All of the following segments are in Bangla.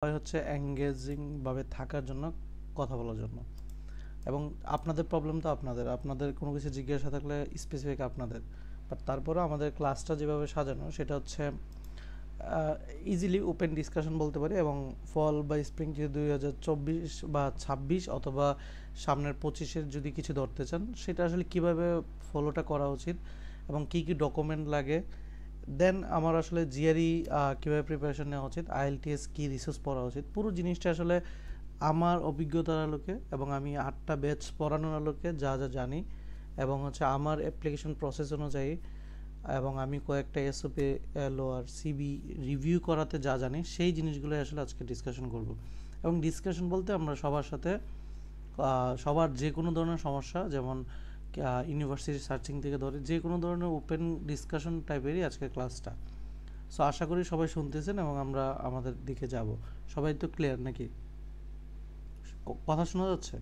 হয় হচ্ছে এঙ্গেজিং ভাবে থাকার জন্য, কথা বলার জন্য। এবং আপনাদের প্রবলেম তো আপনাদের কোনো কিছু জিজ্ঞাসা থাকলে স্পেসিফিক আপনাদের। বাট তারপরেও আমাদের ক্লাসটা যেভাবে সাজানো সেটা হচ্ছে ইজিলি ওপেন ডিসকাশন বলতে পারি। এবং ফল বা স্প্রিং যদি 2024 বা 26 অথবা সামনের 25-এর যদি কিছু ধরতে চান, সেটা আসলে কিভাবে ফলোটা করা উচিত এবং কি কি ডকুমেন্ট লাগে, দেন আমার আসলে জিআরই কীভাবে প্রিপারেশন নেওয়া উচিত, আইএলটিএস কী রিসোর্স পড়া উচিত, পুরো জিনিসটা আসলে আমার অভিজ্ঞতার আলোকে এবং আমি 8টা ব্যাচ পড়ানোর আলোকে যা যা জানি এবং হচ্ছে আমার অ্যাপ্লিকেশন প্রসেস অনুযায়ী এবং আমি কয়েকটা এসওপি লোয়ার সিবি রিভিউ করাতে যা জানি সেই জিনিসগুলো আসলে আজকে ডিসকাশন করব। এবং ডিসকাশন বলতে আমরা সবার সাথে সবার যে কোনো ধরনের সমস্যা, যেমন ইউনিভার্সিটি সার্চিং থেকে ধরে যে কোনো ধরনের ওপেন ডিসকাশন টাইপেরই আজকে ক্লাসটা। সো আশা করি সবাই শুনতেছেন এবং আমরা আমাদের দিকে যাব। সবাই তো ক্লিয়ার নাকি? কথা শোনা যাচ্ছে?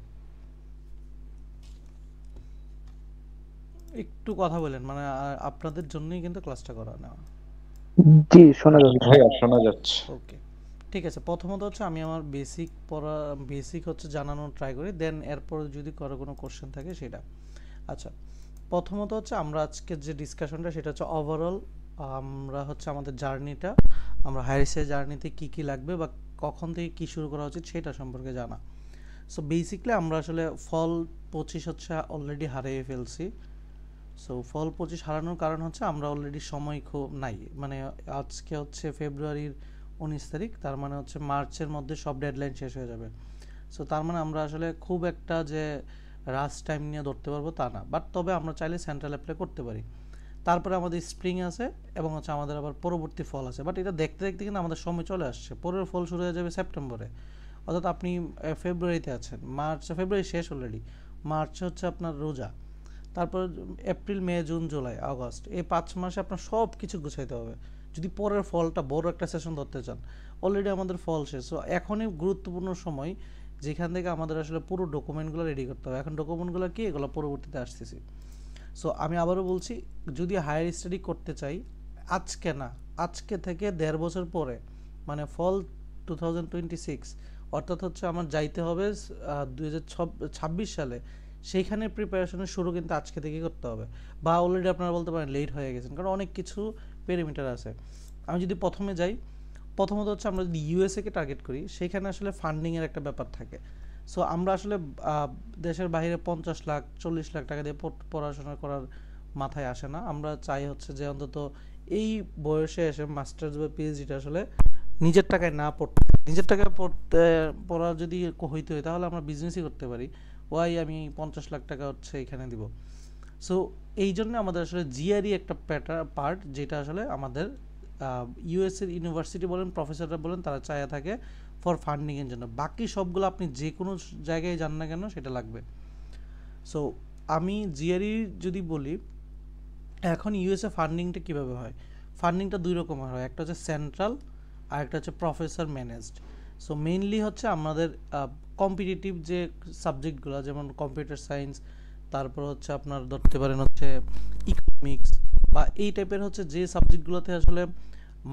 একটু কথা বলেন, মানে আপনাদের জন্যই কিন্তু ক্লাসটা করা নেওয়া। জি, শোনা যাচ্ছে। ভাইয়া শোনা যাচ্ছে। ওকে, ঠিক আছে। প্রথমত হচ্ছে আমি আমার বেসিক হচ্ছে জানানোর ট্রাই করি, দেন এরপর যদি কোনো কোশ্চেন থাকে সেটা। আচ্ছা, প্রথমত হচ্ছে আমরা আজকের যে ডিসকাশনটা সেটা হচ্ছে ওভারঅল আমরা হচ্ছে আমাদের জার্নিটা, আমরা হায়ার জার্নিতে কি কি লাগবে বা কখন থেকে কি শুরু করা উচিত সেটা সম্পর্কে জানা। সো বেসিকলি আমরা আসলে ফল 25 হচ্ছে অলরেডি হারিয়ে ফেলছি। সো ফল 25 হারানোর কারণ হচ্ছে আমরা অলরেডি সময় খুব নাই, মানে আজকে হচ্ছে ফেব্রুয়ারির 19 তারিখ, তার মানে হচ্ছে মার্চের মধ্যে সব ডেডলাইন শেষ হয়ে যাবে। সো তার মানে আমরা আসলে খুব একটা যে রাশ টাইম নিয়ে ধরতে পারবো তা না, বাট তবে আমরা চাইলে সেন্ট্রাল অ্যাপ্লাই করতে পারি। তারপরে আমাদের স্প্রিং আছে এবং হচ্ছে আমাদের আবার পরবর্তী ফল আছে, বাট এটা দেখতে দেখতে কিন্তু আমাদের সময় চলে আসছে। পরের ফল শুরু হয়ে যাবে সেপ্টেম্বরে, অর্থাৎ আপনি ফেব্রুয়ারিতে আছেন, ফেব্রুয়ারি শেষ অলরেডি, মার্চে হচ্ছে আপনার রোজা, তারপর April May June July August, এই 5 মাসে আপনার সব কিছু গুছাইতে হবে যদি পরের ফলটা বড় একটা সেশন ধরতে চান। অলরেডি আমাদের ফল শেষ, সো এখনই গুরুত্বপূর্ণ সময় যেখান থেকে আমাদের আসলে পুরো ডকুমেন্টগুলো রেডি করতে হবে। এখন ডকুমেন্টগুলো কি, এগুলো পরবর্তীতে আসতেছি। সো আমি আবারও বলছি, যদি হায়ার স্টাডি করতে চাই আজকে না, আজকে থেকে 1.5 বছর পরে, মানে ফল 2026, অর্থাৎ হচ্ছে আমার যাইতে হবে 2026 সালে, সেইখানে প্রিপারেশনের শুরু কিন্তু আজকে থেকেই করতে হবে। বা অলরেডি আপনারা বলতে পারেন লেট হয়ে গেছেন, কারণ অনেক কিছু প্যারামিটার আছে। আমি যদি প্রথমে যাই, প্রথমত হচ্ছে আমরা যদি ইউএসএকে টার্গেট করি, সেখানে আসলে ফান্ডিংয়ের একটা ব্যাপার থাকে। সো আমরা আসলে দেশের বাইরে 50 লাখ 40 লাখ টাকা দিয়ে পড়াশোনা করার মাথায় আসে না। আমরা চাই হচ্ছে যে অন্তত এই বয়সে এসে মাস্টার্স বা পিএইচডিটা আসলে নিজের টাকায় না পড়তে, নিজের টাকায় পড়া যদি হইতে হয় তাহলে আমরা বিজনেসই করতে পারি। ওয়াই আমি 50 লাখ টাকা হচ্ছে এখানে দিব। সো এই জন্য আমাদের আসলে জিআরই একটা পার্ট, যেটা আসলে আমাদের ইউএসের ইউনিভার্সিটি বলেন, প্রফেসররা বলেন, তারা চায়া থাকে ফর ফান্ডিংয়ের জন্য। বাকি সবগুলো আপনি যে কোনো জায়গায় যান না কেন সেটা লাগবে। সো আমি জিআরই যদি বলি, এখন ইউএসএ ফান্ডিংটা কীভাবে হয়, ফান্ডিংটা দুই রকমের হয়, একটা হচ্ছে সেন্ট্রাল আর একটা হচ্ছে প্রফেসর ম্যানেজড। সো মেইনলি হচ্ছে আমাদের কম্পিটিটিভ যে সাবজেক্টগুলো, যেমন কম্পিউটার সায়েন্স, তারপর হচ্ছে আপনার ধরতে পারেন হচ্ছে ইকোনমিক্স বা এই টাইপের হচ্ছে যে সাবজেক্টগুলোতে আসলে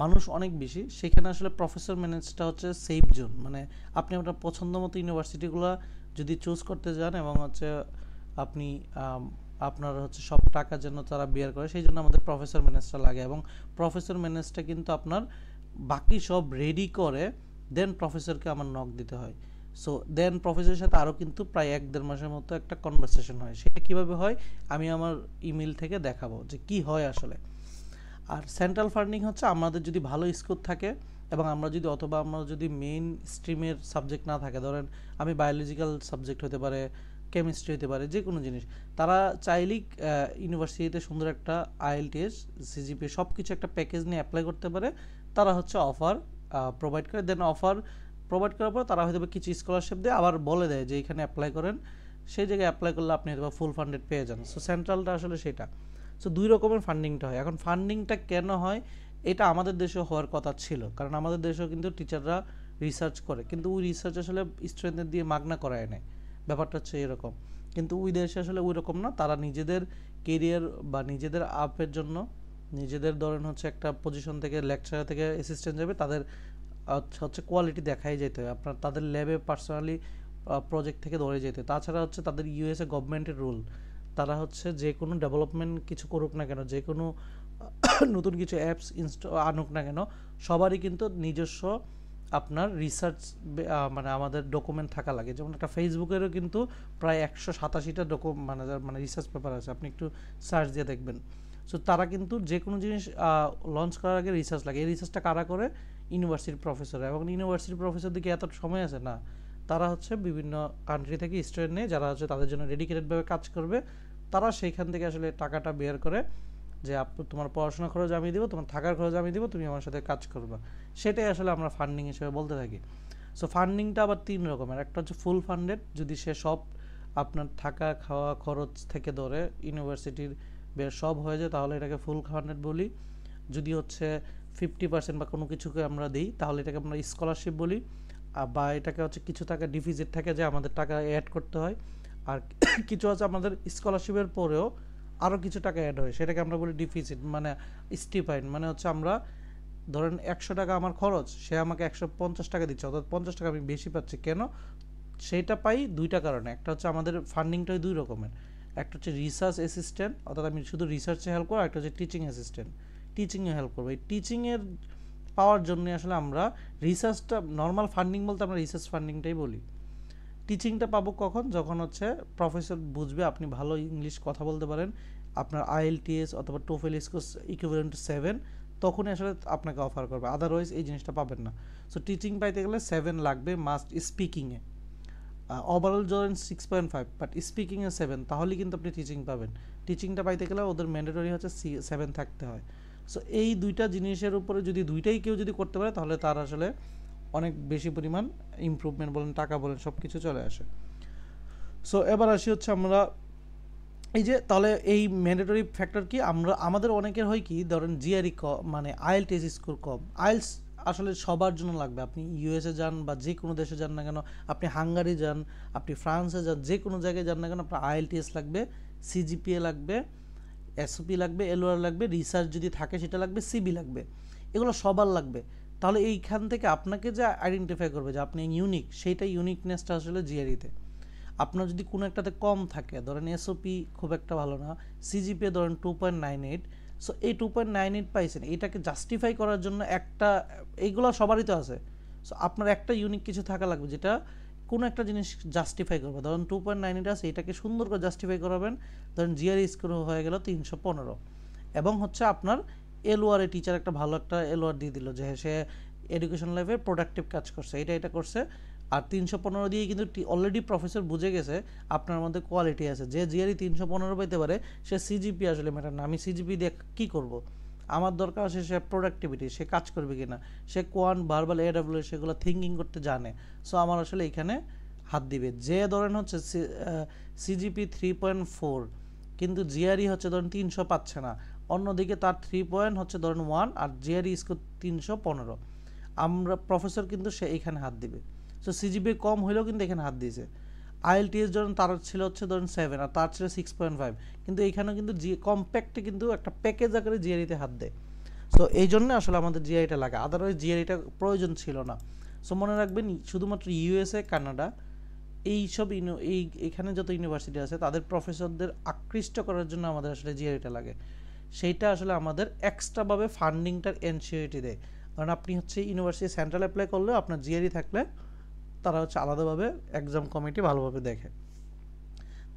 মানুষ অনেক বেশি, সেখানে আসলে প্রফেসর ম্যানেজটা হচ্ছে সেফ জোন। মানে আপনি আপনার পছন্দ মতো ইউনিভার্সিটিগুলো যদি চুজ করতে যান এবং হচ্ছে আপনি আপনার হচ্ছে সব টাকা যেন তারা বিয়ার করে, সেই জন্য আমাদের প্রফেসর ম্যানেজটা লাগে। এবং প্রফেসর ম্যানেজটা কিন্তু আপনার বাকি সব রেডি করে দেন প্রফেসরকে আমার নক দিতে হয়। সো দেন প্রফেসরের সাথে আরও কিন্তু প্রায় 1-1.5 মাসের মতো একটা কনভারসেশন হয়। সেটা কীভাবে হয় আমি আমার ইমেল থেকে দেখাবো যে কি হয় আসলে। আর সেন্ট্রাল ফান্ডিং হচ্ছে আমাদের যদি ভালো স্কোর থাকে এবং আমরা যদি মেইন স্ট্রিমের সাবজেক্ট না থাকে, ধরেন আমি বায়োলজিক্যাল সাবজেক্ট হতে পারে, কেমিস্ট্রি হতে পারে, যে কোনো জিনিস, তারা চাইলেই ইউনিভার্সিটিতে সুন্দর একটা আইএলটিএস সিজিপি সব কিছু একটা প্যাকেজ নিয়ে অ্যাপ্লাই করতে পারে। তারা হচ্ছে অফার প্রোভাইড করে, দেন অফার প্রোভাইড করার পর তারা হয়তো কিছু স্কলারশিপ দেয়, আবার বলে দেয় যে এখানে অ্যাপ্লাই করেন, সেই জায়গায় অ্যাপ্লাই করলে আপনি হয়তো ফুল ফান্ডেড পেয়ে যান। সো সেন্ট্রালটা আসলে সেটা। সো দুই রকমের ফান্ডিংটা হয়। এখন ফান্ডিংটা কেন হয়, এটা আমাদের দেশেও হওয়ার কথা ছিল, কারণ আমাদের দেশেও কিন্তু টিচাররা রিসার্চ করে, কিন্তু ওই রিসার্চ আসলে স্টুডেন্টদের দিয়ে মাগনা করায় নেয়, ব্যাপারটা হচ্ছে এরকম। কিন্তু ওই দেশে আসলে ওই রকম না, তারা নিজেদের কেরিয়ার বা নিজেদের আপের জন্য, নিজেদের ধরেন হচ্ছে একটা পজিশন থেকে লেকচারার থেকে অ্যাসিস্ট্যান্ট যাবে, তাদের হচ্ছে কোয়ালিটি দেখাই যেতে হয়, আপনার তাদের ল্যাবে পার্সোনালি প্রজেক্ট থেকে ধরে যেতে হয়। তাছাড়া হচ্ছে তাদের ইউএসএ গভর্নমেন্টের রুল, তারা হচ্ছে যে কোনো ডেভেলপমেন্ট কিছু করুক না কেন, যে কোনো নতুন কিছু অ্যাপস আনুক না কেন, সবারই কিন্তু নিজস্ব আপনার রিসার্চ মানে আমাদের ডকুমেন্ট থাকা লাগে। যেমন একটা ফেসবুকেরও কিন্তু প্রায় 187টা মানে রিসার্চ পেপার আছে, আপনি একটু সার্চ দিয়ে দেখবেন। সো তারা কিন্তু যে কোনো জিনিস লঞ্চ করার আগে রিসার্চ লাগে। এই রিসার্চটা কারা করে? ইউনিভার্সিটির প্রফেসর। এবং ইউনিভার্সিটির প্রফেসর দিকে এত সময় আছে না, তারা হচ্ছে বিভিন্ন কান্ট্রি থেকে স্টুডেন্ট নেয় যারা হচ্ছে তাদের জন্য ডেডিকেটেডভাবে কাজ করবে। তারা সেইখান থেকে আসলে টাকাটা বের করে যে তোমার পড়াশোনা খরচ আমি দিব, তোমার থাকার খরচ আমি দিব, তুমি আমার সাথে কাজ করবা। সেটাই আসলে আমরা ফান্ডিং হিসেবে বলতে থাকি। সো ফান্ডিংটা আবার 3 রকমের। একটা হচ্ছে ফুল ফান্ডেড, যদি সে সব আপনার থাকা খাওয়া খরচ থেকে ধরে ইউনিভার্সিটির বের সব হয়ে যায় তাহলে এটাকে ফুল ফান্ডেড বলি। যদি হচ্ছে 50% বা কোনো কিছুকে আমরা দিই তাহলে এটাকে আমরা স্কলারশিপ বলি। বা এটাকে হচ্ছে কিছু টাকা ডিফিজিট থাকে যে আমাদের টাকা অ্যাড করতে হয়। আর কিছু আছে আমাদের স্কলারশিপের পরেও আরও কিছু টাকা অ্যাড হয়, সেটাকে আমরা বলি ডিফিসিট, মানে স্টিপাইন্ড। মানে হচ্ছে আমরা ধরেন 100 টাকা আমার খরচ, সে আমাকে 150 টাকা দিচ্ছে, অর্থাৎ 50 টাকা আমি বেশি পাচ্ছি। কেন? সেইটা পাই দুইটা কারণে। একটা হচ্ছে আমাদের ফান্ডিংটাই 2 রকমের, একটা হচ্ছে রিসার্চ অ্যাসিস্ট্যান্ট, অর্থাৎ আমি শুধু রিসার্চে হেল্প করবো, একটা হচ্ছে টিচিং অ্যাসিস্ট্যান্ট, টিচিংয়ে হেল্প করবো। এই টিচিংয়ের পাওয়ার জন্য আসলে আমরা রিসার্চটা, নর্মাল ফান্ডিং বলতে আমরা রিসার্চ ফান্ডিংটাই বলি। টিচিংটা পাবো কখন? যখন হচ্ছে প্রফেসর বুঝবে আপনি ভালো ইংলিশ কথা বলতে পারেন, আপনার আইএলটিএস অথবা টোফেল স্কোর ইকুইভ্যালেন্ট টু 7, তখনই আসলে আপনাকে অফার করবে, আদারওয়াইজ এই জিনিসটা পাবেন না। সো টিচিং পাইতে গেলে 7 লাগবে মাস্ট। স্পিকিংয়ে ওভারঅল ধরেন 6.5, বাট স্পিকিংয়ে 7, তাহলে কিন্তু আপনি টিচিং পাবেন। টিচিংটা পাইতে গেলে ওদের ম্যান্ডেটরি হচ্ছে 7 থাকতে হয়। সো এই দুইটা জিনিসের উপরে যদি দুইটাই কেউ যদি করতে পারে তাহলে তার আসলে অনেক বেশি পরিমাণ ইমপ্রুভমেন্ট বলেন, টাকা বলেন, সব কিছু চলে আসে। সো এবার আসি হচ্ছে আমরা এই যে তাহলে এই ম্যান্ডেটরি ফ্যাক্টর কি, আমরা আমাদের অনেকের হয় কি, ধরেন জিআরই মানে আইএলটিএস স্কোর কম। আইএলস আসলে সবার জন্য লাগবে, আপনি ইউএসএ যান বা যে কোনো দেশে যান না কেন, আপনি হাঙ্গারি যান, আপনি ফ্রান্সে যান, যে কোনো জায়গায় যান না কেন, আপনার আইএলটিএস লাগবে, সিজিপিএ লাগবে, এসওপি লাগবে, এলওআর লাগবে, রিসার্চ যদি থাকে সেটা লাগবে, সিবি লাগবে, এগুলো সবার লাগবে। তাহলে এইখান থেকে আপনাকে যে আইডেন্টিফাই করবে যে আপনি ইউনিক, সেইটা ইউনিকনেসটা আসলে জিআরইতে। আপনার যদি কোনো একটাতে কম থাকে, ধরেন এসওপি খুব একটা ভালো না, সিজিপিএ ধরেন 2.98, সো এই 2.98 পাইছেন, এটাকে জাস্টিফাই করার জন্য একটা, এইগুলো সবারই তো আছে। সো আপনার একটা ইউনিক কিছু থাকা লাগবে যেটা কোনো একটা জিনিস জাস্টিফাই করবে। ধরেন 2.98 আছে, এটাকে সুন্দর করে জাস্টিফাই করাবেন। ধরেন জিআরই স্কোর হয়ে গেল 315, এবং হচ্ছে আপনার এলওআর টিচার একটা ভালো একটা এলওআর দিয়ে দিল যে সে এডুকেশন লাইফে প্রোডাক্টিভ কাজ করছে, এটা করছে। আর 315 দিয়ে কিন্তু অলরেডি প্রফেসর বুঝে গেছে আপনার মধ্যে কোয়ালিটি আছে। যে জিআরই 315 পাইতে পারে সে সিজিপি আসলে ম্যাটার না, আমি সিজিপি দিয়ে কী করব, আমার দরকার আছে সে প্রোডাক্টিভিটি, সে কাজ করবে কিনা, সে কোয়ান্ট ভার্বাল এডাব্লিউ সেগুলো থিঙ্কিং করতে জানে। সো আমার আসলে এখানে হাত দিবে। যে ধরেন হচ্ছে সিজিপি 3.4 কিন্তু জিআরই হচ্ছে ধরেন 300 পাচ্ছে না, অন্যদিকে তার 3 হচ্ছে ধরেন 1 আর জিআরই স্কোর 315, আমরা প্রফেসর কিন্তু সে এখানে হাত দিবে। সো সিজিপি কম হইলেও কিন্তু এখানে হাত দিয়েছে। আইএলটিএস ধরেন তার ছিল হচ্ছে ধরেন 7 আর তার ছিল 6.5, কিন্তু এইখানেও কিন্তু কম্প্যাক্টে কিন্তু একটা প্যাকেজ আকারে জিআরইতে হাত দেয়। সো এই জন্য আসলে আমাদের জিআরইটা লাগে, আদারওয়াইজ জিআরইটা প্রয়োজন ছিল না। সো মনে রাখবেন শুধুমাত্র ইউএসএ, কানাডা, এইসব এখানে যত ইউনিভার্সিটি আছে তাদের প্রফেসরদের আকৃষ্ট করার জন্য আমাদের আসলে জিআরইটা লাগে। সেইটা আসলে আমাদের এক্সট্রাভাবে ফান্ডিংটার এনশিওরিটি দেয়। কারণ আপনি হচ্ছে ইউনিভার্সিটি সেন্ট্রাল অ্যাপ্লাই করলেও আপনার জিআরই থাকলে তারা হচ্ছে আলাদাভাবে এক্সাম কমিটি ভালোভাবে দেখে।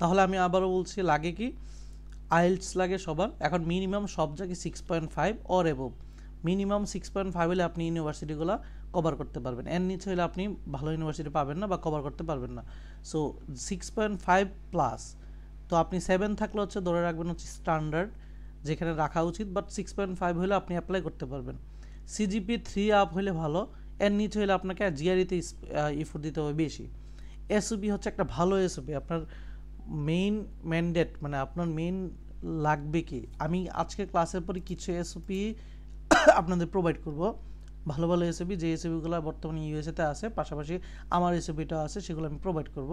তাহলে আমি আবারও বলছি, লাগে কি, আইএলটিএস লাগে সবার। এখন মিনিমাম সব জায়গায় 6.5 অর এবোভ, মিনিমাম 6.5 হলে আপনি ইউনিভার্সিটিগুলো কভার করতে পারবেন। এর নিচে হলে আপনি ভালো ইউনিভার্সিটি পাবেন না বা কভার করতে পারবেন না। সো 6.5 প্লাস, তো আপনি 7 থাকলে হচ্ছে ধরে রাখবেন হচ্ছে স্ট্যান্ডার্ড, যেখানে রাখা উচিত, বাট 6.5 হলে আপনি অ্যাপ্লাই করতে পারবেন। সিজিপি 3 আপ হলে ভালো, এর নিচে হলে আপনাকে জিআরইতে ইফোর্ট দিতে হবে বেশি। এসওপি হচ্ছে একটা ভালো এসওপি, আপনার মেইন ম্যান্ডেট মানে আপনার মেইন লাগবে কি, আমি আজকে ক্লাসের পরে কিছু এসওপি আপনাদের প্রোভাইড করব, ভালো ভালো এসওপি, যে এসওপিগুলো বর্তমানে ইউএসএতে আছে, পাশাপাশি আমার এসওপিটা আছে, সেগুলো আমি প্রোভাইড করব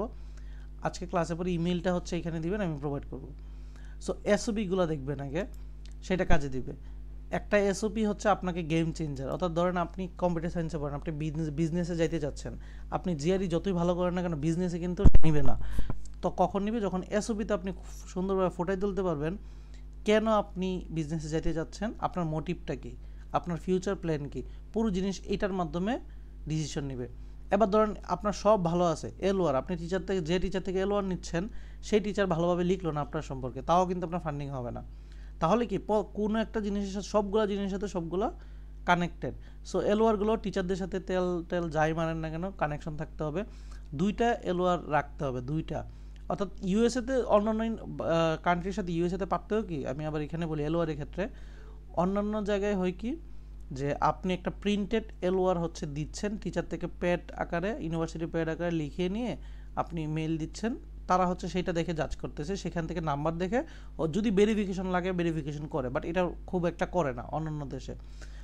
আজকে ক্লাসের পরে। ইমেলটা হচ্ছে এখানে দিবেন, আমি প্রোভাইড করব। সো এসওপিগুলো দেখবেন আগে, সেটা কাজে দিবে। একটা এসওপি হচ্ছে আপনাকে গেম চেঞ্জার। অর্থাৎ ধরেন আপনি কম্পিউটার সায়েন্সে পড়েন, আপনি বিজনেসে যাইতে চাচ্ছেন, আপনি জিআরই যতই ভালো করেন না কেন বিজনেসে কিন্তু নিবে না। তো কখন নিবে? যখন এসওপিতে আপনি খুব সুন্দরভাবে ফুটাই তুলতে পারবেন কেন আপনি বিজনেসে যেতে যাচ্ছেন, আপনার মোটিভটা কী, আপনার ফিউচার প্ল্যান কী, পুরো জিনিস এটার মাধ্যমে ডিসিশন নেবে। এবার ধরেন আপনার সব ভালো আছে, এলওয়ার আপনি টিচার থেকে যে টিচার থেকে এলওয়ার নিচ্ছেন সেই টিচার ভালোভাবে লিখলো না আপনার সম্পর্কে, তাও কিন্তু আপনার ফান্ডিং হবে না। তাহলে কি কোনো একটা জিনিসের সাথে সবগুলো জিনিসের সাথে সবগুলো কানেক্টেড। সো এলওয়ারগুলো টিচারদের সাথে তেল তেল যাই মানেন না কেন কানেকশন থাকতে হবে, দুইটা এলওয়ার রাখতে হবে, দুইটা। অর্থাৎ ইউএসএতে অন্যান্য কান্ট্রির সাথে ইউএসএতে পারতেও কি, আমি আবার এখানে বলি এলওয়ারের ক্ষেত্রে অন্যান্য জায়গায় হয় কি যে আপনি একটা প্রিন্টেড এলওয়ার হচ্ছে দিচ্ছেন টিচার থেকে প্যাড আকারে, ইউনিভার্সিটি প্যাড আকারে লিখিয়ে নিয়ে আপনি মেল দিচ্ছেন, তারা হচ্ছে সেটা দেখে জাজ করতেছে, সেখান থেকে নাম্বার দেখে ও যদি ভেরিফিকেশন লাগে ভেরিফিকেশন করে, বাট এটা খুব একটা করে না অন্যান্য দেশে।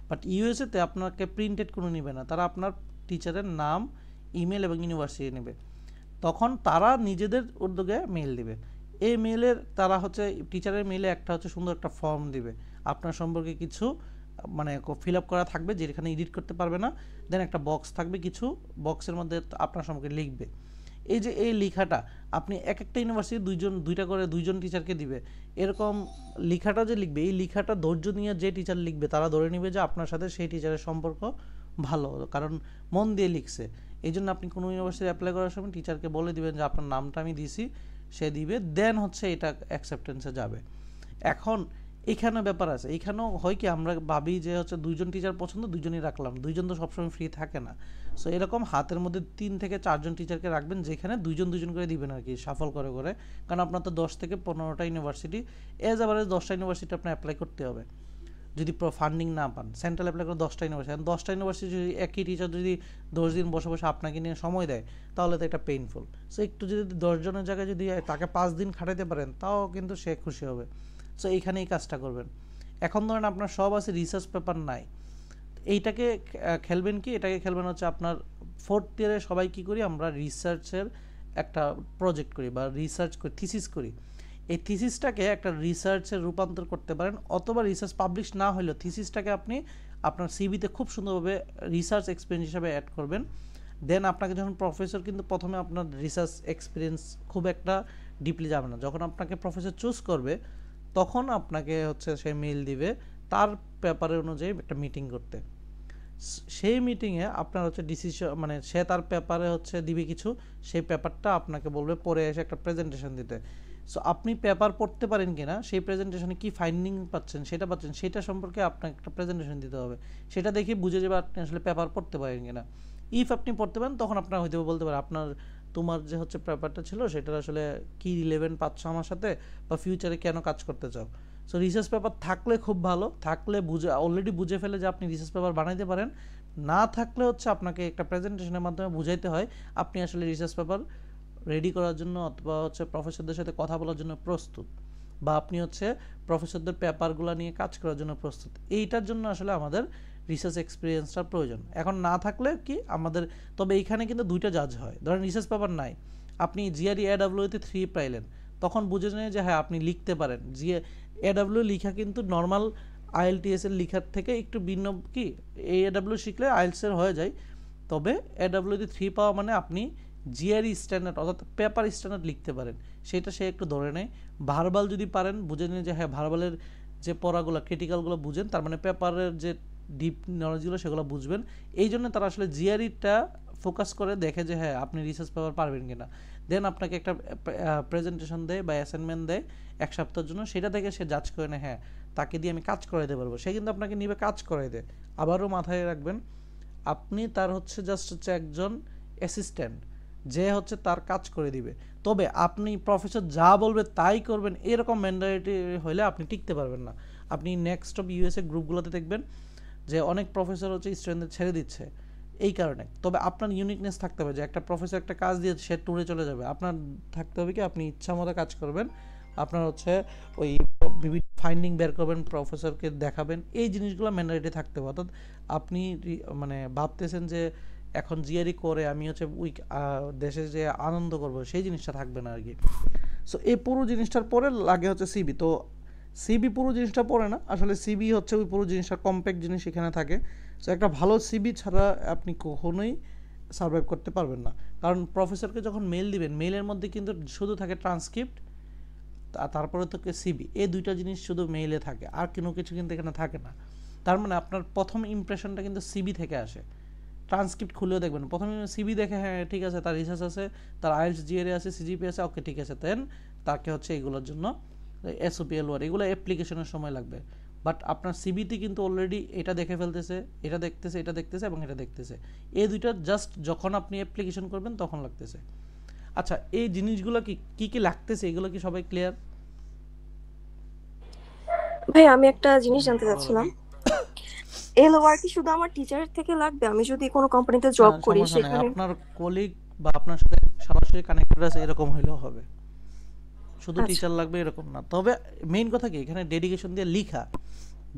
বাট ইউএসএতে আপনাকে প্রিন্টেড কোনো নেবে না, তারা আপনার টিচারের নাম, ইমেল এবং ইউনিভার্সিটি নেবে, তখন তারা নিজেদের উদ্যোগে মেল দিবে। এই মেলের তারা হচ্ছে টিচারের মেলে একটা হচ্ছে সুন্দর একটা ফর্ম দিবে আপনার সম্পর্কে কিছু মানে ফিল আপ করা থাকবে, যেখানে এডিট করতে পারবে না। দেন একটা বক্স থাকবে, কিছু বক্সের মধ্যে আপনার সম্পর্কে লিখবে। এই যে এই লেখাটা আপনি এক একটা ইউনিভার্সিটি দুইটা করে দুইজন টিচারকে দিবে, এরকম লেখাটা যে লিখবে এই লেখাটা ধৈর্য নিয়ে যে টিচার লিখবে তারা ধরে নেবে যে আপনার সাথে সেই টিচারের সম্পর্ক ভালো, কারণ মন দিয়ে লিখছে। এই জন্য আপনি কোনো ইউনিভার্সিটি অ্যাপ্লাই করার সময় টিচারকে বলে দিবেন যে আপনার নামটা আমি দিছি, সে দিবে, দেন হচ্ছে এটা অ্যাকসেপ্টেন্সে যাবে। এখন এখানে ব্যাপার আছে, এখানেও হয় কি আমরা ভাবি যে হচ্ছে দুইজন টিচার পছন্দ দুইজনই রাখলাম, দুইজন তো সবসময় ফ্রি থাকে না। সো এরকম হাতের মধ্যে 3 থেকে 4জন টিচারকে রাখবেন, যেখানে দুইজন করে দিবেন আর কি, সাফল করে করে, কারণ আপনার তো 10 থেকে 15টা ইউনিভার্সিটি, এজ আভারেজ 10টা ইউনিভার্সিটি আপনার অ্যাপ্লাই করতে হবে যদি ফান্ডিং না পান। সেন্ট্রাল অ্যাপ্লাই করে 10টা ইউনিভার্সিটি, 10টা ইউনিভার্সিটি যদি একই টিচার যদি 10 দিন বসে বসে আপনাকে নিয়ে সময় দেয় তাহলে তো এটা পেইনফুল। সো একটু যদি 10 জনের জায়গায় যদি তাকে 5 দিন খাটাতে পারেন তাও কিন্তু সে খুশি হবে। সো এইখানেই কাজটা করবেন। এখন ধরেন আপনার সব আছে, রিসার্চ পেপার নাই, এইটাকে খেলবেন কি, এটাকে খেলবেন হচ্ছে আপনার 4th ইয়ারে সবাই কী করি আমরা রিসার্চের একটা প্রজেক্ট করি বা রিসার্চ করি, থিসিস করি। এই থিসিসটাকে একটা রিসার্চের রূপান্তর করতে পারেন, অথবা রিসার্চ পাবলিশ না হলেও থিসিসটাকে আপনি আপনার সিভিতে খুব সুন্দরভাবে রিসার্চ এক্সপিরিয়েন্স হিসাবে অ্যাড করবেন। দেন আপনাকে যখন প্রফেসর, কিন্তু প্রথমে আপনার রিসার্চ এক্সপিরিয়েন্স খুব একটা ডিপলি যাবে না, যখন আপনাকে প্রফেসর চুজ করবে তখন আপনাকে হচ্ছে সে মেল দিবে তার পেপারের অনুযায়ী একটা মিটিং করতে। সেই মিটিংয়ে আপনার হচ্ছে ডিসিশন মানে সে তার পেপারে হচ্ছে দিবে কিছু, সেই পেপারটা আপনাকে বলবে পরে এসে একটা প্রেজেন্টেশন দিতে। সো আপনি পেপার পড়তে পারেন কিনা, সেই প্রেজেন্টেশনে কি ফাইন্ডিং পাচ্ছেন সেটা সম্পর্কে আপনাকে একটা প্রেজেন্টেশন দিতে হবে, সেটা দেখে বুঝে যাবে আপনি আসলে পেপার পড়তে পারেন কিনা। ইফ আপনি পড়তে পারেন তখন আপনার হয়তো বলতে পারে তোমার যে হচ্ছে পেপারটা ছিল সেটার আসলে কি রিলেভেন্ট পাচ্ছ আমার সাথে, বা ফিউচারে কেন কাজ করতে চাও। সো রিসার্চ পেপার থাকলে খুব ভালো, থাকলে অলরেডি বুঝে ফেলে যে আপনি রিসার্চ পেপার বানাইতে পারেন, না থাকলে হচ্ছে আপনাকে একটা প্রেজেন্টেশনের মাধ্যমে বুঝাইতে হয় আপনি আসলে রিসার্চ পেপার রেডি করার জন্য অথবা হচ্ছে প্রফেসরদের সাথে কথা বলার জন্য প্রস্তুত, বা আপনি হচ্ছে প্রফেসরদের পেপারগুলো নিয়ে কাজ করার জন্য প্রস্তুত। এইটার জন্য আসলে আমাদের রিসার্চ এক্সপিরিয়েন্সটার প্রয়োজন। এখন না থাকলে কি আমাদের, তবে এইখানে কিন্তু দুইটা জাজ হয়। ধরেন রিসার্চ পেপার নাই, আপনি জিআরই এডব্লিউতে 3 পাইলেন, তখন বুঝে নেন যে হ্যাঁ আপনি লিখতে পারেন। এডব্লিউ লিখা কিন্তু নর্মাল আইএলটিএস এর লিখার থেকে একটু ভিন্ন, কি এডব্লিউ শিখলে আইএলটিএস হয়ে যায়, তবে এডব্লিউতে 3 পাওয়া মানে আপনি জিআরই স্ট্যান্ডার্ড অর্থাৎ পেপার স্ট্যান্ডার্ড লিখতে পারেন, সেটা সে একটু ধরে নেয়। ভার্বাল যদি পারেন, বুঝে নিন যে হ্যাঁ ভার্বালের যে পড়াগুলো ক্রিটিক্যালগুলো বুঝেন, তার মানে পেপারের যে ডিপ নলেজগুলো সেগুলো বুঝবেন। এই জন্য তারা আসলে জিআরইটা ফোকাস করে দেখে যে হ্যাঁ আপনি রিসার্চ পেপার পারবেন কিনা, দেন আপনাকে একটা প্রেজেন্টেশন দেয় বা অ্যাসাইনমেন্ট দেয় 1 সপ্তাহের জন্য, সেটা থেকে সে জাজ করে না হ্যাঁ তাকে দিয়ে আমি কাজ করাইতে পারবো, সে কিন্তু আপনাকে নিবে কাজ করাই দেয়। আবারও মাথায় রাখবেন আপনি তার হচ্ছে জাস্ট হচ্ছে একজন অ্যাসিস্ট্যান্ট, যে হচ্ছে তার কাজ করে দিবে। তবে আপনি প্রফেসর যা বলবে তাই করবেন এরকম মেন্টালিটি হলে আপনি টিকতে পারবেন না। আপনি নেক্সট অফ ইউএসএ গ্রুপগুলোতে দেখবেন যে অনেক প্রফেসর হচ্ছে স্টুডেন্টদের ছেড়ে দিচ্ছে এই কারণে। তবে আপনার ইউনিকনেস থাকতে হবে, যে একটা প্রফেসর একটা কাজ দিয়ে সে ট্যুরে চলে যাবে, আপনার থাকতে হবে কি আপনি ইচ্ছা মতো কাজ করবেন, আপনার হচ্ছে ওই বিভিন্ন ফাইন্ডিং বের করবেন, প্রফেসরকে দেখাবেন, এই জিনিসগুলো মেন্টালিটি থাকতে হবে। অর্থাৎ আপনি মানে ভাবতেছেন যে এখন জিআরই করে আমি হচ্ছে দেশে যে আনন্দ করব, সেই জিনিসটা থাকবে না আর কি। সো এই পুরো জিনিসটার পরে লাগে হচ্ছে সিভি। তো সিবি পুরো জিনিসটা পড়ে না আসলে, সিবি হচ্ছে ওই পুরো জিনিসটা কম্প্যাক্ট জিনিস এখানে থাকে। সো একটা ভালো সিবি ছাড়া আপনি কখনোই সার্ভাইভ করতে পারবেন না, কারণ প্রফেসরকে যখন মেল দিবেন মেইলের মধ্যে কিন্তু শুধু থাকে ট্রান্সক্রিপ্ট, তারপরে তো সিবি, এই দুইটা জিনিস শুধু মেইলে থাকে, আর কোনো কিছু কিন্তু এখানে থাকে না। তার মানে আপনার প্রথম ইমপ্রেশনটা কিন্তু সিবি থেকে আসে। ট্রান্সক্রিপ্ট খুলেও দেখবেন, প্রথমে সিবি দেখে হ্যাঁ ঠিক আছে তার রিসার্চ আছে, তার আইএলটিএস জিআরই আছে, সিজিপি আছে, ওকে ঠিক আছে, দেন তাকে হচ্ছে এগুলোর জন্য এসওপি এলওআর এগুলো অ্যাপ্লিকেশনের সময় লাগবে। বাট আপনার সিবিতে কিন্তু অলরেডি এটা দেখে ফেলতেছে, এটা দেখতেছে, এটা দেখতেছে এবং এটা দেখতেছে, এই দুইটা জাস্ট যখন আপনি অ্যাপ্লিকেশন করবেন তখন লাগতেছে। আচ্ছা, এই জিনিসগুলো কি কি লাগতেছে এগুলো কি সবাই ক্লিয়ার? ভাই আমি একটা জিনিস জানতে বলো। চাচ্ছিলাম, এলওআর কি শুধু আমার টিচারের থেকে লাগবে? আমি যদি কোনো কোম্পানিতে জব করি সমস্যা নেই, সেখানে আপনার কলিগ বা আপনার সাথে সরাসরি কানেক্টেড আছে এরকম হইলেও হবে, শুধু আচ্ছা টিচার লাগবে এরকম না। তবে মেইন কথা কি এখানে ডেডিকেশন দিয়ে লিখা,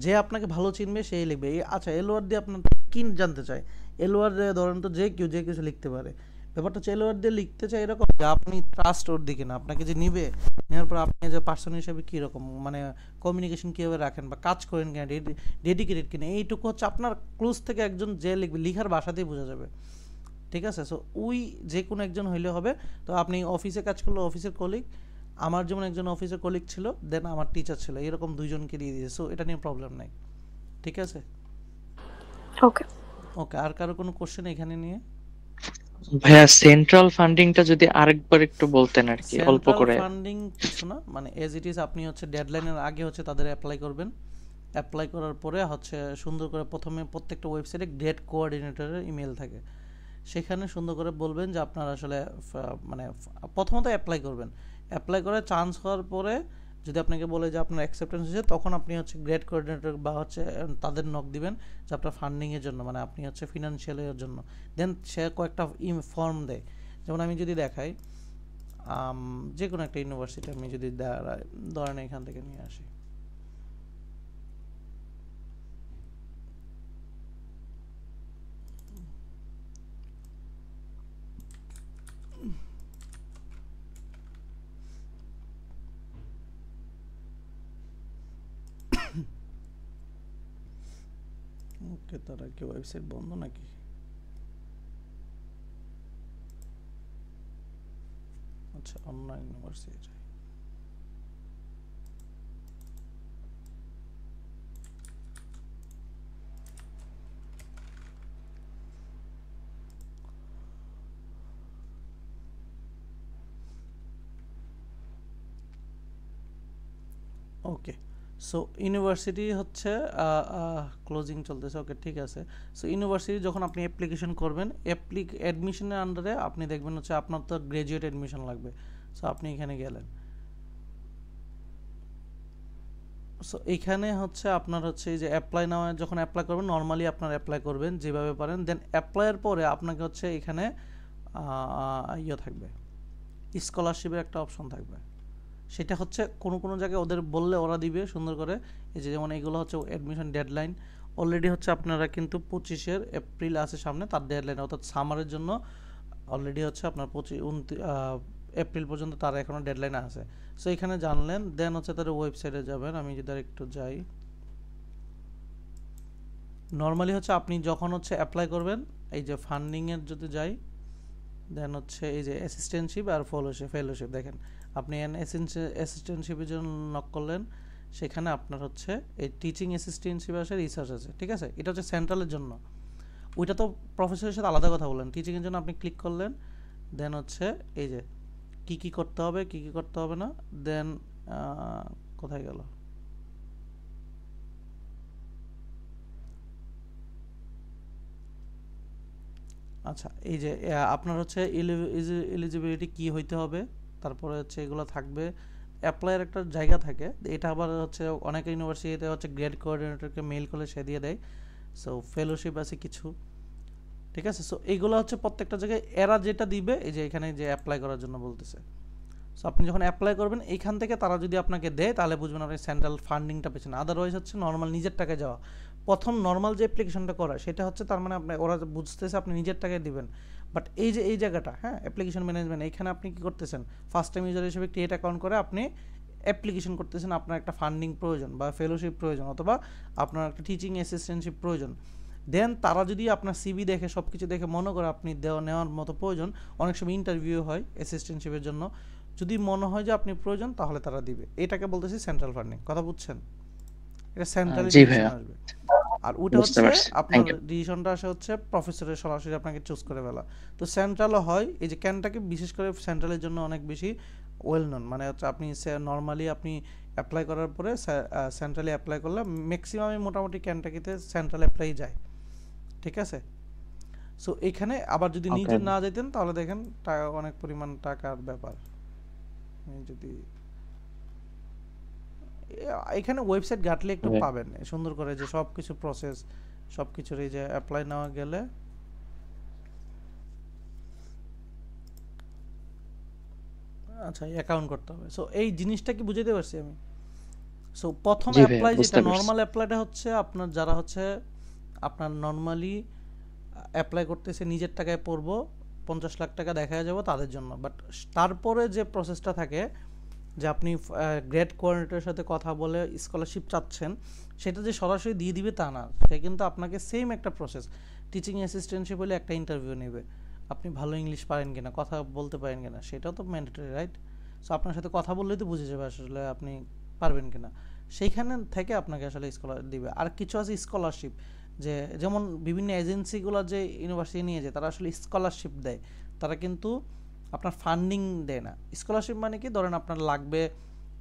যে আপনাকে ভালো চিনবে সেই লিখবে। আচ্ছা, এলওআর দিয়ে আপনার কি জানতে চাই, এলওআর ধরেন তো যে কেউ যে কিছু লিখতে পারে, ব্যাপারটা হচ্ছে এলওআর দিয়ে লিখতে চাই এরকম যে আপনি ট্রাস্ট ওর দিকে না, আপনাকে যে নিবে, নেওয়ার পর আপনি যে পার্সন হিসেবে কীরকম মানে কমিউনিকেশন কীভাবে রাখেন বা কাজ করেন কিনা, ডেডিকেটেড কিনা, এইটুকু হচ্ছে আপনার ক্লোজ থেকে একজন যে লিখবে লিখার ভাষাতেই বোঝা যাবে। ঠিক আছে, সো ওই যে কোনো একজন হইলে হবে। তো আপনি অফিসে কাজ করলে অফিসের কলিগ, আমার যেমন একজন অফিসের কলিগ ছিল, দেন আমার টিচার ছিল, এরকম দুইজনকে দিয়ে দিয়েছে, সো এটা নিয়ে প্রবলেম নাই। ঠিক আছে, ওকে। ওকে। আর কারো কোনো কোশ্চেন এখানে নিয়ে? ভাইয়া সেন্ট্রাল ফান্ডিংটা যদি আরেকবার একটু বলতেন আর কি, অল্প সেন্ট্রাল করে। ফান্ডিং কিছু না, মানে এজ ইট ইজ আপনি হচ্ছে ডেডলাইনের আগে হচ্ছে তাদের অ্যাপ্লাই করবেন। অ্যাপ্লাই করার পরে হচ্ছে সুন্দর করে প্রথমে প্রত্যেকটা ওয়েবসাইটে গ্রেড কোঅর্ডিনেটরের ইমেল থাকে, সেখানে সুন্দর করে বলবেন যে আপনার আসলে মানে প্রথমত অ্যাপ্লাই করবেন। অ্যাপ্লাই করে চান্স হওয়ার পরে যদি আপনাকে বলে যে আপনার অ্যাকসেপ্টেন্স হয়েছে, তখন আপনি হচ্ছে গ্রেড কোঅর্ডিনেটর বা হচ্ছে তাদের নক দিবেন যে আপনার ফান্ডিংয়ের জন্য, মানে আপনি হচ্ছে ফিনান্সিয়ালের জন্য। দেন সে কয়েকটা ফর্ম দেয়, যেমন আমি যদি দেখাই যে কোনো একটা ইউনিভার্সিটি আমি যদি ধরেন এখান থেকে নিয়ে আসি, ওকে তারা কি ওয়েবসাইট বন্ধ নাকি? আচ্ছা, অনলাইন ইউনিভার্সিটি, ওকে। সো ইউনিভার্সিটি হচ্ছে ক্লোজিং চলতেছে, ওকে ঠিক আছে। সো ইউনিভার্সিটি যখন আপনি অ্যাপ্লিকেশন করবেন, অ্যাডমিশনের আন্ডারে আপনি দেখবেন হচ্ছে আপনার তো গ্র্যাজুয়েট অ্যাডমিশন লাগবে। সো আপনি এখানে গেলেন, সো এইখানে হচ্ছে আপনার হচ্ছে এই যে অ্যাপ্লাই নাও, যখন অ্যাপ্লাই করবেন নর্মালি আপনার অ্যাপ্লাই করবেন যেভাবে পারেন, দেন অ্যাপ্লাইয়ের পরে আপনাকে হচ্ছে এখানে ইয়ে থাকবে, স্কলারশিপের একটা অপশন থাকবে। সেটা হচ্ছে কোনো কোনো জায়গায় ওদের বললে ওরা দিবে সুন্দর করে। এই যে যেমন এইগুলো হচ্ছে অ্যাডমিশন ডেডলাইন, অলরেডি হচ্ছে আপনারা কিন্তু 25 এপ্রিল আছে সামনে তার ডেডলাইন, অর্থাৎ সামারের জন্য অলরেডি হচ্ছে আপনার 29 এপ্রিল পর্যন্ত তার এখনও ডেডলাইন আছে। সো এখানে জানলেন, দেন হচ্ছে তাদের ওয়েবসাইটে যাবেন। আমি যদি আর একটু যাই, নর্মালি হচ্ছে আপনি যখন হচ্ছে অ্যাপ্লাই করবেন, এই যে ফান্ডিংয়ের যদি যাই, দেন হচ্ছে এই যে অ্যাসিস্ট্যান্টশিপ আর ফেলোশিপ দেখেন, আপনি অ্যাসিস্ট্যান্টশিপের জন্য নক করলেন, সেখানে আপনার হচ্ছে এই টিচিং অ্যাসিস্ট্যান্টশিপ আছে, রিসার্চ আছে, ঠিক আছে। এটা হচ্ছে সেন্ট্রালের জন্য, ওইটা তো প্রফেসরের সাথে আলাদা কথা বললেন। টিচিংয়ের জন্য আপনি ক্লিক করলেন, দেন হচ্ছে এই যে কি কি করতে হবে কি কি করতে হবে না, দেন কোথায় গেল, আচ্ছা এই যে আপনার হচ্ছে এলিজিবিলিটি কি হইতে হবে, তারপরে হচ্ছে এগুলো থাকবে। অ্যাপ্লাইয়ের একটা জায়গা থাকে, এটা আবার হচ্ছে অনেক ইউনিভার্সিটিতে হচ্ছে গ্রেড কোঅর্ডিনেটরকে মেইল করলে সে দিয়ে দেয়। সো ফেলোশিপ আছে কিছু, ঠিক আছে। সো এইগুলো হচ্ছে প্রত্যেকটা জায়গায় এরা যেটা দিবে, এই যে এখানে যে অ্যাপ্লাই করার জন্য বলতেছে। সো আপনি যখন অ্যাপ্লাই করবেন এইখান থেকে তারা যদি আপনাকে দেয় তাহলে বুঝবেন আপনি সেন্ট্রাল ফান্ডিংটা পেয়েছেন। আদারওয়াইজ হচ্ছে নর্মাল নিজের টাকায় যাওয়া, প্রথম নর্মাল যে অ্যাপ্লিকেশনটা করা সেটা হচ্ছে তার মানে আপনি ওরা বুঝতেছে আপনি নিজের টাকায় দিবেন। বাট এই যে এই জায়গাটা, হ্যাঁ, অ্যাপ্লিকেশন ম্যানেজমেন্ট, এইখানে আপনি কি করতেছেন, ফার্স্ট টাইম ইউজার হিসেবে ক্রিয়েট অ্যাকাউন্ট করে আপনি অ্যাপ্লিকেশন করতেছেন, আপনার একটা ফান্ডিং প্রয়োজন বা ফেলোশিপ প্রয়োজন অথবা আপনার একটা টিচিং অ্যাসিস্ট্যান্টশিপ প্রয়োজন, দেন তারা যদি আপনার সিভি দেখে সব কিছু দেখে মনে করে আপনি নেওয়ার মতো প্রয়োজন, অনেক সময় ইন্টারভিউ হয় অ্যাসিস্ট্যান্টশিপের জন্য, যদি মনে হয় যে আপনি প্রয়োজন তাহলে তারা দিবে। এটাকে বলতেছি সেন্ট্রাল ফান্ডিং, কথা বুঝছেন? এটা সেন্ট্রালি জি ডিসিশন ভাইয়া, আসবে। আর ওটা বুঝতে হচ্ছে পারছি, আপনার থ্যাংক ইউ। ডিসিশনটা আসে হচ্ছে প্রফেসরের সরাসরি আপনাকে চুজ করে ফেলা। তো সেন্ট্রালও হয়, এই যে ক্যানটাকে বিশেষ করে সেন্ট্রালের জন্য অনেক বেশি ওয়েল নন, মানে হচ্ছে আপনি নর্মালি আপনি অ্যাপ্লাই করার পরে সেন্ট্রালি অ্যাপ্লাই করলে ম্যাক্সিমামই মোটামুটি ক্যানটাকিতে সেন্ট্রাল অ্যাপ্লাই যায়, ঠিক আছে? সো এখানে আবার যদি নিজে ওকে না যেতেন তাহলে দেখেন টাকা, অনেক পরিমাণ টাকার ব্যাপার। আমি যদি এখানে ওয়েবসাইট ঘাটলে একটু পাবেন সুন্দর করে যে সব কিছু প্রসেস, সব কিছুর এই যে অ্যাপ্লাই নেওয়া গেলে আচ্ছা অ্যাকাউন্ট করতে হবে। সো এই জিনিসটা কি বুঝাতে পারছি আমি? সো প্রথম জি ভাইয়া, অ্যাপ্লাই যেটা বুঝতে পারছি। নর্মাল অ্যাপ্লাইটা হচ্ছে আপনার যারা হচ্ছে আপনার নর্মালি অ্যাপ্লাই করতেছে নিজের টাকায় পড়বো 50 লাখ টাকা দেখা যাবে তাদের জন্য। বাট তারপরে যে প্রসেসটা থাকে যে আপনি গ্রেড কোঅর্ডিনেটরের সাথে কথা বলে স্কলারশিপ চাচ্ছেন, সেটা যে সরাসরি দিয়ে দিবে তা না, সে কিন্তু আপনাকে সেম একটা প্রসেস, টিচিং অ্যাসিস্ট্যান্টশিপ বলে একটা ইন্টারভিউ নেবে, আপনি ভালো ইংলিশ পারেন কিনা, কথা বলতে পারেন কিনা, সেটাও তো ম্যান্ডেটরি, রাইট? সো আপনার সাথে কথা বললেই তো বুঝে যাবে আসলে আপনি পারবেন কিনা, সেইখানে থেকে আপনাকে আসলে স্কলার দিবে। আর কিছু আছে স্কলারশিপ, যে যেমন বিভিন্ন এজেন্সিগুলো যে ইউনিভার্সিটি নিয়ে যায় তারা আসলে স্কলারশিপ দেয়, তারা কিন্তু আপনার ফান্ডিং দেয় না। স্কলারশিপ মানে কি, ধরেন আপনার লাগবে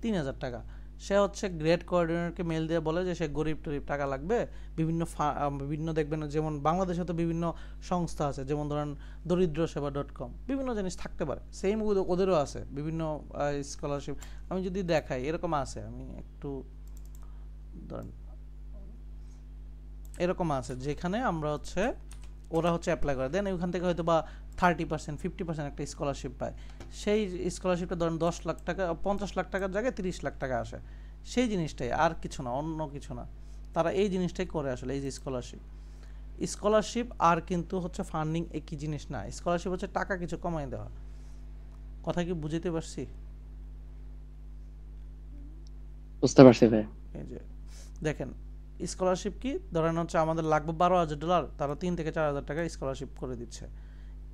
3,000 টাকা, সে হচ্ছে গ্রেড কোঅর্ডিনেটরকে মেল দিয়ে বলে যে সে গরিব টরিব টাকা লাগবে, বিভিন্ন দেখবেন যেমন বাংলাদেশে তো বিভিন্ন সংস্থা আছে, যেমন ধরেন দরিদ্রসেবা.com, বিভিন্ন জিনিস থাকতে পারে, সেম ওদেরও আছে বিভিন্ন স্কলারশিপ। আমি যদি দেখাই এরকম আছে, আমি একটু ধরেন এরকম আছে যেখানে আমরা হচ্ছে ওরা হচ্ছে অ্যাপ্লাই করে দেন, ওইখান থেকে হয়তো বা 30% 50% একটা স্কলারশিপ পায়। সেই স্কলারশিপটা ধরেন 10 লাখ টাকা 50 লাখ টাকার জায়গায় 30 লাখ টাকা আসে, সেই জিনিসটাই, আর কিছু না, অন্য কিছু না, তারা এই জিনিসটাই করে আসলে। এই যে স্কলারশিপ আর কিন্তু হচ্ছে ফান্ডিং একই জিনিস না। স্কলারশিপ হচ্ছে টাকা কিছু কমাই দেওয়া, কথা কি বুঝতে পারছি? বুঝতে পারছি ভাই। এই যে দেখেন স্কলারশিপ কি, ধরেন হচ্ছে আমাদের লাগবে $12,000, তারা 3 থেকে 4,000 টাকা স্কলারশিপ করে দিচ্ছে,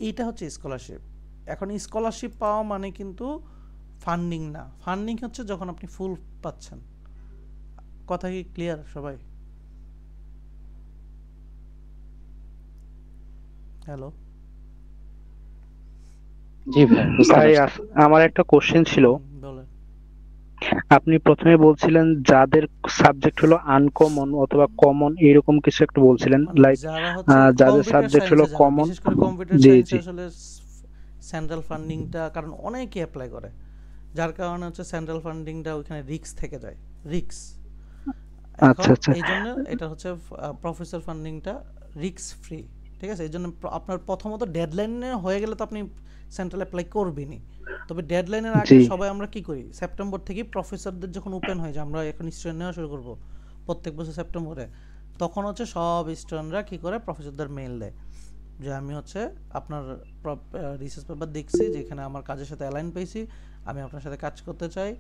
এইটা হচ্ছে স্কলারশিপ। এখন স্কলারশিপ পাওয়া মানে কিন্তু ফান্ডিং না, ফান্ডিং হচ্ছে যখন আপনি ফুল পাচ্ছেন। কথা কি ক্লিয়ার সবাই? হ্যালো জি ভাই, বুঝতে ভাই পারছি। আমার একটা কোশ্চেন ছিল। বলেন। আপনি প্রথমে বলছিলেন যাদের সাবজেক্ট হলো আনকমন অথবা কমন এরকম কিছু একটা বলছিলেন, মানে লাইক যারা হচ্ছে যাদের কম্পিউটার সাবজেক্ট হলো সায়েন্সে, যারা কমন। বিশেষ করে কম্পিউটার জি সায়েন্সে জি আসলে সেন্ট্রাল ফান্ডিংটা, কারণ অনেকে অ্যাপ্লাই করে, যার কারণে হচ্ছে সেন্ট্রাল ফান্ডিংটা ওইখানে রিস্ক থেকে যায়, রিস্ক। এখন আচ্ছা আচ্ছা এই জন্য এটা হচ্ছে প্রফেসর ফান্ডিংটা রিস্ক ফ্রি, ঠিক আছে? এই জন্য আপনার প্রথমত ডেডলাইনে হয়ে গেলে তো আপনি সেন্ট্রাল অ্যাপ্লাই করবেনই, তবে ডেডলাইনের আগে জি সবাই আমরা কি করি, সেপ্টেম্বর থেকে প্রফেসরদের যখন ওপেন হয়ে যায়, আমরা এখন স্টুডেন্ট নেওয়া শুরু করব প্রত্যেক বছর সেপ্টেম্বরে, তখন হচ্ছে সব স্টুডেন্টরা কি করে প্রফেসরদের মেইল দেয় যে আমি হচ্ছে আপনার রিসার্চ পেপার দেখছি, যেখানে আমার কাজের সাথে অ্যালাইন পেয়েছি, আমি আপনার সাথে কাজ করতে চাই।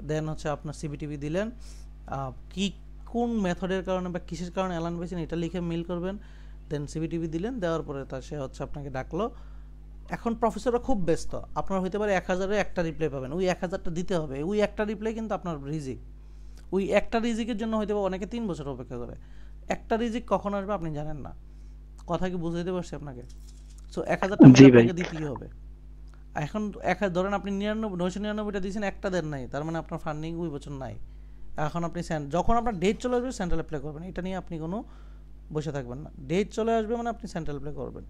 দেন হচ্ছে আপনার সিবিটিভি দিলেন, কি কোন মেথডের কারণে বা কিসের কারণে অ্যালাইন পেয়েছেন এটা লিখে মেইল করবেন। দেন সিবিটিভি দিলেন, দেওয়ার পরে সে হচ্ছে আপনাকে ডাকলো। এখন প্রফেসররা খুব ব্যস্ত, আপনার হইতে পারে 1000-এ একটা রিপ্লাই পাবেন, ওই 1000টা দিতে হবে, ওই একটা রিপ্লাই কিন্তু আপনার রিজিক, ওই একটা রিজিকের জন্য হইতে পারে অনেকে 3 বছর অপেক্ষা করে। একটা রিজিক কখন আসবে আপনি জানেন না, কথা কি বুঝাইতে পারছি আপনাকে? সো 1000টা মেল জি ভাই আপনাকে দিতেই হবে। এখন ধরেন আপনি 999টা দিয়েছেন, একটা দেন নাই, তার মানে আপনার ফান্ডিং ওই বছর নাই। এখন আপনি যখন আপনার ডেট চলে আসবে সেন্ট্রাল অ্যাপ্লাই করবেন, এটা নিয়ে আপনি কোনো বসে থাকবেন না, ডেট চলে আসবে মানে আপনি সেন্ট্রাল অ্যাপ্লাই করবেন।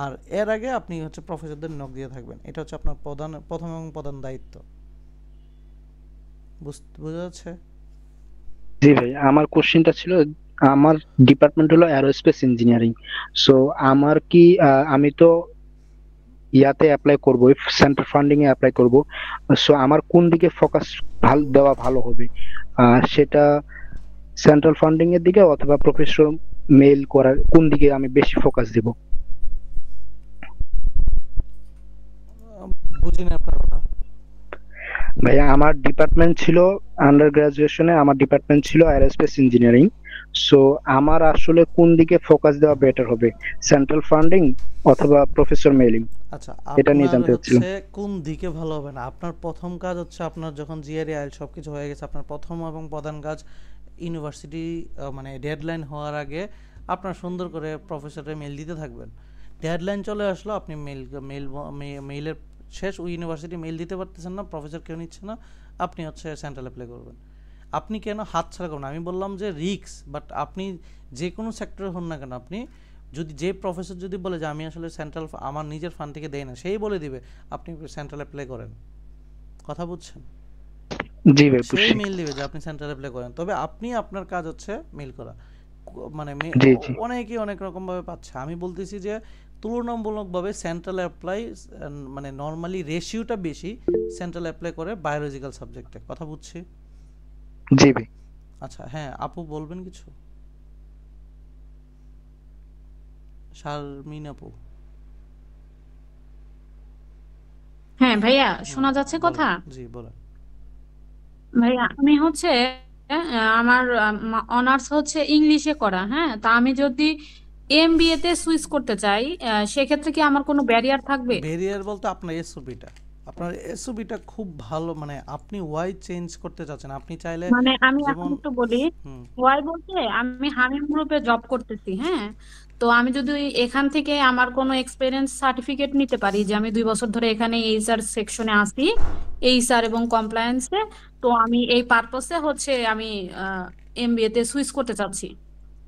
আর এর আগে আপনি হচ্ছে প্রফেসরদের নক দিয়ে থাকবেন, এটা হচ্ছে আপনার প্রথম এবং প্রধান দায়িত্ব। বোঝা যাচ্ছে? জি ভাই, আমার কোশ্চেনটা ছিল, আমার ডিপার্টমেন্ট হলো অ্যারোস্পেস ইঞ্জিনিয়ারিং। সো আমার কি আমি তো ইয়াতে অ্যাপ্লাই করব, সেন্ট্রাল ফান্ডিং এ অ্যাপ্লাই করব। সো আমার কোন দিকে ফোকাস দেওয়া ভালো হবে, সেটা সেন্ট্রাল ফান্ডিং এর দিকে অথবা প্রফেসর মেইল করার কোন দিকে আমি বেশি ফোকাস দিব? বুঝিনি আপনার কথা। ভাইয়া আমার ডিপার্টমেন্ট ছিল, আন্ডার গ্রাজুয়েশনে আমার ডিপার্টমেন্ট ছিল অ্যারোস্পেস ইঞ্জিনিয়ারিং। সো আমার আসলে কোন দিকে ফোকাস দেওয়া বেটার হবে, সেন্ট্রাল ফান্ডিং অথবা প্রফেসর মেইলিং, আচ্ছা, এটা নিয়ে আপনার জানতে চাচ্ছিলাম। হচ্ছে কোন দিকে ভালো হবে না, আপনার প্রথম কাজ হচ্ছে আপনার যখন জিআরই আইএল সব কিছু হয়ে গেছে, আপনার প্রথম এবং প্রধান কাজ ইউনিভার্সিটি মানে ডেডলাইন হওয়ার আগে আপনার সুন্দর করে প্রফেসরের মেল দিতে থাকবেন। ডেডলাইন চলে আসলো, আপনি মেইলের শেষ, ওই ইউনিভার্সিটি মেইল দিতে পারতেছেন না, প্রফেসর কেউ নিচ্ছে না, আপনি হচ্ছে সেন্ট্রাল অ্যাপ্লাই করবেন। আপনি কেন হাত ছাড়া করবেন? আমি বললাম যে রিস্ক, বাট আপনি যে কোনো সেক্টরে হন না কেন, আপনি যদি যে প্রফেসর যদি বলে যে আমি আসলে সেন্ট্রাল আমার নিজের ফান্ড থেকে দেই না, সেই বলে দিবে আপনি সেন্ট্রাল অ্যাপ্লাই করেন। কথা বুঝছেন? জি ভাই, সেই বুঝছি। মেইল দিবে যে আপনি সেন্ট্রাল অ্যাপ্লাই করেন, তবে আপনি আপনার কাজ হচ্ছে মেইল করা। মানে জি জি। অনেকেই অনেক রকমভাবে পাচ্ছে, আমি বলতেছি যে তুলনামূলকভাবে সেন্ট্রাল অ্যাপ্লাই মানে নর্মালি রেশিওটা বেশি সেন্ট্রাল অ্যাপ্লাই করে বায়োলজিক্যাল সাবজেক্টে। কথা বুঝছি? জি ভাই। আচ্ছা, হ্যাঁ আপু বলবেন কিছু? শারমিন আপু। হ্যাঁ ভাইয়া, হুম, শোনা যাচ্ছে বলেন। কথা? জি বলেন। ভাইয়া আমি হচ্ছে আমার অনার্স হচ্ছে ইংলিশে করা। হ্যাঁ, তা আমি যদি এমবিএ তে সুইচ করতে চাই, সেক্ষেত্রে কি আমার কোনো ব্যারিয়ার থাকবে? ব্যারিয়ার বলতে আপনার এসওপিটা, আপনার এসওপিটা খুব ভালো, মানে আপনি ওয়াই চেঞ্জ করতে চাচ্ছেন, আপনি চাইলে মানে আমি এখন যেমন একটু বলি, হুম ওয়াই বলতে আমি হামিম গ্রুপে জব করতেছি। হ্যাঁ, তো আমি যদি এখান থেকে আমার কোনো এক্সপিরিয়েন্স সার্টিফিকেট নিতে পারি যে আমি 2 বছর ধরে এখানে এইচআর সেকশনে আছি, এইচআর এবং কমপ্লায়েন্সে, তো আমি এই পারপসে হচ্ছে আমি এমবিএ তে সুইচ করতে চাচ্ছি।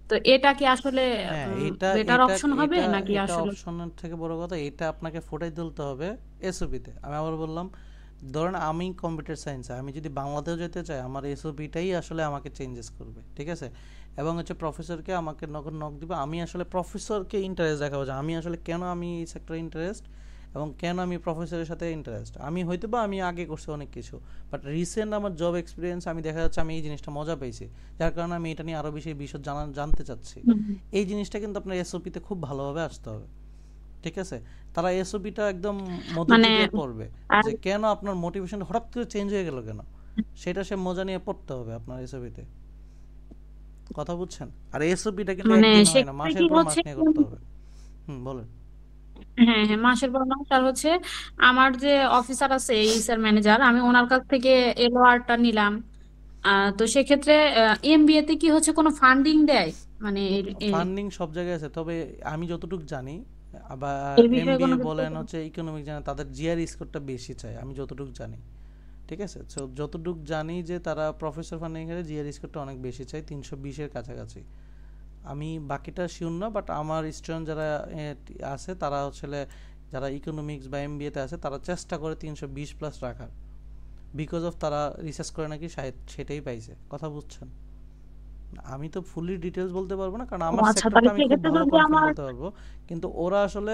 তো এটা কি আসলে হ্যাঁ, এটা বেটার এটা অপশন হবে এটা নাকি এটা আসলে? অপশনের থেকে বড় কথা, এটা আপনাকে ফুটাই তুলতে হবে এসওপিতে। আমি আবার বললাম, ধরেন আমি কম্পিউটার সায়েন্সে, আমি যদি বাংলাতেও যেতে চাই, আমার এসওপিটাই আসলে আমাকে চেঞ্জেস করবে, ঠিক আছে? এবং হচ্ছে প্রফেসরকে আমাকে নক নক দিবে, আমি আসলে প্রফেসরকে ইন্টারেস্ট দেখাবো যে আমি আসলে কেন আমি এই সেক্টরে ইন্টারেস্ট এবং কেন আমি প্রফেসরের সাথে ইন্টারেস্ট। আমি হয়তো বা আমি আগে করছি অনেক কিছু, বাট রিসেন্ট আমার জব এক্সপিরিয়েন্স আমি দেখা যাচ্ছে আমি এই জিনিসটা মজা পেয়েছি, যার কারণে আমি এটা নিয়ে আরও বেশি বিশদ জানতে চাচ্ছি। হুম, এই জিনিসটা কিন্তু আপনার এসওপিতে খুব ভালোভাবে আসতে হবে, ঠিক আছে? তারা এসওপিটা একদম মধুর মানে দিয়ে পড়বে আর যে কেন আপনার মোটিভেশন হঠাৎ করে চেঞ্জ হয়ে গেল কেন, সেটা সে মজা নিয়ে পড়তে হবে আপনার এসওপিতে। কথা বুঝছেন? আর এসওপিটা কিন্তু মানে একদিন হয় না, সেক্ষেত্রে মাসের কি পর মাস হচ্ছে, নিয়ে করতে হবে। বলেন। হ্যাঁ হ্যাঁ, মাসের পর মাস। আর হচ্ছে আমার যে অফিসার আছে, এইচআর ম্যানেজার, আমি ওনার কাছ থেকে এলওআরটা নিলাম। তো সেক্ষেত্রে এমবিএ তে কি হচ্ছে কোনো ফান্ডিং দেয়? মানে ফান্ডিং সব জায়গায় আছে, তবে আমি যতটুকু জানি, বা এই বিষয়ে এমবিএ কোনো কিছু? বলেন হচ্ছে ইকোনমিক জানে, তাদের জিআর স্কোরটা বেশি চাই, আমি যতটুকু জানি, ঠিক আছে? সো যতটুকু জানি যে তারা প্রফেসর ফান্ডিং এর জিআর স্কোরটা অনেক বেশি চাই, 320-এর কাছাকাছি। আমি বাকিটা শিওর না, বাট আমার স্টুডেন্ট যারা আছে তারা হচ্ছে যারা ইকোনমিক্স বা এমবিএতে আছে তারা চেষ্টা করে 320+ রাখার, বিকজ অফ তারা রিসার্চ করে নাকি সেটাই পাইছে। কথা বুঝছেন? আমি তো ফুলি ডিটেলস বলতে পারবো না, কারণ ও আমার আচ্ছা, সেক্টরটা তাহলে আমি খুব সেক্ষেত্রে ভালো যদি কনফার্ম আমার, বলতে পারবো, কিন্তু ওরা আসলে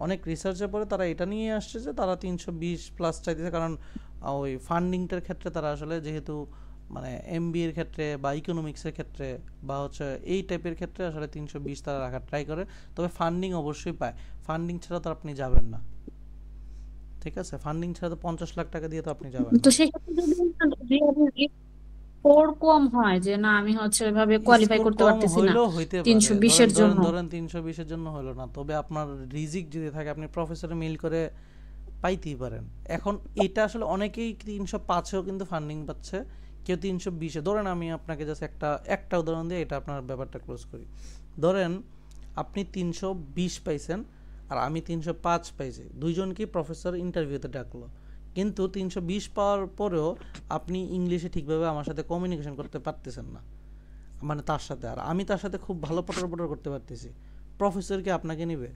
অনেক রিসার্চের পরে তারা এটা নিয়ে আসছে যে তারা 320+ চাইতেছে, কারণ ওই ফান্ডিংটার ক্ষেত্রে তারা আসলে যেহেতু মানে এমবিএর ক্ষেত্রে বা ইকোনমিক্সের ক্ষেত্রে বা হচ্ছে এই টাইপের ক্ষেত্রে আসলে 320 তারা রাখার ট্রাই করে, তবে ফান্ডিং অবশ্যই পায়। ফান্ডিং ছাড়া তো আপনি যাবেন না, ঠিক আছে? ফান্ডিং ছাড়া তো 50 লাখ টাকা দিয়ে তো আপনি যাবেন তো না। সেক্ষেত্রে যদি স্কোর কম হয় যে না আমি হচ্ছে ওইভাবে কোয়ালিফাই স্কোর করতে কম পারতেছি না হইলেও হইতে পারে, 320-এর জন্য। ধরেন 320-এর জন্য হলো না, তবে আপনার রিজিক যদি থাকে আপনি প্রফেসরে মেইল করে পাইতেই পারেন। এখন এটা আসলে অনেকেই 305-এও কিন্তু ফান্ডিং পাচ্ছে, কেউ 320-এ। ধরেন আমি আপনাকে জাস্ট একটা উদাহরণ দিয়ে এটা আপনার ব্যাপারটা ক্লোজ করি। ধরেন আপনি 320 পাইছেন আর আমি 305 পাইছি, দুইজনকেই প্রফেসর ইন্টারভিউতে ডাকলো, কিন্তু 320 পাওয়ার পরেও আপনি ইংলিশে ঠিকভাবে আমার সাথে কমিউনিকেশন করতে পারতেছেন না, মানে তার সাথে, আর আমি তার সাথে খুব ভালো পটর পটর করতে পারতেছি, প্রফেসর কি আপনাকে নিবে?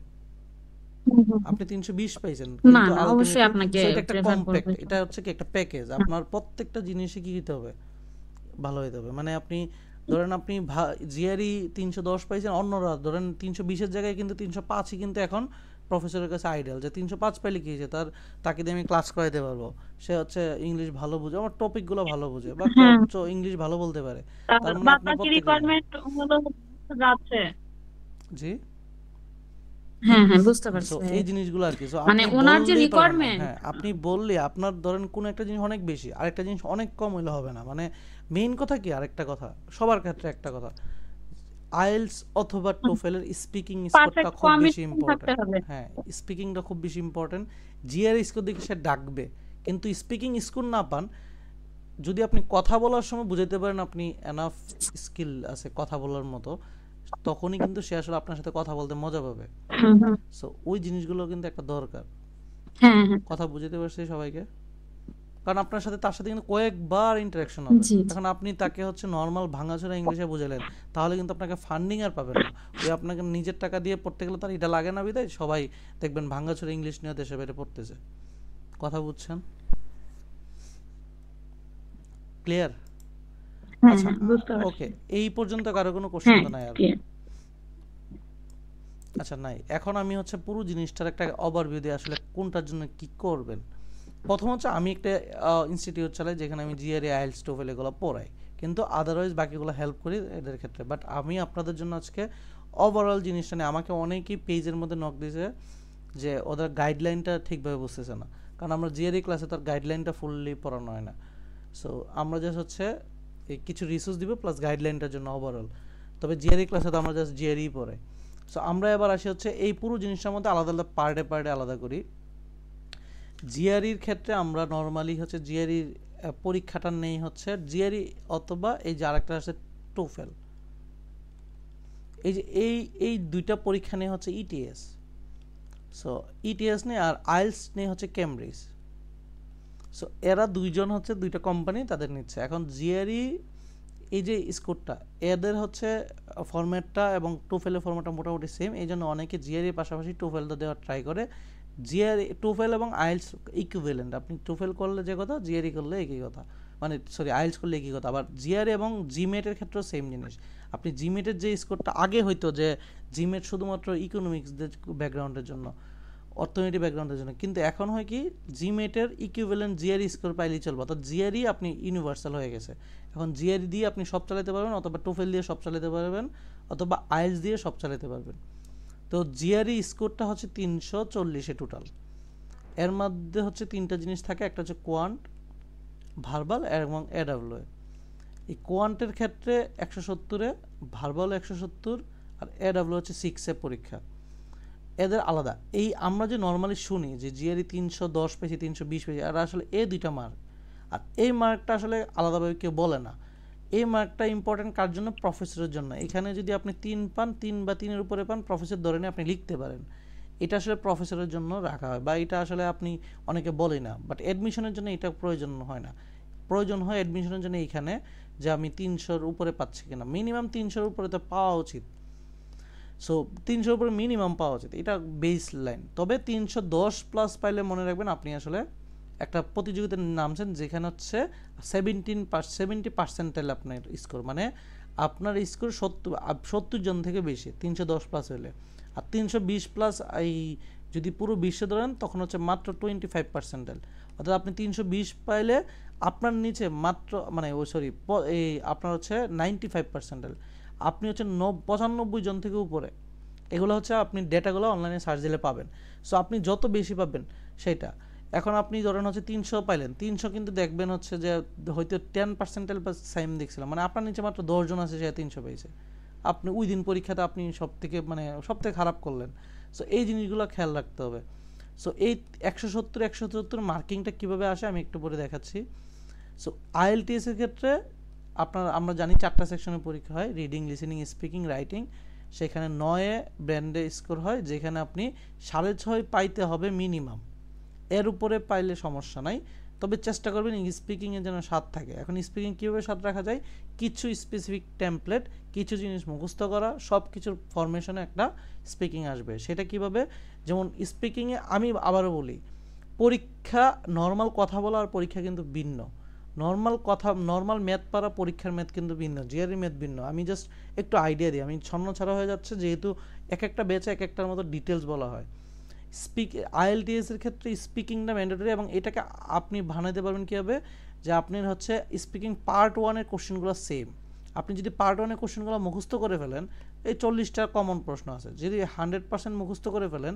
হুম, হুম, হুম। আপনি 320 পাইছেন, না কিন্তু না, অবশ্যই আলটিমেটলি আপনাকে এটা একটা প্রেফার কম্প্যাক্ট, করবে। এটা হচ্ছে কি একটা প্যাকেজ, আপনার প্রত্যেকটা জিনিসই কি হতে হবে, ভালো হতে হবে। মানে আপনি ধরেন আপনি জিআরই 310 পাইছেন, অন্যরা ধরেন 320-এর জায়গায় কিন্তু 305-ই কিন্তু এখন প্রফেসরের কাছে আইডিয়াল, যে 305 পাইলে কি হয়েছে, তাকে দিয়ে আমি ক্লাস করাইতে পারবো, সে হচ্ছে ইংলিশ ভালো বুঝে, আমার টপিকগুলো ভালো বুঝে, বা হ্যাঁ, ইংলিশ ভালো বলতে পারে, আর তার মানে বাদ আপনার বাকি প্রত্যেকটা রিকোয়ারমেন্ট হলো যাচ্ছে। জি হ্যাঁ হ্যাঁ বুঝতে সো পারছি এই ভাইয়া। জিনিসগুলো আর কি। সো মানে আপনি ওনার যে বললেই পারবেন না। রিকোয়ারমেন্ট। হ্যাঁ, আপনি বললে আপনার ধরেন কোনো একটা জিনিস অনেক বেশি, আরেকটা জিনিস অনেক কম হইলে হবে না। মানে মেইন কথা কি, আরেকটা কথা সবার ক্ষেত্রে একটা কথা, আইএলস অথবা টোফেলের স্পিকিং স্কোরটা পারফেক্ট খুব বেশি কমিউনিকেশন থাকতে ইম্পর্টেন্ট। হবে। হ্যাঁ, স্পিকিংটা খুব বেশি ইম্পর্টেন্ট। জিআর স্কোর দেখে সে ডাকবে, কিন্তু স্পিকিং স্কোর না পান, যদি আপনি কথা বলার সময় বুঝাইতে পারেন আপনি এনাফ স্কিল আছে কথা বলার মতো, তখনই কিন্তু সে আসলে আপনার সাথে কথা বলতে মজা পাবে। হুম হুম। সো ওই জিনিসগুলো কিন্তু একটা দরকার। হ্যাঁ হ্যাঁ। কথা বুঝাতে পারছি সবাইকে? কারণ আপনার সাথে তার সাথে কিন্তু কয়েকবার ইন্টারাকশন হবে। জি জি। এখন আপনি তাকে হচ্ছে নর্মাল ভাঙাচোরা ইংলিশে বুঝালেন, তাহলে কিন্তু আপনাকে ফান্ডিং আর পাবেন না। ওই আপনাকে নিজের টাকা দিয়ে পড়তে গেলে তার এটা লাগে না, বিদায় সবাই দেখবেন ভাঙাচোরা ইংলিশ নিয়ে দেশে বাইরে পড়তেছে। কথা বুঝছেন? ক্লিয়ার? হ্যাঁ আচ্ছা, হ্যাঁ বুঝতে পারছি। ওকে, এই পর্যন্ত কারো কোনো কোশ্চেন হ্যাঁ তো নাই আর? clear। আচ্ছা, নাই। এখন আমি হচ্ছে পুরো জিনিসটার একটা ওভারভিউ দিয়ে আসলে কোনটার জন্য কি করবেন। প্রথম হচ্ছে আমি একটা ইনস্টিটিউট চালাই যেখানে আমি জিআরই, আইএলটিএস, টোফেল এগুলো পড়াই, কিন্তু আদারওয়াইজ বাকিগুলো হেল্প করি এদের ক্ষেত্রে। বাট আমি আপনাদের জন্য আজকে ওভারঅল জিনিসটা নিয়ে, আমাকে অনেকেই পেজের মধ্যে নক দিয়েছে যে ওদের গাইডলাইনটা ঠিকভাবে বুঝতেছে না, কারণ আমরা জিআরই ক্লাসে তার গাইডলাইনটা ফুললি পড়ানো হয় না। সো আমরা জাস্ট হচ্ছে এই কিছু রিসোর্স দিব প্লাস গাইডলাইনটার জন্য ওভারঅল। তবে জিআরই ক্লাসে তো আমরা জাস্ট জিআরই পড়াই। সো আমরা এবার আসি হচ্ছে এই পুরো জিনিসটার মধ্যে আলাদা আলাদা পার্টে পার্টে আলাদা করি। জিআরইর ক্ষেত্রে আমরা নর্মালি হচ্ছে জিআরইর পরীক্ষাটা নেই হচ্ছে জিআরই অথবা এই যে আরেকটা আছে টোফেল। এই যে এই দুইটা পরীক্ষা নেই হচ্ছে ইটিএস। সো ইটিএস নেই আর আইএলটিএস নেই হচ্ছে ক্যামব্রিজ। সো এরা দুইজন হচ্ছে দুইটা কোম্পানি তাদের নিচ্ছে। এখন জিআরই এই যে স্কোরটা এদের হচ্ছে ফরম্যাটটা এবং টোফেলের ফরম্যাটটা মোটামুটি সেম, এই জন্য অনেকে জিআরইর পাশাপাশি টোফেলটা দেওয়ার ট্রাই করে। জিআরই, টোফেল এবং আইএলটিএস ইকুইভ্যালেন্ট, আপনি টোফেল করলে যে কথা জিআরই করলে একই কথা, মানে সরি আইএলটিএস করলে একই কথা। আবার জিআরই এবং জিমেটের ক্ষেত্রেও সেম জিনিস। আপনি জিমেটের যে স্কোরটা আগে হইতো যে জিমেট শুধুমাত্র ইকোনমিক্সদের ব্যাকগ্রাউন্ডের জন্য, অর্থনীতি ব্যাকগ্রাউন্ডের জন্য, কিন্তু এখন হয় কি জিমেটের ইকুইভ্যালেন্ট জিআরই স্কোর পাইলেই চলবে, অর্থাৎ জিআরই আপনি ইউনিভার্সাল হয়ে গেছে। এখন জিআরই দিয়ে আপনি সব চালাতে পারবেন, অথবা টোফেল দিয়ে সব চালাতে পারবেন, অথবা আইএলটিএস দিয়ে সব চালাতে পারবেন। তো জিআরই স্কোরটা হচ্ছে 340 টোটাল। এর মধ্যে হচ্ছে তিনটা জিনিস থাকে, একটা হচ্ছে কোয়ান্ট, ভার্বাল এবং এডাব্লিউ। এই কোয়ান্টের ক্ষেত্রে 170-এ, ভার্বাল 170, আর এডাব্লিউ হচ্ছে 6-এ পরীক্ষা। এদের আলাদা। এই আমরা যে নর্মালি শুনি যে জিআরই 310 পেয়েছি, 320 পেয়েছি, আর আসলে এই দুইটা মার্ক, আর এই মার্কটা আসলে আলাদাভাবে কেউ বলে না। এই মার্কটা ইম্পর্টেন্ট কার জন্য? প্রফেসরের জন্য। এখানে যদি আপনি 3 পান, 3 বা 3-এর উপরে পান, প্রফেসর ধরে নিয়ে আপনি লিখতে পারেন। এটা আসলে প্রফেসরের জন্য রাখা হয়, বা এটা আসলে আপনি অনেকে বলে না, বাট অ্যাডমিশনের জন্য এটা প্রয়োজন হয় না। প্রয়োজন হয় অ্যাডমিশনের জন্য এইখানে যে আমি 300-র উপরে পাচ্ছি কিনা, মিনিমাম 300-র উপরে তো পাওয়া উচিত। সো 300-র উপরে মিনিমাম পাওয়া উচিত, এটা বেস লাইন। তবে 310 প্লাস পাইলে মনে রাখবেন আপনি আসলে একটা প্রতিযোগিতার নামছেন যেখানে হচ্ছে 70% আপনার স্কোর, মানে আপনার স্কোর 70 জন থেকে বেশি 310 প্লাস হলে। আর 320 প্লাস এই যদি পুরো বিশ্বে ধরেন তখন হচ্ছে মাত্র 25%। অর্থাৎ আপনি 320 পাইলে আপনার নিচে মাত্র মানে এই আপনার হচ্ছে 95%। আপনি হচ্ছে 95 জন থেকে উপরে। এগুলো হচ্ছে আপনি ডেটাগুলো অনলাইনে সার্চ দিলে পাবেন। সো আপনি যত বেশি পাবেন সেইটা। এখন আপনি ধরেন হচ্ছে 300 পাইলেন, 300 কিন্তু দেখবেন হচ্ছে যে হয়তো 10% বা সেম দেখছিলাম, মানে আপনার নিচে মাত্র 10 জন আছে সে 300 পেয়েছে। আপনি ওই দিন পরীক্ষাতে আপনি সব থেকে খারাপ করলেন। সো এই জিনিসগুলো খেয়াল রাখতে হবে। সো এই 170 মার্কিংটা কীভাবে আসে আমি একটু পরে দেখাচ্ছি। সো আইএলটিএস এর ক্ষেত্রে আমরা জানি 4টা সেকশনে পরীক্ষা হয়, রিডিং, লিসেনিং, স্পিকিং, রাইটিং। সেখানে 9-এ ব্র্যান্ডে স্কোর হয়, যেখানে আপনি 6.5 পাইতে হবে মিনিমাম। এর উপরে পাইলে সমস্যা নাই, তবে চেষ্টা করবেন স্পিকিংয়ে যেন 7 থাকে। এখন স্পিকিং কীভাবে 7 রাখা যায়? কিছু স্পেসিফিক টেমপ্লেট, কিছু জিনিস মুখস্থ করা, সব কিছুর ফরমেশনে একটা স্পিকিং আসবে। সেটা কিভাবে? যেমন স্পিকিংয়ে আমি আবারও বলি, পরীক্ষা নর্মাল কথা বলা আর পরীক্ষা কিন্তু ভিন্ন। নর্মাল ম্যাথ পারা পরীক্ষার ম্যাথ কিন্তু ভিন্ন, জিআরই ম্যাথ ভিন্ন। আমি জাস্ট একটু আইডিয়া দিই, আমি ছন্ন ছাড়া হয়ে যাচ্ছে যেহেতু এক একটা ব্যাচে এক একটার মতো ডিটেলস বলা হয়। আইএলটিএস এর ক্ষেত্রে স্পিকিংটা ম্যান্ডেটরি, এবং এটাকে আপনি বানাইতে পারবেন কীভাবে? যে আপনার হচ্ছে স্পিকিং পার্ট 1-এর কোশ্চেনগুলো সেম। আপনি যদি পার্ট 1-এর কোশ্চেনগুলো মুখস্থ করে ফেলেন এই 40টা কমন প্রশ্ন আছে, যদি 100% মুখস্থ করে ফেলেন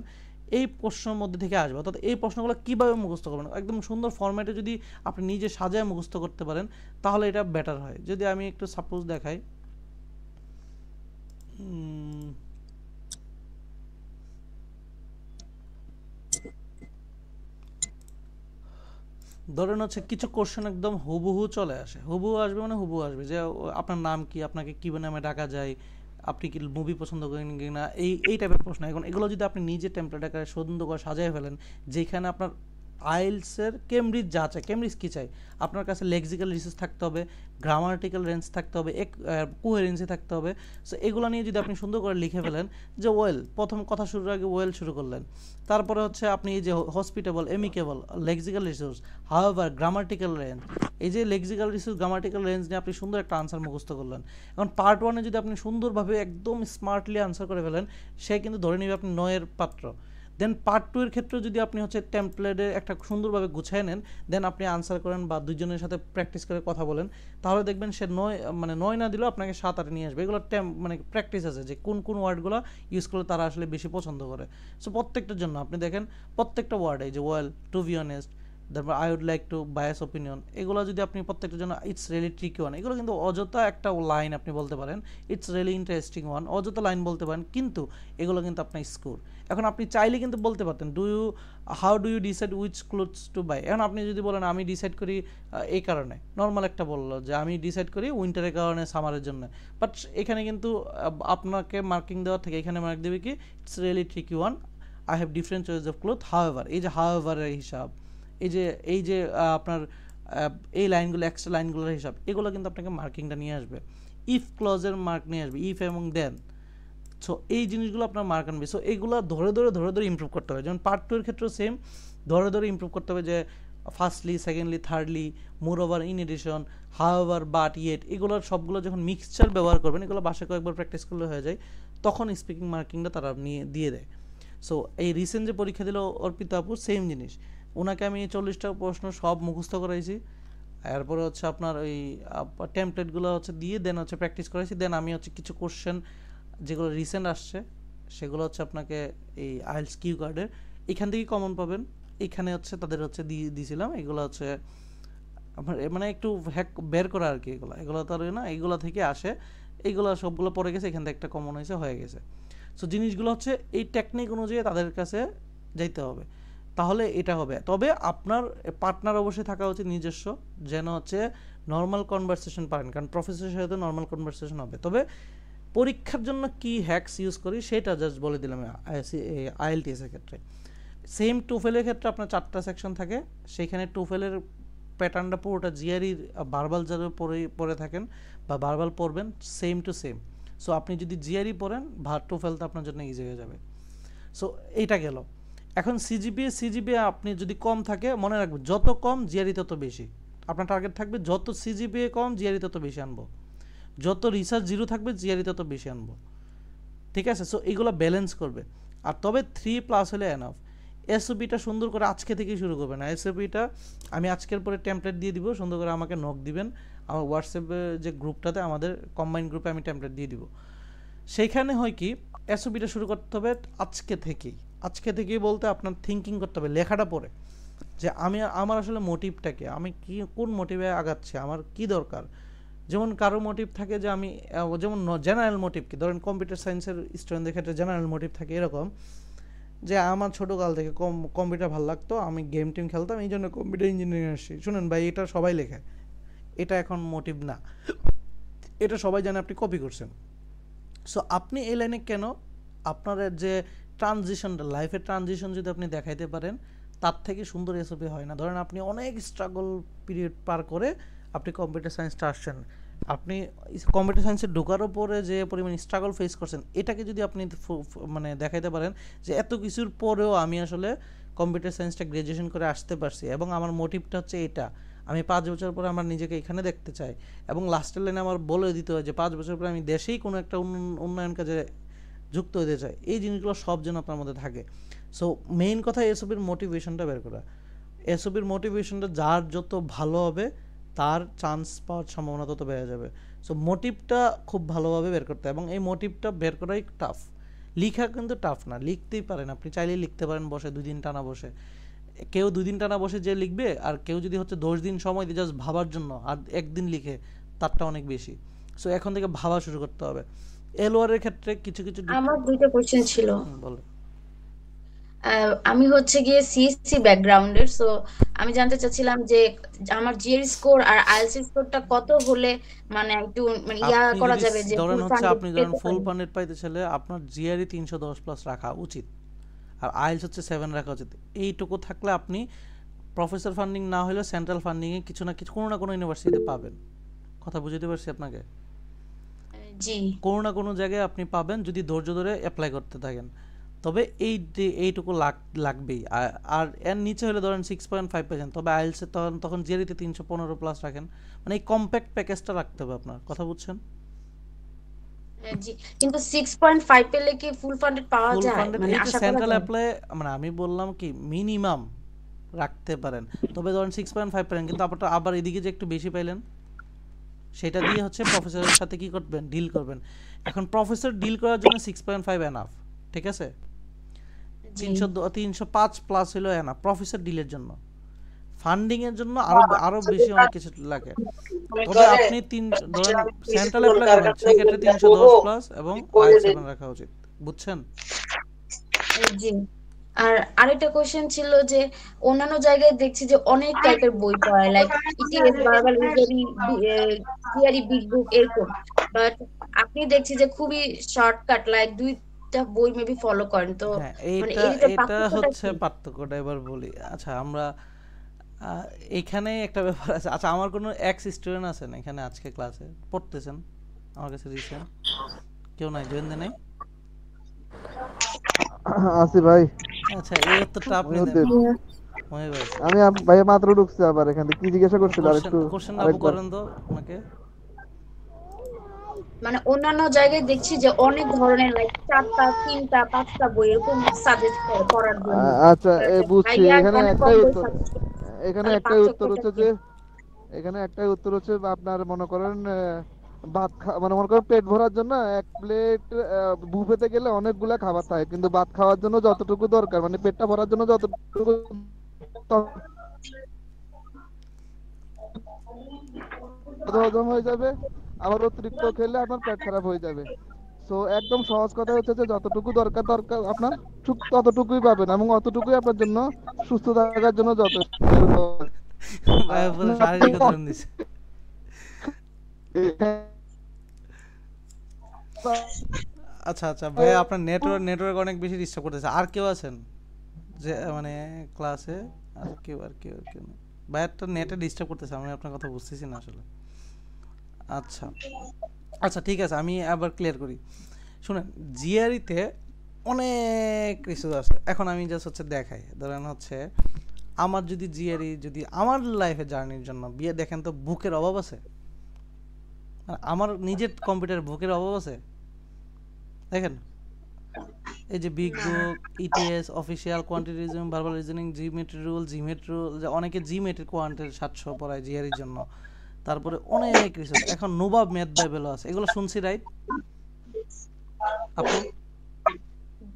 এই প্রশ্নের মধ্যে থেকে আসবে। অর্থাৎ এই প্রশ্নগুলো কীভাবে মুখস্থ করবেন, একদম সুন্দর ফরম্যাটে যদি আপনি নিজে সাজায় মুখস্থ করতে পারেন তাহলে এটা বেটার হয়। যদি আমি একটু সাপোজ দেখাই, ধরেন হচ্ছে কিছু কোশ্চেন একদম হুবহু চলে আসে, হুবহু আসবে মানে হুবহু আসবে যে আপনার নাম কি, আপনাকে কী নামে ডাকা যায়, আপনি কি মুভি পছন্দ করেন কি না, এই টাইপের প্রশ্ন। এখন এগুলো যদি আপনি নিজে টেমপ্লেট আকারে সুন্দর করে সাজিয়ে ফেলেন, যেখানে আপনার আইএলসের কেমব্রিজ যা চায়, কেমব্রিজ কী চাই, আপনার কাছে লেক্সিক্যাল রিসার্চ থাকতে হবে, গ্রামাটিক্যাল রেঞ্জ থাকতে হবে, কোহেরেন্সি থাকতে হবে। সো এগুলো নিয়ে যদি আপনি সুন্দর করে লিখে ফেলেন যে ওয়েল, প্রথম কথা শুরুর আগে ওয়েল শুরু করলেন, তারপরে হচ্ছে আপনি এই যে hospitable, amicable, lexical resource, however, grammatical range, এই যে লেক্সিক্যাল রিসোর্স, গ্রামাটিক্যাল রেঞ্জ নিয়ে আপনি সুন্দর একটা আনসার মুখস্থ করলেন। এখন পার্ট 1-এ যদি আপনি সুন্দরভাবে একদম স্মার্টলি আনসার করে ফেলেন, সে কিন্তু ধরে নেবে আপনি 9-এর পাত্র। দেন পার্ট 2-এর ক্ষেত্রে যদি আপনি হচ্ছে টেমপ্লেটে একটা সুন্দরভাবে গুছিয়ে নেন, দেন আপনি আনসার করেন বা দুইজনের সাথে প্র্যাকটিস করে কথা বলেন, তাহলে দেখবেন সে 9 না দিলেও আপনাকে 7-8 নিয়ে আসবে। এগুলো মানে প্র্যাকটিস আছে যে কোন কোন ওয়ার্ডগুলো ইউজ করলে তারা আসলে বেশি পছন্দ করে। সো প্রত্যেকটার জন্য আপনি দেখেন প্রত্যেকটা ওয়ার্ডে যে ওয়েল, টু বি অনেস্ট, তারপর I would like to, bias opinion, এগুলো যদি আপনি প্রত্যেকটার জন্য ইটস রিয়েলি ট্রিকি ওয়ান, এগুলো কিন্তু অযথা একটা লাইন আপনি বলতে পারেন, ইটস রিয়েলি ইন্টারেস্টিং ওয়ান, অযথা লাইন বলতে পারেন, কিন্তু এগুলো কিন্তু আপনার স্কোর। এখন আপনি চাইলে কিন্তু বলতে পারতেন how do you decide which clothes to buy. এখন আপনি যদি বলেন আমি ডিসাইড করি এই কারণে, নর্মাল একটা বললো যে আমি ডিসাইড করি উইন্টারের কারণে, সামারের জন্য, বাট এখানে কিন্তু আপনাকে মার্কিং দেওয়ার থেকে এখানে মার্ক দেবে কি it's really tricky one, I have different choice of cloth, however, এই যে হাউএভারের হিসাব, এই যে আপনার এই লাইনগুলো, এক্সট্রা লাইনগুলোর হিসাব, এগুলো কিন্তু আপনাকে মার্কিংটা নিয়ে আসবে। ইফ ক্লজের মার্ক নিয়ে আসবে, ইফ এবং দেন। সো এই জিনিসগুলো আপনার মার্ক আনবে। সো এইগুলো ধরে ধরে ইমপ্রুভ করতে হবে। যেমন পার্ট 2-এর ক্ষেত্রেও সেম, ধরে ইমপ্রুভ করতে হবে যে firstly, secondly, thirdly, moreover, in addition, however, but, yet, এগুলোর সবগুলো যখন মিক্সচার ব্যবহার করবেন, এগুলো বাসায় কয়েকবার প্র্যাকটিস করলে হয়ে যায়, তখন স্পিকিং মার্কিংটা তারা দিয়ে দেয়। সো এই রিসেন্ট যে পরীক্ষা দিল অর্পিতা আপু, সেম জিনিস, ওনাকে আমি 40টা প্রশ্ন সব মুখস্থ করাইছি, এরপরে হচ্ছে আপনার ওই টেমপ্লেটগুলো হচ্ছে দিয়ে দেন হচ্ছে প্র্যাকটিস করাইছি। দেন আমি হচ্ছে কিছু কোশ্চেন যেগুলো রিসেন্ট আসছে সেগুলো হচ্ছে আপনাকে এই আইএলটিএস কিউ কার্ডের এখান থেকেই কমন পাবেন, এখানে হচ্ছে তাদের হচ্ছে দিয়েছিলাম, এগুলো হচ্ছে আমার মানে একটু হ্যাক বের করা আর কি, এগুলো তো আর না, এইগুলো থেকে আসে, এইগুলো সবগুলো পড়ে গেছে, এখান থেকে একটা কমন হয়েছে, হয়ে গেছে। সো জিনিসগুলো হচ্ছে এই টেকনিক অনুযায়ী তাদের কাছে যাইতে হবে, তাহলে এটা হবে। তবে আপনার পার্টনার অবশ্যই থাকা উচিত নিজস্ব, যেন হচ্ছে নর্মাল কনভারসেশন পারেন, কারণ প্রফেসরের সাথে নর্মাল কনভারসেশন হবে। তবে পরীক্ষার জন্য কি হ্যাকস ইউজ করি সেটা জাস্ট বলে দিলাম। আইএলটিএসের ক্ষেত্রে সেম, টোফেলের ক্ষেত্রে আপনার 4টা সেকশন থাকে, সেইখানে টোফেলের প্যাটার্নটা পুরোটা জিআরইর বারবাল যারা পড়ে থাকেন বা বারবাল পড়বেন, সেম টু সেম। সো আপনি যদি জিআরই পড়েন, টোফেল তো আপনার জন্য ইজি হয়ে যাবে। সো এইটা গেল। এখন সিজিপিএ আপনি যদি কম থাকে, মনে রাখবেন যত কম জিআরই তত বেশি, আপনার টার্গেট থাকবে যত সিজিপিএ কম জিআরই তত বেশি আনবো, যত রিসার্চ 0 থাকবে জিআরই তত বেশি আনবো, ঠিক আছে? সো এইগুলো ব্যালেন্স করবে। আর তবে 3+ হলে এনাফ। এসওপিটা সুন্দর করে আজকে থেকেই শুরু করবেন। এসওপিটা আমি আজকের পরে টেমপ্লেট দিয়ে দিব, সুন্দর করে আমাকে নক দিবেন, আমার হোয়াটসঅ্যাপে যে গ্রুপটাতে, আমাদের কম্বাইন্ড গ্রুপে আমি টেমপ্লেট দিয়ে দিব। সেইখানে হয় কি, এসওপিটা শুরু করতে হবে আজকে থেকেই বলতে আপনার থিঙ্কিং করতে হবে লেখাটা পড়ে, যে আমার আসলে মোটিভটাকে, আমি কি কোন মোটিভে আগাচ্ছি, আমার কি দরকার। যেমন কারো মোটিভ থাকে যে আমি, যেমন জেনারেল মোটিভ কি, ধরেন কম্পিউটার সায়েন্সের স্টুডেন্টদের ক্ষেত্রে জেনারেল মোটিভ থাকে এরকম যে আমার ছোটোকাল থেকে কম্পিউটার ভালো লাগতো, আমি গেম টেম খেলতাম, এই জন্য কম্পিউটার ইঞ্জিনিয়ারিং আসছি। শুনেন ভাই, এটা সবাই লেখে, এটা এখন মোটিভ না, এটা সবাই জানে আপনি কপি করছেন। সো আপনি এই লাইনে কেন, আপনার যে ট্রানজিশনটা, লাইফের ট্রানজিশন যদি আপনি দেখাইতে পারেন, তার থেকে সুন্দর এসওপি হয় না। ধরেন আপনি অনেক স্ট্রাগল পিরিয়ড পার করে আপনি কম্পিউটার সায়েন্সটা আসছেন, আপনি কম্পিউটার সায়েন্সে ঢোকারও পরে যে পরিমাণ স্ট্রাগল ফেস করছেন, এটাকে যদি আপনি মানে দেখাইতে পারেন যে এত কিছুর পরেও আমি আসলে কম্পিউটার সায়েন্সটা গ্র্যাজুয়েশন করে আসতে পারছি, এবং আমার মোটিভটা হচ্ছে এটা, আমি 5 বছর পরে আমার নিজেকে এখানে দেখতে চাই, এবং লাস্টের লাইনে আমার বলে দিতে হয় যে 5 বছর পরে আমি দেশেই কোনো একটা উন্নয়ন কাজে যুক্ত হতে চাই। এই জিনিসগুলো সব যেন আপনার মধ্যে থাকে। সো মেইন কথা এসবির মোটিভেশনটা বের করা। এসবির মোটিভেশনটা যার যত ভালো হবে, তার চান্স পাওয়ার সম্ভাবনা তত বেড়ে যাবে। সো মোটিভটা খুব ভালোভাবে বের করতে হয় এবং এই মোটিভটা বের করাই টাফ। লিখা কিন্তু টাফ না, লিখতেই পারেন, আপনি চাইলেই লিখতে পারেন বসে 2 দিন টানা বসে। কেউ 2 দিন টানা বসে যে লিখবে, আর কেউ যদি হচ্ছে 10 দিন সময় দিয়ে জাস্ট ভাবার জন্য আর 1 দিন লিখে, তারটা অনেক বেশি। সো এখন থেকে ভাবা শুরু করতে হবে। এলওয়ারের ক্ষেত্রে কিছু কিছু আমার দুইটা কোশ্চেন ছিল। বলে আমি হচ্ছে গিয়ে সিএসসি ব্যাকগ্রাউন্ডের, সো আমি জানতে চাচ্ছিলাম যে আমার জিআরই স্কোর আর আইএলটিএস স্কোরটা কত হলে মানে একটু মানে আপনি করা যদি যাবে যে ধরেন ফুল হচ্ছে ফান্ডেড আপনি ধরেন পেতে ফুল পারি। ফান্ডেড পাইতে চাইলে আপনার জিআরই 310 প্লাস রাখা উচিত, আর আইএলস হচ্ছে 7 রাখা উচিত। এইটুকু থাকলে আপনি প্রফেসর ফান্ডিং না হলেও সেন্ট্রাল ফান্ডিংয়ে কিছু না কিছু কোনো না কোনো ইউনিভার্সিটিতে পাবেন। কথা বুঝতে পারছি আপনাকে? জি কোনো না কোনো জায়গায় আপনি পাবেন যদি ধৈর্য ধরে অ্যাপ্লাই করতে থাকেন। তবে এইটুকু লাগবেই। আর এর নিচে হলে ধরেন 6.5 পেয়েছেন, তবে আইএলসে তখন জিআরইতে 315 প্লাস রাখেন। মানে এই কম্প্যাক্ট প্যাকেজটা রাখতে হবে আপনার। কথা বুঝছেন? জি, কিন্তু 6.5 পেলে কি ফুল ফান্ডেড পাওয়া ফুল যায়, ফান্ডেড মানে এই যে আশা করা সেন্ট্রাল যায়? অ্যাপ্লাই, মানে আমি বললাম কি মিনিমাম রাখতে পারেন। তবে ধরেন 6.5 পারেন, কিন্তু আপনার আবার এদিকে যে একটু বেশি পাইলেন, সেটা দিয়ে হচ্ছে প্রফেসরের সাথে কি করবেন, ডিল করবেন। এখন প্রফেসর ডিল করার জন্য 6.5 এনাফ, ঠিক আছে? জি 305 প্লাস হলো এনাফ প্রফেসর ডিলের জন্য। ফান্ডিং এর জন্য আরো বেশি অনেক কিছু লাগে। তবে আপনি ধরেন সেন্ট্রাল অ্যাপ্লাই করবেন, সেক্ষেত্রে 310 প্লাস এবং আইএলটিএস 7 রাখা উচিত। বুঝছেন? জি। আর আরেকটা কোশ্চেন ছিল যে অন্যান্য জায়গায় দেখছি যে অনেক টাইপের বই পড়ায়, like ETS, verbal reasoning, theory, big বুক এরকম, বাট আপনি দেখছি যে খুবই শর্টকাট, লাইক 2টা বই মেবি ফলো করেন, তো হ্যাঁ, মানে এটা এই দুটো এটা পার্থক্যটা হচ্ছে কি? পার্থক্যটা এবার বলি। আচ্ছা, আমরা এখানে একটা ব্যাপার আছে। আচ্ছা, আমার কোনো এক্স স্টুডেন্ট আছেন এখানে আজকে ক্লাসে পড়তেছেন আমার কাছে রিসেন্ট? কেউ নাই? জয়েন দেয় নাই? আছি ভাই। আচ্ছা, এই উত্তরটা আপনি দেন মহিউদ্দিন। মহি ভাই। ভাই মাত্র ঢুকছি, আবার এখান থেকে কি জিজ্ঞাসা করছিল আর একটু কোশ্চেন আপু আরেকবার। করেন তো আমাকে। মানে অন্যান্য জায়গায় দেখছি যে অনেক ধরনের, লাইক 4টা 3টা 5টা বই এরকম সাজেস্ট করে পড়ার জন্য, আচ্ছা, বুঝছি। ভাইয়া এখানে অনেক কম একটাই বই উত্তর, সাজেস্ট করে, এখানে তাহলে একটাই উত্তর পার্থক্যটা হচ্ছে কি? যে এখানে একটাই উত্তর হচ্ছে আপনার মনে করেন মানে মনে করেন পেট ভরার জন্য এক প্লেট বুফেতে গেলে অনেকগুলা খাবার থাকে, কিন্তু ভাত খাওয়ার জন্য যতটুকু দরকার, মানে পেটটা ভরার জন্য যতটুকু হজম হয়ে যাবে, আবার অতিরিক্ত খেলে আপনার পেট খারাপ হয়ে যাবে। তো একদম সহজ কথা হচ্ছে যে যতটুকু দরকার আপনার ততটুকুই পাবেন, এবং অতটুকুই আপনার জন্য সুস্থ থাকার জন্য যথেষ্ট। ভাই পুরো শারীরিক উদাহরণ দিছে। আচ্ছা আচ্ছা ভাই, আপনার নেটওয়ার্ক অনেক বেশি ডিস্টার্ব করতেছে। আর কেউ আছেন যে মানে ক্লাসে? আর কেউ নেই ভাই, একটা নেটে ডিস্টার্ব করতেছে, আমি আপনার কথা বুঝতেছি না আসলে। আচ্ছা আচ্ছা, ঠিক আছে, আমি আবার ক্লিয়ার করি। শুনেন, জিআরইতে অনেক কিছু আছে। এখন আমি জাস্ট হচ্ছে দেখাই, ধরেন হচ্ছে আমার যদি জিআরই যদি আমার লাইফে জার্নির জন্য বিয়ে দেখেন, তো বুকের অভাব আছে? আমার নিজের কম্পিউটারে বুকের অভাব আছে? দেখেন, এই যে বিগ বুক, ইটিএস, অফিসিয়াল, কোয়ান্টিটিজম, ভার্বাল রিজনিং, জিমেট্রি রুল, অনেকে জিমেট্রি কোয়ান্টের 700 পড়ায় জিআরইর জন্য। তারপরে অনেক রিসোর্স, এখন নোবাব ম্যাথ বাইবেলও আছে, এগুলো শুনছি, রাইট আপু?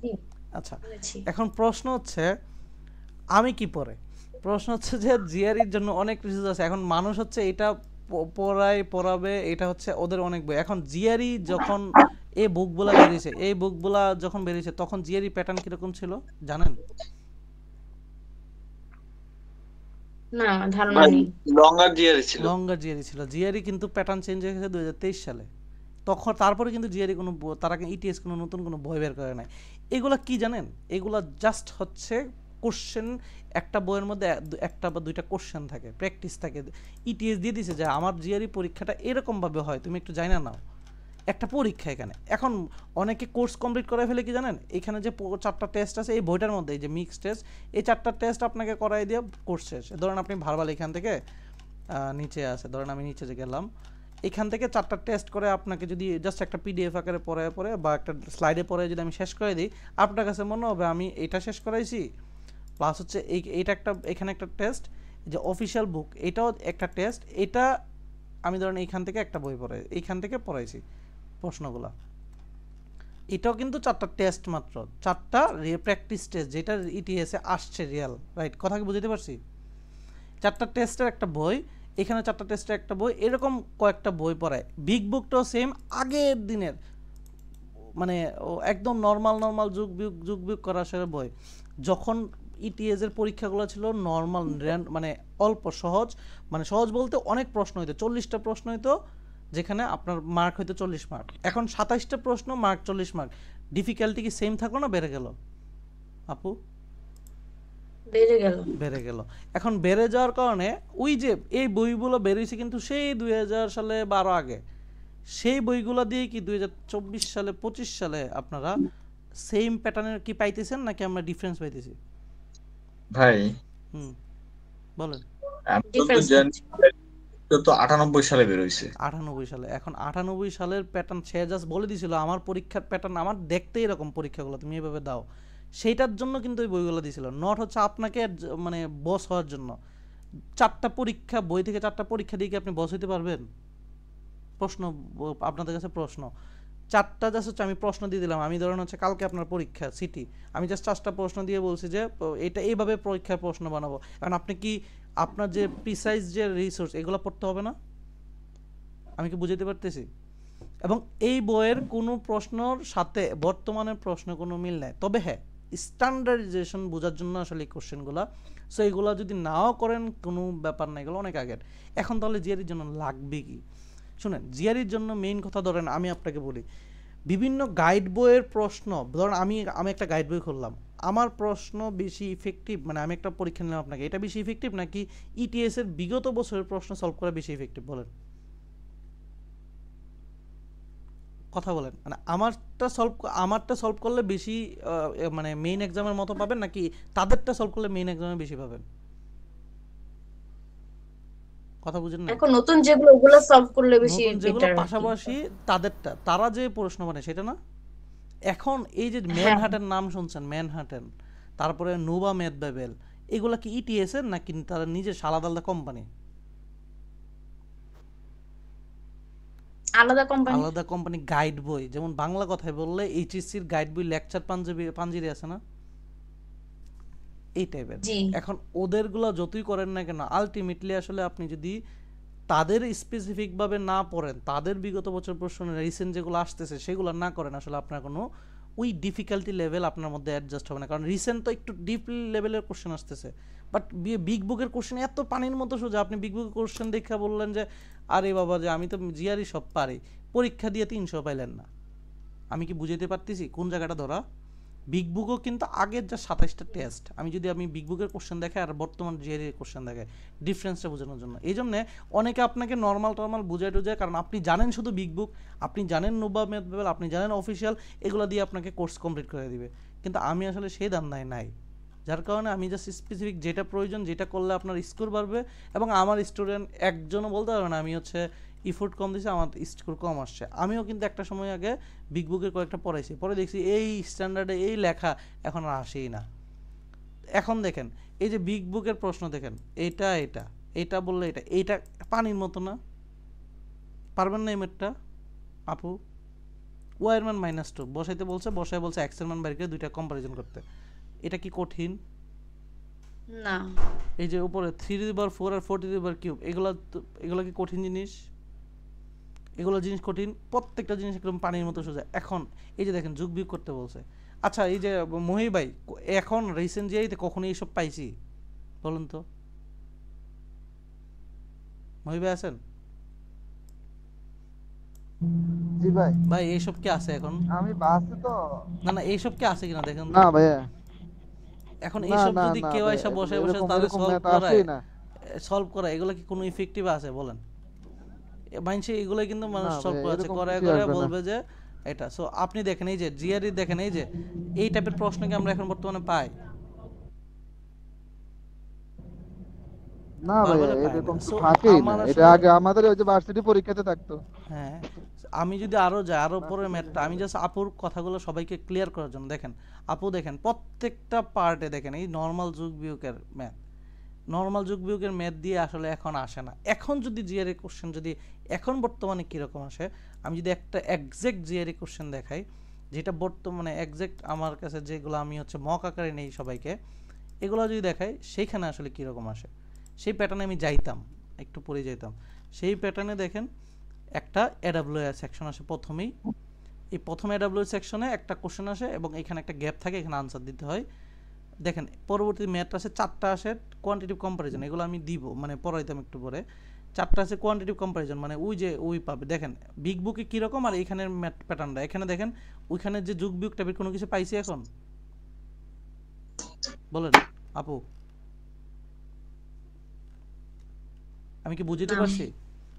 জি আচ্ছা, বলেছি। এখন প্রশ্ন হচ্ছে আমি কি পড়ে? প্রশ্ন হচ্ছে যে জিআরইর জন্য অনেক রিসোর্স আছে। এখন মানুষ হচ্ছে এটা পড়াবে, এটা হচ্ছে ওদের অনেক বই। এখন জিআরই যখন এই বুকগুলা বেরিয়েছে, এই বুকগুলা যখন বেরিয়েছে, তখন জিআরই প্যাটার্ন কিরকম ছিল জানেন? না, ধারণা নেই। লঙ্গার জিআরই ছিল। লঙ্গার জিআরই ছিল। জিআরই কিন্তু প্যাটার্ন চেঞ্জ হয়ে গেছে 2023 সালে। তখন তারপরে কিন্তু জিআরই কোনো তারা ইটিএস কোনো নতুন কোনো বই বের করে নাই। এগুলা কি জানেন? এগুলা জাস্ট হচ্ছে কোশ্চেন, একটা বইয়ের মধ্যে একটা বা দুইটা কোশ্চেন থাকে, প্র্যাকটিস থাকে। ইটিএস দিয়ে দিছে যে আমার জিআরই পরীক্ষাটা এরকমভাবে হয়, তুমি একটু জানা নাও, একটা পরীক্ষা এখানে। এখন অনেকে কোর্স কমপ্লিট করে ফেলে কি জানেন? এখানে যে 4টা টেস্ট আছে এই বইটার মধ্যে, এই যে মিক্স টেস্ট, এই 4টা টেস্ট আপনাকে করাই দিয়ে কোর্স শেষ। ধরেন আপনি ভার্বাল এখান থেকে নিচে আছে, ধরেন আমি নিচে যে গেলাম, এখান থেকে 4টা টেস্ট করে আপনাকে যদি জাস্ট একটা পিডিএফ আকারে পড়ে বা একটা স্লাইডে পড়ে যদি আমি শেষ করে দিই, আপনার কাছে মনে হবে আমি এটা শেষ করাইছি, প্লাস হচ্ছে এইটা একটা, এখানে একটা টেস্ট, যে অফিসিয়াল বুক, এটাও একটা টেস্ট। এটা আমি ধরেন এইখান থেকে একটা বই পড়াই, এইখান থেকে পড়াইছি প্রশ্নগুলা, এটাও কিন্তু 4টা টেস্ট মাত্র, 4টা প্র্যাকটিস টেস্ট, যেটা ইটিএসে আসছে রিয়েল, রাইট? কথা কি বুঝতে পারছি? 4টা টেস্টের একটা বই, এখানে 4টা টেস্টের একটা বই, এরকম কয়েকটা বই পড়ায়। বিগ বুকটাও সেম আগের দিনের, মানে একদম নর্মাল যুগ বিয়োগ করা আসলে বই। যখন ইটিএস এর পরীক্ষাগুলো ছিল নর্মাল, মানে অল্প সহজ, মানে সহজ বলতে অনেক প্রশ্ন হইতো, 40টা প্রশ্ন হইতো, যেখানে আপনার মার্ক হইতো 40 মার্ক। এখন 27টা প্রশ্ন, মার্ক 40 মার্ক। ডিফিকাল্টি কি সেম থাকলো না বেড়ে গেল আপু? বেড়ে গেল। এখন বেড়ে যাওয়ার কারণে ওই যে এই বইগুলো বেরিয়েছে কিন্তু সেই 2000 সালে 12 আগে, সেই বইগুলো দিয়ে কি 2024 সালে 25 সালে আপনারা সেম প্যাটার্নের কি পাইতেছেন, নাকি আমরা ডিফারেন্স পাইতেছি? ভাই বলেন। আমি তো জানি তো 98 সালে বের হইছে। 98 সালে। এখন 98 সালের প্যাটার্ন সে জাস্ট বলে দিছিল আমার পরীক্ষার প্যাটার্ন আমার দেখতে এরকম, পরীক্ষাগুলো তুমি এভাবে দাও, সেইটার জন্য কিন্তু ওই বইগুলো দিছিল, নট হচ্ছে আপনাকে মানে বস হওয়ার জন্য। 4টা পরীক্ষা, বই থেকে 4টা পরীক্ষা দিয়ে কি আপনি বস হইতে পারবেন? প্রশ্ন আপনাদের কাছে প্রশ্ন, 4টা জাস্ট হচ্ছে আমি প্রশ্ন দিয়ে দিলাম, আমি ধরেন হচ্ছে কালকে আপনার পরীক্ষা সিটি, আমি জাস্ট 4টা প্রশ্ন দিয়ে বলছি যে এটা এইভাবে পরীক্ষার প্রশ্ন বানাবো। এখন আপনি কি আপনার যে প্রিসাইজ যে রিসোর্স এগুলো পড়তে হবে না? আমি কি বুঝাতে পারতেছি? এবং এই বইয়ের কোনো প্রশ্নর সাথে বর্তমানের প্রশ্ন কোনো মিল নাই, তবে হ্যাঁ স্ট্যান্ডার্ডাইজেশন বোঝার জন্য আসলে এই কোশ্চেনগুলো। সো এগুলো যদি নাও করেন কোনো ব্যাপার না, এগুলো অনেক আগের। এখন তাহলে জিআরির জন্য লাগবে কি? শুনেন, জিআরির জন্য মেইন কথা ধরেন আমি আপনাকে বলি, বিভিন্ন গাইড বইয়ের প্রশ্ন ধরেন আমি একটা গাইড বই খুললাম, আমার প্রশ্ন বেশি ইফেক্টিভ, মানে আমি একটা পরীক্ষা নিলাম আপনাকে, এটা বেশি ইফেক্টিভ নাকি ইটিএস এর বিগত বছরের প্রশ্ন সলভ করা বেশি ইফেক্টিভ? বলেন, কথা বলেন। মানে আমারটা সলভ করলে বেশি মানে মেইন এক্সামের মতো পাবেন, নাকি তাদেরটা সলভ করলে মেইন এক্সামে বেশি পাবেন? কথা বুঝেন না? এখন নতুন যেগুলো ওগুলো সলভ করলে বেশি নতুন যেগুলো বেটার। পাশাপাশি তাদেরটা, তারা যে প্রশ্ন বানায় সেটা না। এখন এই যে হ্যাঁ ম্যানহাটেন নাম শুনছেন, ম্যানহাটেন, তারপরে নোভা ম্যাথবেবেল, এগুলা কি ইটিএস এর নাকি তারা নিজের আলাদা আলাদা কোম্পানি? আলাদা কোম্পানি। আলাদা কোম্পানি গাইড বই, যেমন বাংলা কথায় বললে এইচএসসির গাইড বই লেকচার পাঞ্জাবি আছে না, এই টাইপের। জি এখন ওদেরগুলো যতই করেন না কেন, আলটিমেটলি আসলে আপনি যদি তাদের স্পেসিফিক ভাবে না পড়েন, তাদের বিগত বছর প্রশ্ন রিসেন্ট যেগুলো আসতেছে সেগুলো না করেন, আসলে আপনার কোনো ওই ডিফিকাল্টি লেভেল আপনার মধ্যে অ্যাডজাস্ট হবে না। কারণ রিসেন্ট তো একটু ডিপ লেভেলের কোশ্চেন আসতেছে, বাট বিগ বুকের কোশ্চেন এত পানির মতো সোজা, আপনি বিগ বুকের কোশ্চেন দেখে বললেন যে আরে বাবা যে আমি তো জিআরই সব পারি, পরীক্ষা দিয়ে 300 পাইলেন না। আমি কি বুঝাইতে পারতেছি কোন জায়গাটা ধরা? বিগ বুকও কিন্তু আগের যা 27টা টেস্ট, আমি বিগ বুকের কোশ্চেন দেখে আর বর্তমান জিআরই কোশ্চেন দেখে, ডিফারেন্সটা বোঝানোর জন্য। এই জন্য অনেকে আপনাকে নর্মাল বুঝাই টুজায়, কারণ আপনি জানেন শুধু বিগ বুক, আপনি জানেন নোভা ম্যাথবেবেল, আপনি জানেন অফিসিয়াল, এগুলো দিয়ে আপনাকে কোর্স কমপ্লিট করে দিবে। কিন্তু আমি আসলে সেই ধান্দায় নাই, যার কারণে আমি জাস্ট স্পেসিফিক যেটা প্রয়োজন, যেটা করলে আপনার স্কোর বাড়বে। এবং আমার স্টুডেন্ট একজনও বলতে পারবে না আমি হচ্ছে ইফোর্ট কম দিয়েছি আমার স্কোর কম আসছে। আমিও কিন্তু একটা সময় আগে বিগ বুকের কয়েকটা পড়াইছি, পরে দেখছি এই স্ট্যান্ডার্ডে এই লেখা এখন আর আসেই না। এখন দেখেন এই যে বিগ বুকের প্রশ্ন দেখেন, এটা বললে এইটা পানির মতো না, পারবেন না এই মেটটা আপু? ওয়াই এর মান -2 বসাইতে বলছে, বলছে এক্স এর মান বাইরে করে দুইটা কম্পারিজন করতে, এটা কি কঠিন? না। এই যে উপরে 3^4 আর 4^3 এগুলা কি কঠিন জিনিস? এগুলো জিনিস কঠিন, প্রত্যেকটা জিনিস একদম পানির মতো সোজা। এখন এই যে দেখেন যোগ বিয়োগ করতে বলছে। আচ্ছা এই যে মহি ভাই, এখন রিসেন্ট জিআইতে কখনো এইসব পাইছি বলুন তো? মহি ভাই আছেন? জি ভাই এইসব কি আছে এখন? আমি বাসে তো। না এইসব কি আছে কিনা দেখেন না ভাইয়া, এখন না এইসব না যদি না কেউ ভাইয়া, এসে বসে এরকম তাহলে এরকম সলভ ম্যাথ আসেই না। এগুলো কি কোনো ইফেক্টিভ আছে বলেন? মানুষে এগুলো কিন্তু মানুষ না সলভ ভাইয়া, করেছে, এরকম করে কিছুই আসবে না। বলবে যে এটা। সো আপনি দেখেন এই যে জিআরই দেখেন, এই যে এই টাইপের প্রশ্ন কি আমরা এখন বর্তমানে পাই? না ভাইয়া, নরমালে পাই না। এরকম তো সো থাকেই না, আমার এটা আসলে আগে আমাদের ওই যে ভার্সিটি পরীক্ষাতে থাকতো। হ্যাঁ, আমি যদি আরো যাই আরো পরে ম্যাথটা, আমি জাস্ট আপুর কথাগুলো সবাইকে ক্লিয়ার করার জন্য দেখেন, আপু দেখেন প্রত্যেকটা পার্টে দেখেন এই নর্মাল যোগ বিয়োগের ম্যাথ, নর্মাল যোগ বিয়োগের ম্যাথ দিয়ে আসলে এখন আসে না। এখন যদি জিআরই কোশ্চেন যদি এখন বর্তমানে কীরকম আসে, আমি যদি একটা এক্সাক্ট জিআরই কোশ্চেন দেখাই যেটা বর্তমানে এক্সাক্ট আমার কাছে যেগুলো আমি হচ্ছে মক আকারে নেই সবাইকে, এগুলো যদি দেখাই সেইখানে আসলে কীরকম আসে সেই প্যাটার্নে আমি যাইতাম, একটু পরে যাইতাম। সেই প্যাটার্নে দেখেন একটা এডাব্লিউএস সেকশন আসে প্রথমেই, এই প্রথম এডাব্লিউএস সেকশনে একটা কোশ্চেন আসে এবং এখানে একটা গ্যাপ থাকে, এখানে আনসার দিতে হয়। দেখেন পরবর্তী ম্যাথ আসে 4টা আসে কোয়ান্টিটিভ কম্পারিজন, এগুলো আমি দিব মানে পড়াইতাম একটু পরে। 4টা আছে কোয়ান্টিটিভ কম্পারিজন, মানে ওই যে ওই পাবে। দেখেন বিগ বুকে কীরকম আর এখানের ম্যাথ প্যাটার্নটা, এখানে দেখেন ওইখানে যে যুগ বিয়োগ টাইপের কোনো কিছু পাইছি এখন বলেন আপু, আমি কি বুঝতে পারছি?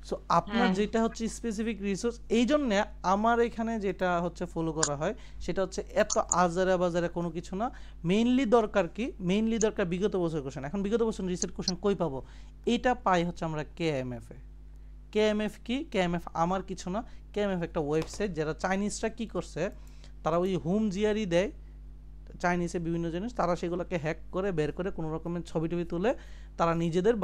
সো আপনার যেটা হচ্ছে স্পেসিফিক রিসোর্স, এই জন্য আমার এখানে যেটা হচ্ছে ফলো করা হয় সেটা হচ্ছে এত আজারে বাজারে কোনো কিছু না। মেইনলি দরকার কি, মেইনলি দরকার বিগত বছর কোশ্চেন। এখন বিগত বছর রিসেন্ট কোশ্চেন কই পাবো? এটা পাই হচ্ছে আমরা কেএমএফ এ। কেএমএফ কি? কেএমএফ আমার কিছু না, কেএমএফ একটা ওয়েবসাইট যারা চাইনিজরা কি করছে, তারা ওই হোম জিআরই দেয় চাইনিজে বিভিন্ন জিনিস, তারা সেগুলোকে হ্যাক করে বের করে কোনো রকমের ছবি টবি তুলে তারা নিজেদের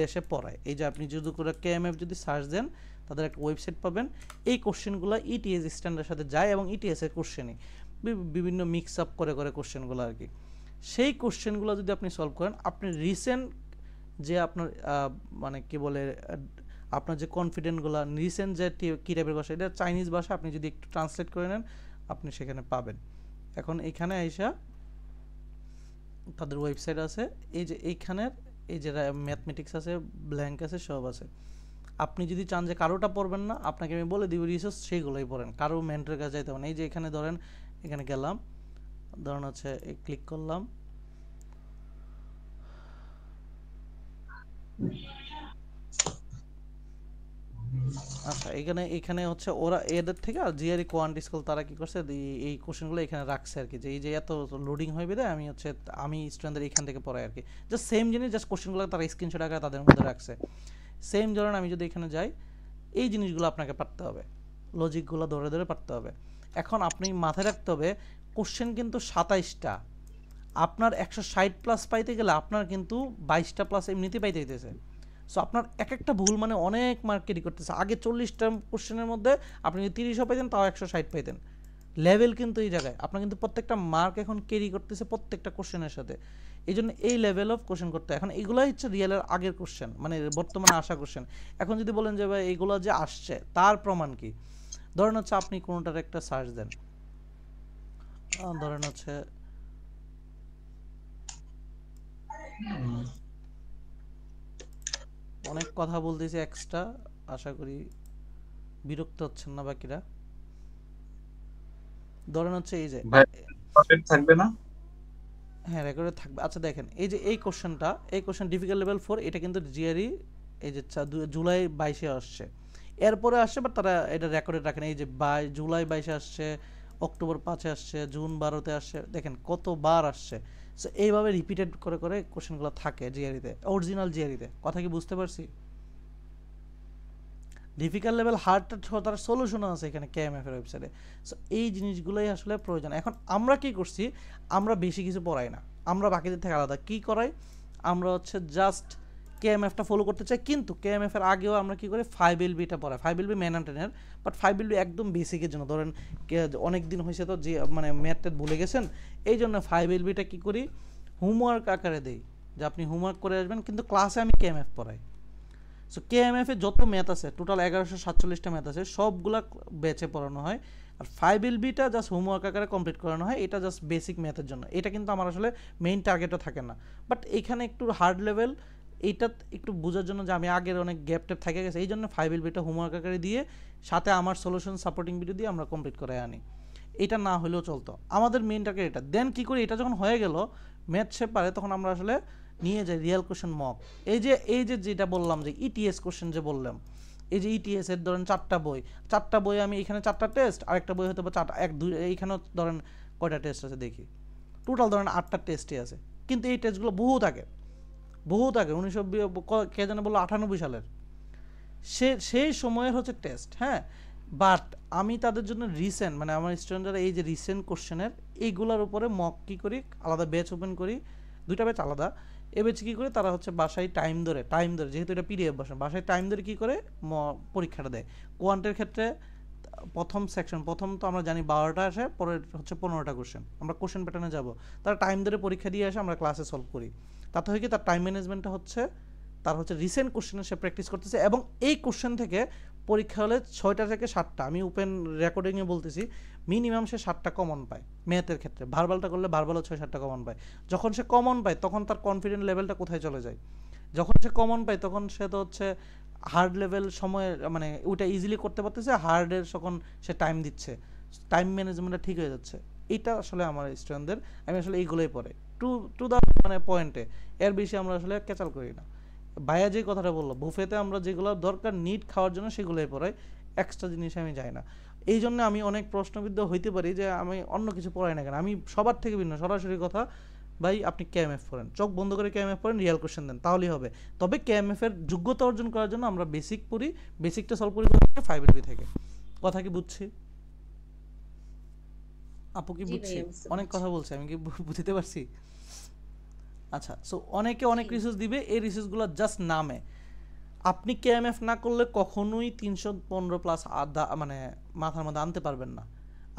দেশে পড়ায়। এই যে আপনি যদি করে কেএমএফ যদি সার্চ দেন তাদের একটা ওয়েবসাইট পাবেন, এই কোশ্চেনগুলো ইটিএস স্ট্যান্ডার্ডের সাথে যায় এবং ইটিএস এর কোশ্চেনই বিভিন্ন মিক্স আপ করে করে কোশ্চেনগুলো আর কি। সেই কোশ্চেনগুলো যদি আপনি সলভ করেন, আপনি রিসেন্ট যে আপনার মানে কি বলে আপনার যে কনফিডেন্টগুলো রিসেন্ট যে কী টাইপের ভাষা, এটা চাইনিজ ভাষা, আপনি যদি একটু ট্রান্সলেট করে নেন আপনি সেখানে পাবেন। এখন এইখানে আইসা তাদের ওয়েবসাইট আছে, এই যে এইখানের এই যে ম্যাথমেটিক্স আছে, ব্ল্যাঙ্ক আছে, সব আছে। আপনি যদি চান যে কারোটা পড়বেন না, আপনাকে আমি বলে দিব রিসোর্স সেইগুলোই পড়েন, কারো মেন্টরের কাছে যাইতে হবে না। এই যে এখানে ধরেন, এখানে গেলাম, ধরেন হচ্ছে ক্লিক করলাম, আচ্ছা এখানে হচ্ছে ওরা এদের থেকে আর জিআরই কোয়ান্টি স্কুল তারা কি করছে এই কোশ্চেনগুলো এখানে রাখছে আর কি, যে এই যে এত লোডিং হয়ে বেদে আমি স্টুডেন্টদের এখান থেকে পড়াই আর কি। জাস্ট সেম জিনিস, জাস্ট কোশ্চেনগুলো তারা স্ক্রিনশট আকারে তাদের মধ্যে রাখছে। সেম ধরেন আমি যদি এখানে যাই, এই জিনিসগুলো আপনাকে পারতে হবে, লজিকগুলো ধরে ধরে পারতে হবে। এখন আপনি মাথায় রাখতে হবে কোশ্চেন কিন্তু 27টা, আপনার 160 প্লাস পাইতে গেলে আপনার কিন্তু 22টা প্লাস এমনিতেই পাইতে হইতেছে। সো আপনার এক একটা ভুল মানে অনেক মার্ক ক্যারি করতেছে। আগে 40টা কোশ্চেনের মধ্যে আপনি যদি 30ও পাইতেন তাও 160 পাইতেন। লেভেল কিন্তু এই জায়গায় আপনার কিন্তু প্রত্যেকটা মার্ক এখন ক্যারি করতেছে প্রত্যেকটা কোশ্চেনের সাথে। এই জন্য এই লেভেল অফ কোশ্চেন করতে, এখন এগুলোই হচ্ছে রিয়েলের আগের কোশ্চেন, মানে বর্তমানে আসা কোশ্চেন। এখন যদি বলেন যে ভাই এগুলো যে আসছে তার প্রমাণ কি, ধরেন হচ্ছে আপনি কোনোটার একটা সার্চ দেন, ধরেন হচ্ছে অনেক কথা বলতেছি এক্সট্রা, আশা করি বিরক্ত হচ্ছেন না বাকিরা। ধরেন হচ্ছে এই যে থাকবে না, হ্যাঁ রেকর্ডে থাকবে। আচ্ছা দেখেন এই যে এই কোশ্চেনটা, এই কোশ্চেন ডিফিকাল্ট লেভেল 4, এটা কিন্তু জিআরই এই যে জুলাই 22-এ আসছে, এরপরে আসছে বাট তারা এটা রেকর্ডে রাখেন। এই যে জুলাই 22-এ আসছে, অক্টোবর 5-এ আসছে, জুন 12-তে আসছে, দেখেন কতবার আসছে। সো এইভাবে রিপিটেড করে করে কোশ্চেনগুলো থাকে জিআরইতে, অরিজিনাল জিআরইতে। কথা কি বুঝতে পারছি? ডিফিকাল্ট লেভেল হার্ডটা তার সলিউশনও আছে এখানে কেএমএফ এর ওয়েবসাইটে। সো এই জিনিসগুলোই আসলে প্রয়োজন। এখন আমরা কি করছি, আমরা বেশি কিছু পড়াই না, আমরা বাকিদের থেকে আলাদা কি করাই, আমরা হচ্ছে জাস্ট কেএমএফটা ফলো করতে চাই, কিন্তু কেএমএফ এর আগেও আমরা কি করি 5LBটা পড়াই। 5LB ম্যান অ্যান্ড টেনের, বাট 5LB একদম বেসিকের জন্য। ধরেন অনেক দিন হয়েছে তো যে মানে ম্যাথটা ভুলে গেছেন, এই জন্য 5LBটা কি করি হোমওয়ার্ক আকারে দেই, যে আপনি হোমওয়ার্ক করে আসবেন, কিন্তু ক্লাসে আমি কেএমএফ পড়াই। সো কেএমএফ এ যত ম্যাথ আছে টোটাল 1147টা ম্যাথ আছে, সবগুলা ব্যাচে পড়ানো হয়। আর 5LBটা জাস্ট হোমওয়ার্ক আকারে কমপ্লিট করানো হয়, এটা জাস্ট বেসিক ম্যাথের জন্য। এটা কিন্তু আমার আসলে মেইন টার্গেটও থাকে না, বাট এইখানে একটু হার্ড লেভেল, এইটা একটু বোঝার জন্য যে আমি আগের অনেক গ্যাপ ট্যাপ থাকে গেছে, এই জন্য 5LBটা হোমওয়ার্ক আকারে দিয়ে সাথে আমার সলিউশন সাপোর্টিং ভিডিও দিয়ে আমরা কমপ্লিট করে আনি। এটা না হলেও চলতো, আমাদের মেইন টার্গেট এটা। দেন কী করি, এটা যখন হয়ে গেল ম্যাথ সে পারে, তখন আমরা আসলে নিয়ে যাই রিয়েল কোশ্চেন মক। এই যে যেটা বললাম যে ইটিএস কোশ্চেন যে বললাম, এই যে ইটিএস এর ধরেন 4টা বই আমি এখানে 4টা টেস্ট, আরেকটা বই হয়তো বা 4 এইখানেও ধরেন কয়টা টেস্ট আছে দেখি, টোটাল ধরেন 8টা টেস্টই আছে। কিন্তু এই টেস্টগুলো বহুত আগে 1900 কে জানে বললো 98 সালের, সেই সময়ের হচ্ছে টেস্ট। হ্যাঁ, বাট আমি তাদের জন্য রিসেন্ট, মানে আমার স্টুডেন্টরা এই যে রিসেন্ট কোশ্চেনের এইগুলোর উপরে মক কী করি, আলাদা ব্যাচ ওপেন করি, 2টা ব্যাচ আলাদা, এ ব্যাচে কী করে, তারা হচ্ছে বাসায় টাইম ধরে যেহেতু এটা পিডিএফ ভার্সন, বাসায় টাইম ধরে কী করে পরীক্ষাটা দেয়। কোয়ান্টের ক্ষেত্রে প্রথম তো আমরা জানি 12টা আসে, পরে হচ্ছে 15টা কোশ্চেন, আমরা কোশ্চেন প্যাটার্নে যাব, তারা টাইম ধরে পরীক্ষা দিয়ে আসে, আমরা ক্লাসে সলভ করি। তাতে হয় কি, তার টাইম ম্যানেজমেন্টটা হচ্ছে তার হচ্ছে রিসেন্ট কোশ্চেনে সে প্র্যাকটিস করতেছে, এবং এই কোশ্চেন থেকে পরীক্ষা হলে 6টা থেকে 7টা, আমি ওপেন রেকর্ডিংয়ে বলতেছি, মিনিমাম সে 7টা কমন পায় ম্যাথের ক্ষেত্রে। ভার্বালটা করলে ভার্বালও 6-7টা কমন পায়। যখন সে কমন পায় তখন তার কনফিডেন্ট লেভেলটা কোথায় চলে যায়, যখন সে কমন পায় তখন সে তো হচ্ছে হার্ড লেভেল সময় মানে ওইটা ইজিলি করতে পারতেছে, হার্ডের তখন সে টাইম দিচ্ছে, টাইম ম্যানেজমেন্টটা ঠিক হয়ে যাচ্ছে। এটা আসলে আমার স্টুডেন্টদের, আমি আসলে এইগুলোই পড়ে টু দ্য মানে পয়েন্টে, এর বেশি আমরা আসলে ক্যাচাল করি না। ভাইয়া যে কথাটা বললো, বুফেতে আমরা যেগুলো দরকার নিট খাওয়ার জন্য সেগুলোই পড়াই, এক্সট্রা জিনিস আমি যাই না। এই জন্য আমি অনেক প্রশ্নবিদ্ধ হইতে পারি যে আমি অন্য কিছু পড়াই না কেন, আমি সবার থেকে ভিন্ন। সরাসরি কথা ভাই, আপনি কেএমএফ পড়েন, চোখ বন্ধ করে কেএমএফ পড়েন, রিয়াল কোশ্চেন দেন, তাহলেই হবে। তবে কেএমএফ এর যোগ্যতা অর্জন করার জন্য আমরা বেসিক পড়ি, বেসিকটা সলভ করি 5LB থেকে। কথা কি বুঝছি আপু? কি জি বুঝছি? ভাইয়া, বুঝতে অনেক পারছি। কথা বলছি, আমি কি বুঝতে পারছি? আচ্ছা, সো অনেকে অনেক রিসোর্স দিবে, এই রিসোর্সগুলো জাস্ট নামে। আপনি কেএমএফ না করলে কখনোই 315 প্লাস মানে মাথার মধ্যে আনতে পারবেন না।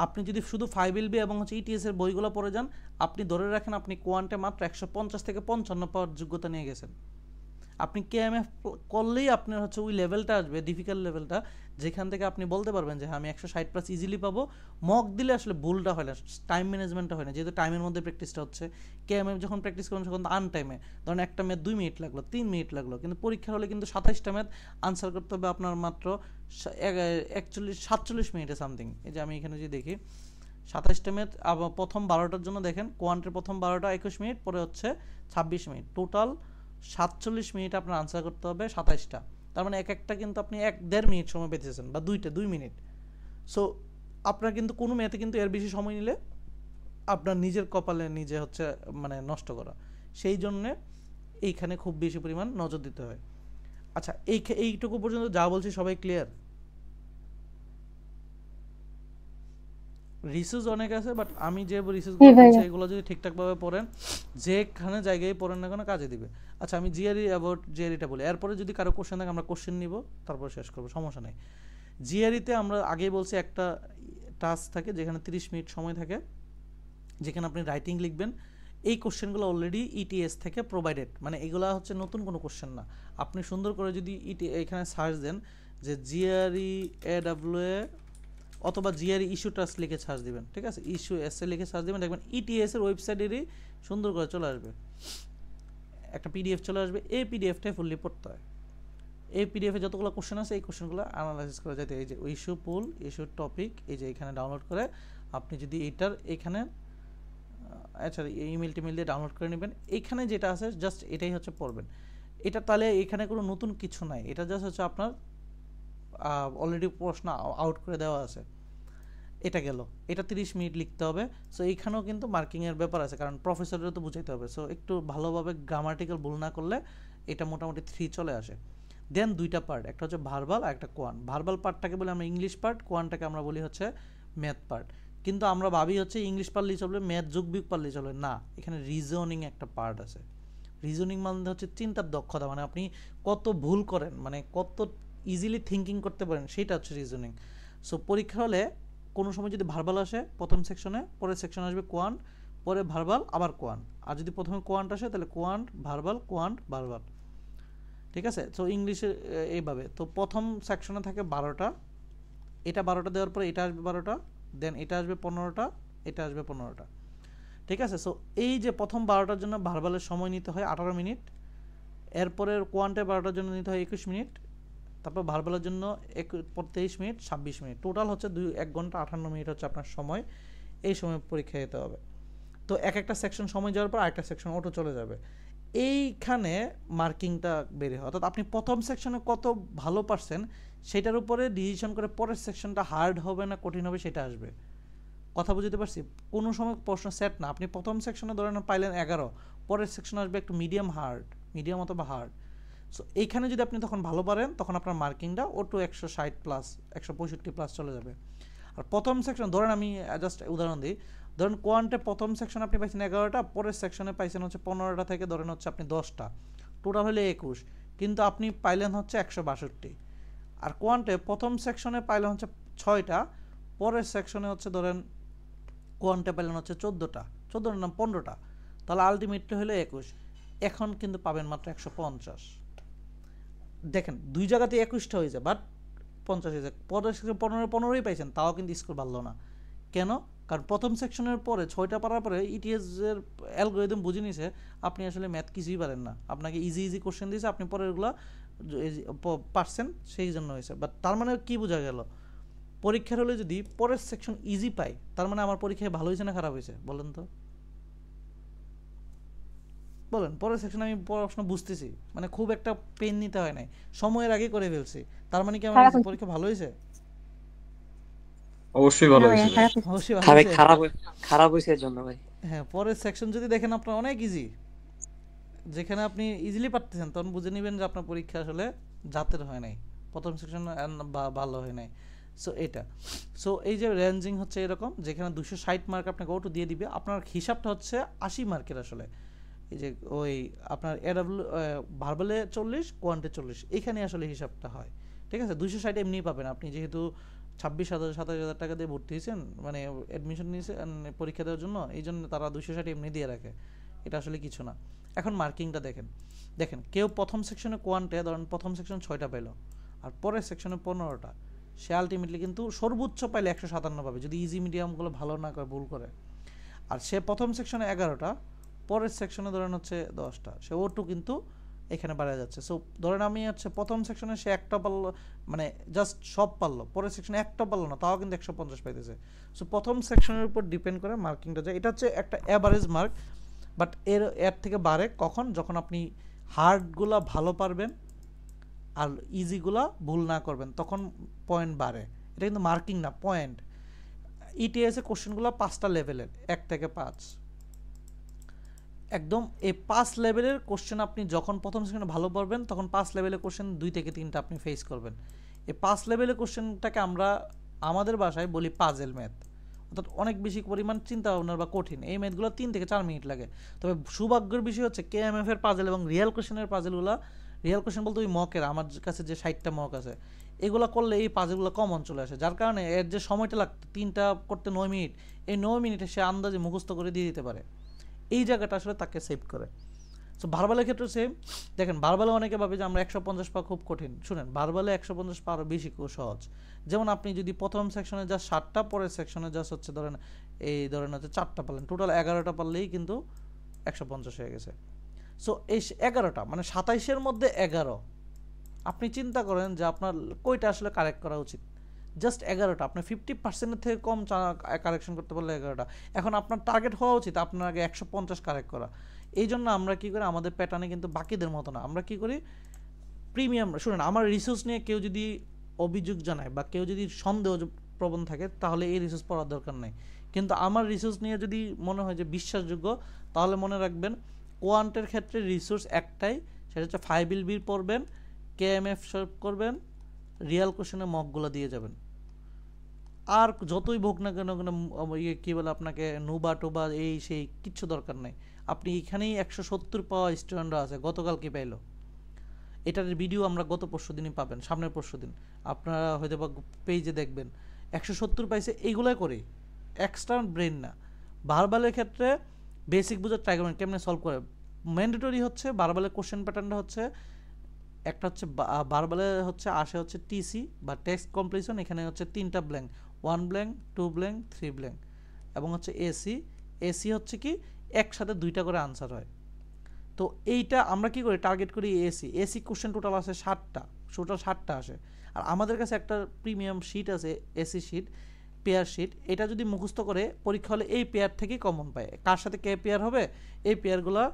আপনি যদি শুধু 5LB এবং হচ্ছে ইটিএস এর বইগুলো পড়ে যান, আপনি ধরে রাখেন আপনি কোয়ান্টে মাত্র 150 থেকে 55 পাওয়ার যোগ্যতা নিয়ে গেছেন। আপনি কেএমএফ করলেই আপনার হচ্ছে ওই লেভেলটা আসবে, ডিফিকাল্ট লেভেলটা, যেখান থেকে আপনি বলতে পারবেন যে আমি 160 প্লাস ইজিলি পাবো। মক দিলে আসলে ভুলটা হয় না, টাইম ম্যানেজমেন্টটা হয় না, যেহেতু টাইমের মধ্যে প্র্যাকটিসটা হচ্ছে। কেএমএফ যখন প্র্যাকটিস করেন তখন আন টাইমে, ধরেন একটা ম্যাথ 2 মিনিট লাগলো, 3 মিনিট লাগলো, কিন্তু পরীক্ষা হলে কিন্তু 27টা ম্যাথ আনসার করতে হবে আপনার মাত্র 47 মিনিটে সামথিং। এই যে আমি এখানে যদি দেখি 27টা ম্যাথ, আবার প্রথম 12টার জন্য দেখেন, কোয়ান্টের প্রথম 12টা 21 মিনিট, পরে হচ্ছে 26 মিনিট, টোটাল 47 মিনিট আপনার আনসার করতে হবে 27টা। তার মানে এক একটা কিন্তু আপনি 1-1.5 মিনিট সময় পেতেছেন, বা 2 মিনিট। সো আপনার কিন্তু কোনো ম্যাথে কিন্তু এর বেশি সময় নিলে আপনার নিজের কপালে নিজে হচ্ছে মানে নষ্ট করা। সেই জন্যে এইখানে খুব বেশি পরিমাণ নজর দিতে হয়। আচ্ছা, এইটুকু পর্যন্ত যা বলছি সবাই ক্লিয়ার? রিসোর্স অনেক আছে, বাট আমি যে রিসোর্সগুলো বলছি এগুলো যদি ঠিকঠাকভাবে পড়েন, যেখানে জায়গায় পড়েন না কেন কাজে দিবে। আচ্ছা, আমি জিআরইটা বলি, এরপরে যদি কারো কোশ্চেন থাকে আমরা কোশ্চেন নিব, তারপর শেষ করবো, সমস্যা নেই। জিআরইতে আমরা আগেই বলছি একটা টাস্ক থাকে যেখানে 30 মিনিট সময় থাকে, যেখানে আপনি রাইটিং লিখবেন। এই কোশ্চেনগুলো অলরেডি ইটিএস থেকে প্রোভাইডেড, মানে এগুলো হচ্ছে নতুন কোনো কোশ্চেন না। আপনি সুন্দর করে যদি এখানে সার্চ দেন যে জিআরই এডব্লিউএ অথবা জিআরই ইস্যু টাস্ক লিখে সার্চ দিবেন, ঠিক আছে, ইস্যু এসে লিখে সার্চ দিবেন, দেখবেন ইটিএস এর ওয়েবসাইটেরই সুন্দর করে চলে আসবে, একটা পিডিএফ চলে আসবে। এই পিডিএফটাই ফুললি পড়তে হয়। এই পিডিএফে যতগুলো কোশ্চেন আছে এই কোশ্চেনগুলো অ্যানালাইসিস করা যায়। এই যে ইস্যু পুল, ইস্যু টপিক, এই যে এখানে ডাউনলোড করে আপনি যদি এইটার এখানে আচ্ছা ইমেল টিমেল দিয়ে ডাউনলোড করে নেবেন, এইখানে যেটা আছে জাস্ট এটাই হচ্ছে পড়বেন। এটা তাহলে এখানে কোনো নতুন কিছু নাই, এটা জাস্ট হচ্ছে আপনার অলরেডি প্রশ্ন আউট করে দেওয়া আছে। এটা গেল, এটা 30 মিনিট লিখতে হবে। সো এইখানেও কিন্তু মার্কিংয়ের ব্যাপার আছে, কারণ প্রফেসরেরও তো বুঝাইতে হবে। সো একটু ভালোভাবে গ্রামাটিক্যাল ভুল না করলে এটা মোটামুটি 3 চলে আসে। দেন দুইটা পার্ট, একটা হচ্ছে ভার্বাল আর একটা কোয়ান। ভার্বাল পার্টটাকে বলি আমরা ইংলিশ পার্ট, কোয়ানটাকে আমরা বলি হচ্ছে ম্যাথ পার্ট। কিন্তু আমরা ভাবি হচ্ছে ইংলিশ পারলেই চলবে, ম্যাথ যোগ বিয়োগ পারলেই চলবে না, এখানে রিজনিং একটা পার্ট আছে। রিজনিং মানে হচ্ছে চিন্তার দক্ষতা, মানে আপনি কত ভুল করেন, মানে কত ইজিলি থিঙ্কিং করতে পারেন, সেটা হচ্ছে রিজনিং। সো পরীক্ষা হলে কোনো সময় যদি ভার্বাল আসে প্রথম সেকশনে, পরের সেকশনে আসবে কোয়ান্ট, পরে ভার্বাল, আবার কোয়ান্ট। আর যদি প্রথমে কোয়ান্ট আসে তাহলে কোয়ান্ট ভার্বাল, কোয়ান্ট ভার্বাল, ঠিক আছে। সো ইংলিশে এইভাবে। তো প্রথম সেকশনে থাকে 12টা, এটা 12টা দেওয়ার পরে এটা আসবে 12টা, দেন এটা আসবে 15টা, এটা আসবে 15টা, ঠিক আছে। সো এই যে প্রথম 12টার জন্য ভার্বালের সময় নিতে হয় 18 মিনিট, এরপরে কোয়ান্টে 12টার জন্য নিতে হয় 21 মিনিট, তারপর ভার্বালের জন্য 23 মিনিট, 26 মিনিট, টোটাল হচ্ছে 1 ঘন্টা 58 মিনিট হচ্ছে আপনার সময়। এই সময় পরীক্ষা দিতে হবে। তো এক একটা সেকশন সময় যাওয়ার পর আরেকটা সেকশন অটো চলে যাবে। এইখানে মার্কিংটা বের হয়, অর্থাৎ আপনি প্রথম সেকশনে কত ভালো পারছেন সেটার উপরে ডিসিশন করে পরের সেকশনটা হার্ড হবে না কঠিন হবে সেটা আসবে। কথা বুঝতে পারছি? কোনো সময় প্রশ্ন সেট না, আপনি প্রথম সেকশনে ধরেন পাইলেন 11, পরের সেকশন আসবে একটু মিডিয়াম হার্ড, মিডিয়াম অথবা হার্ড। সো এইখানে যদি আপনি তখন ভালো পারেন তখন আপনার মার্কিংটা অটো 160 প্লাস 165 প্লাস চলে যাবে। আর প্রথম সেকশন ধরেন আমি জাস্ট উদাহরণ দিই, ধরেন কোয়ান্টে প্রথম সেকশন আপনি পাইছেন 11টা, পরের সেকশনে পাইছেন হচ্ছে 15টা থেকে ধরেন হচ্ছে আপনি 10টা, টোটাল হলে 21, কিন্তু আপনি পাইলেন হচ্ছে 162। আর কোয়ান্টে প্রথম সেকশনে পাইলেন হচ্ছে 6টা, পরের সেকশনে হচ্ছে ধরেন কোয়ান্টে পাইলেন হচ্ছে 14টা না 15টা, তাহলে আলটিমেটলি হলো 21। এখন কিন্তু পাবেন মাত্র 150। দেখেন দুই জায়গাতে 21টা হয়ে যায়, বাট 50 হয়ে যায়। পরের সেকশন 15ই পাইছেন, তাও কিন্তু স্কোর ভালো না। কেন? কারণ প্রথম সেকশনের পরে 6টা পারার পরে ইটিএস এর অ্যালগরিদম বুঝে নিয়েছে আপনি আসলে ম্যাথ কিছুই পারেন না, আপনাকে ইজি কোশ্চেন দিয়েছে, আপনি পরেরগুলো পারছেন, সেই জন্য হয়েছে। বাট তার মানে কি বোঝা গেল, পরীক্ষার হলে যদি পরের সেকশন ইজি পাই, তার মানে আমার পরীক্ষায় ভালো হয়েছে না খারাপ হয়েছে বলেন তো? বলেন, পরের সেকশন আমি পড়াশোনা বুঝতেছি, মানে খুব একটা পেন নিতে হয় নাই, সময়ের আগে করে ফেলছি, তার মানে কি আমার পরীক্ষা ভালো হয়েছে? অবশ্যই ভালো হয়েছে ভাই। অবশ্যই ভালো ভাই হয়েছে। খারাপ হয়েছে এর জন্য ভাই। হ্যাঁ, পরের সেকশন যদি দেখেন আপনার অনেক ইজি, যেখানে আপনি ইজিলি পারতেছেন, তখন বুঝে নেবেন যে আপনার পরীক্ষা আসলে জাতের হয় নাই, প্রথম সেকশন ভালো হয় নাই। সো এটা, সো এই যে রেঞ্জিং হচ্ছে এরকম, যেখানে 260 মার্ক আপনাকে অটো দিয়ে দিবে, আপনার হিসাবটা হচ্ছে 80 মার্কের আসলে। এই যে ওই আপনার এডাব্লিউ ভার্বালে 40, কোয়ান্টে 40, এখানে আসলে হিসাবটা হয়। ঠিক আছে, 260 এমনিই পাবেন আপনি, যেহেতু 26,000-27,000 টাকা দিয়ে ভর্তি হয়েছেন, মানে অ্যাডমিশন নিয়েছেন পরীক্ষা দেওয়ার জন্য, এই জন্য তারা 260 এমনি দিয়ে রাখে, এটা আসলে কিছু না। এখন মার্কিংটা দেখেন কেউ প্রথম সেকশনে কোয়ান্টে ধরেন প্রথম সেকশন 6টা পেল, আর পরের সেকশনে 15টা, সে আলটিমেটলি কিন্তু সর্বোচ্চ পাইলে 157 পাবে, যদি ইজি মিডিয়ামগুলো ভালো না করে, ভুল করে। আর সে প্রথম সেকশনে 11টা, পরের সেকশনে ধরেন হচ্ছে 10টা, সে ওটু কিন্তু এখানে বাড়া যাচ্ছে। সো ধরেন আমি হচ্ছে প্রথম সেকশনে সে একটা পারলো, মানে জাস্ট সব পারলো, পরের সেকশনে একটা পারলো না, তাও কিন্তু 150 পাইতেছে। সো প্রথম সেকশনের উপর ডিপেন্ড করে মার্কিংটা যায়, এটা হচ্ছে একটা অ্যাভারেজ মার্ক। বাট এর থেকে বাড়ে কখন, যখন আপনি হার্ডগুলা ভালো পারবেন আর ইজিগুলা ভুল না করবেন, তখন পয়েন্ট বাড়ে। এটা কিন্তু মার্কিং না, পয়েন্ট। ইটিএসে কোশ্চেনগুলো 5টা লেভেলের, 1 থেকে 5, একদম এই 5 লেভেলের কোশ্চেন আপনি যখন প্রথম সেখানে ভালো পারবেন, তখন 5 লেভেলের কোশ্চেন 2 থেকে 3টা আপনি ফেস করবেন। এই 5 লেভেলের কোশ্চেনটাকে আমরা আমাদের ভাষায় বলি পাজেল ম্যাথ, অর্থাৎ অনেক বেশি পরিমাণ চিন্তা ভাবনার বা কঠিন। এই ম্যাথগুলো 3 থেকে 4 মিনিট লাগে। তবে সৌভাগ্যের বিষয় হচ্ছে কেএমএফ এর পাজেল এবং রিয়েল কোশ্চেনের পাজেলগুলো, রিয়েল কোশ্চেন বলতে ওই মকের, আমার কাছে যে 60টা মক আছে, এগুলো করলে এই পাজেলগুলো কমন চলে আসে, যার কারণে এর যে সময়টা লাগতো 3টা করতে 9 মিনিট, এই 9 মিনিটে সে আন্দাজে মুখস্থ করে দিয়ে দিতে পারে। এই জায়গাটা আসলে তাকে সেভ করে। সো ভার্বালের ক্ষেত্রে সেম। দেখেন ভার্বালে অনেকে ভাবে যে আমরা 150 পাওয়া খুব কঠিন, শুনেন ভার্বালে 150 পাওয়া আরও বেশি সহজ। যেমন আপনি যদি প্রথম সেকশনে জাস্ট 7টা, পরের সেকশনে জাস্ট হচ্ছে ধরেন হচ্ছে 4টা পারলেন, টোটাল 11টা পারলেই কিন্তু 150 হয়ে গেছে। সো এই 11টা মানে 27-এর মধ্যে 11, আপনি চিন্তা করেন যে আপনার কয়টা আসলে কারেক্ট করা উচিত, জাস্ট 11টা। আপনি 50%-এর থেকে কম কারেকশন করতে পারলে 11টা। এখন আপনার টার্গেট হওয়া উচিত আপনার আগে 150 কারেক্ট করা। এই জন্য আমরা কী করি, আমাদের প্যাটার্নে কিন্তু বাকিদের মতো না, আমরা কী করি প্রিমিয়াম। শুনেন, আমার রিসোর্স নিয়ে কেউ যদি অভিযোগ জানায় বা কেউ যদি সন্দেহ প্রবণ থাকে, তাহলে এই রিসোর্স পড়ার দরকার নেই। কিন্তু আমার রিসোর্স নিয়ে যদি মনে হয় যে বিশ্বাসযোগ্য, তাহলে মনে রাখবেন কোয়ান্টের ক্ষেত্রে রিসোর্স একটাই, সেটা হচ্ছে 5LB পড়বেন, কেএমএফ সলভ করবেন, রিয়াল কোশ্চেনে মকগুলো দিয়ে যাবেন। আর যতই ভোগ না কেন কী বলে আপনাকে নুবা টোবা এই সেই কিচ্ছু দরকার নেই। আপনি এখানেই 170 পাওয়া স্টুডেন্টরা আছে, গতকাল কি পাইলো, এটার ভিডিও আমরা গত পরশু দিনই পাবেন, সামনের পরশু দিন আপনারা হয়তো বা পেজে দেখবেন 170 পাইছে। এইগুলোই করি, এক্সট্রা ব্রেন না। ভার্বালের ক্ষেত্রে বেসিক বুঝার ট্রাই করবেন কেমনে সলভ করে। ম্যান্ডেটরি হচ্ছে ভার্বালের কোশ্চেন প্যাটার্নটা হচ্ছে একটা হচ্ছে ভার্বালে হচ্ছে আসে হচ্ছে টিসি বা টেক্সট কমপ্লিশন, এখানে হচ্ছে 3টা ব্ল্যাঙ্ক, 1 ব্ল্যাঙ্ক, 2 ব্ল্যাঙ্ক, 3 ব্ল্যাঙ্ক, এবং হচ্ছে এসি হচ্ছে কি একসাথে 2টা করে আনসার হয়। তো এইটা আমরা কি করি, টার্গেট করি এসি কোশ্চেন টোটাল আসে 7টা, টোটাল 7টা আসে। আর আমাদের কাছে একটা প্রিমিয়াম শিট আছে, এসি শিট, পেয়ার শিট। এটা যদি মুখস্থ করে পরীক্ষা হলে এই পেয়ার থেকেই কমন পায়। কার সাথে কে পেয়ার হবে, এই পেয়ারগুলো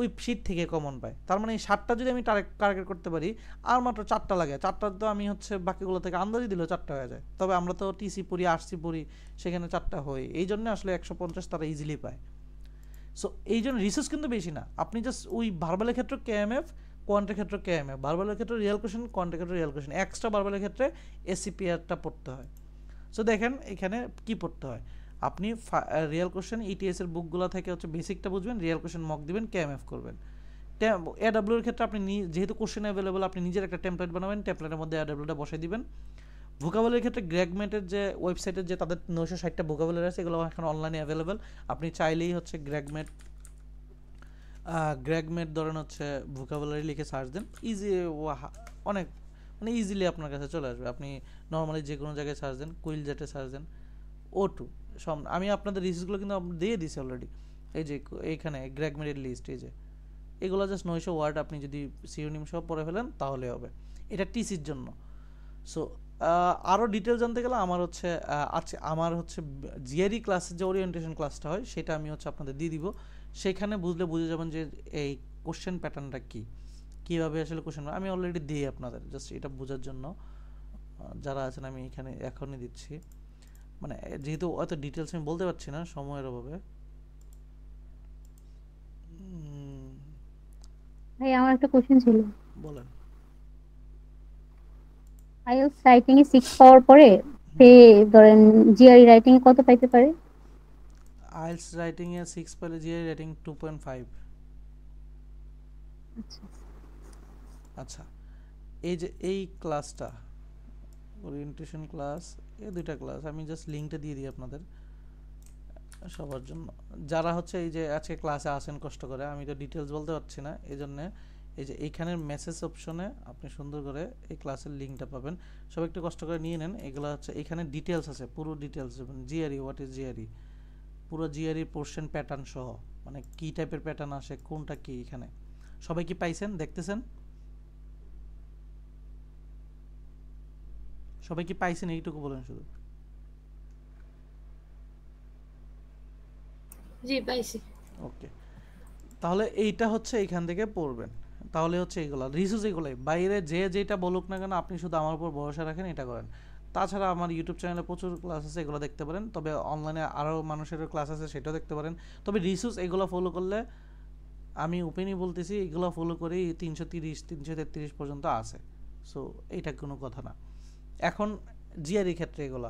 ওই শিট থেকে কমন পায়। তার মানে এই 7টা যদি আমি টার্গেট করতে পারি, আর মাত্র 4টা লাগে, 4টা তো আমি হচ্ছে বাকিগুলো থেকে আন্দাজি দিলেও 4টা হয়ে যায়। তবে আমরা তো টিসি পড়ি, আরসি পড়ি, সেখানে 4টা হয়, এই জন্য আসলে 150 তারা ইজিলি পায়। সো এই জন্য রিসোর্স কিন্তু বেশি না, আপনি জাস্ট ওই ভার্বালের ক্ষেত্রে কেএমএফ, কোয়ান্টের ক্ষেত্রে কেএমএফ, ভার্বালের ক্ষেত্রে রিয়েল কোশ্চেন, কোয়ান্টের ক্ষেত্রে রিয়েল কোশ্চেন, এক্সট্রা ভার্বালের ক্ষেত্রে এসিপিআরটা পড়তে হয়। সো দেখেন এখানে কি পড়তে হয়, আপনি রিয়েল কোশ্চেন ইটিএস এর বুকগুলো থেকে হচ্ছে বেসিকটা বুঝবেন, রিয়েল কোশ্চেন মক দিবেন, কেএমএফ করবেন। এডব্লিউ এর ক্ষেত্রে আপনি যেহেতু কোশ্চেন অ্যাভেলেবল, আপনি নিজের একটা টেমপ্লেট বানাবেন, টেমপ্লেটের মধ্যে এডব্লিউটা বসাই দিবেন। ভোকাবুলারির ক্ষেত্রে গ্র্যাগমেটের যে ওয়েবসাইটের যে তাদের 960টা ভোকাবুলারি আছে, এগুলো এখন অনলাইনে অ্যাভেলেবল। আপনি চাইলেই হচ্ছে গ্র্যাগমেট ধরেন হচ্ছে ভোকাবুলারি লিখে সার্চ দেন, অনেক মানে ইজিলি আপনার কাছে চলে আসবে। আপনি নর্মালি যে কোনো জায়গায় সার্চ দেন, কুইলজেটে সার্চ দেন, O2 আমি আপনাদের রিসোর্সগুলো কিন্তু দিয়ে দিছি অলরেডি। এই যে এইখানে গ্র্যাগমেটের লিস্ট, এই যে এগুলো জাস্ট 900 ওয়ার্ড আপনি যদি সিনোনিম সহ পড়ে ফেলেন তাহলে হবে। এটা টিসির জন্য। সো আরও ডিটেল জানতে গেলে আমার হচ্ছে জিআরই ক্লাসের যে ওরিয়েন্টেশন ক্লাসটা হয় সেটা আমি হচ্ছে আপনাদের দিয়ে দিব। সেখানে বুঝে যাবেন যে এই কোশ্চেন প্যাটার্নটা কীভাবে আসলে কোশ্চেন আমি অলরেডি দিই আপনাদের, জাস্ট এটা বোঝার জন্য যারা আছেন আমি এখানে এখনই দিচ্ছি। মানে যেহেতু অত ডিটেলস আমি বলতে পারছি না সময়ের অভাবে। ভাই আমার একটা কোশ্চেন ছিল। বলেন। আইএলটিএস রাইটিং এ 6 পাওয়ার পরে সে ধরেন জিআরই রাইটিং এ কত পাইতে পারে? আইএলটিএস রাইটিং এ 6 পেলে জিআরই রাইটিং 2.5। আচ্ছা, এই যে এই ক্লাসটা ওরিয়েন্টেশন ক্লাস, এই দুইটা ক্লাস আমি জাস্ট লিংকটা দিয়ে দিই আপনাদের সবার জন্য, যারা হচ্ছে এই যে আজকে ক্লাসে আসেন কষ্ট করে। আমি তো ডিটেলস বলতে পারছি না, এই জন্য এই যে এইখানের মেসেজ অপশনে আপনি সুন্দর করে এই ক্লাসের লিঙ্কটা পাবেন। সব একটু কষ্ট করে নিয়ে নেন। এগুলো হচ্ছে এখানে ডিটেলস আছে, পুরো details GRE, what is GRE, পুরো জিআরই পোর্শন প্যাটার্ন সহ, মানে কি টাইপের প্যাটার্ন আসে, কোনটা কি। এখানে সবাই কি পাইছেন, দেখতেছেন? সবাই কি পাইছেন এইটুকু বলেন শুধু। জি পাইছি। ওকে, তাহলে এইটা হচ্ছে এখান থেকে পড়বেন। তাহলে হচ্ছে এগুলো রিসোর্স, এগুলোই বাইরে যেটা বলুক না কেন আপনি শুধু আমার উপর ভরসা রাখেন, এটা করেন। তাছাড়া আমার ইউটিউব চ্যানেলে প্রচুর ক্লাস আছে, এগুলো দেখতে পারেন। তবে অনলাইনে আরও মানুষের ক্লাস আছে, সেটাও দেখতে পারেন। তবে রিসোর্স এগুলো ফলো করলে আমি ওপেনই বলতেছি, এগুলো ফলো করেই 330 333 পর্যন্ত আছে। সো এইটা কোনো কথা না। এখন জিআরই ক্ষেত্রে এগুলো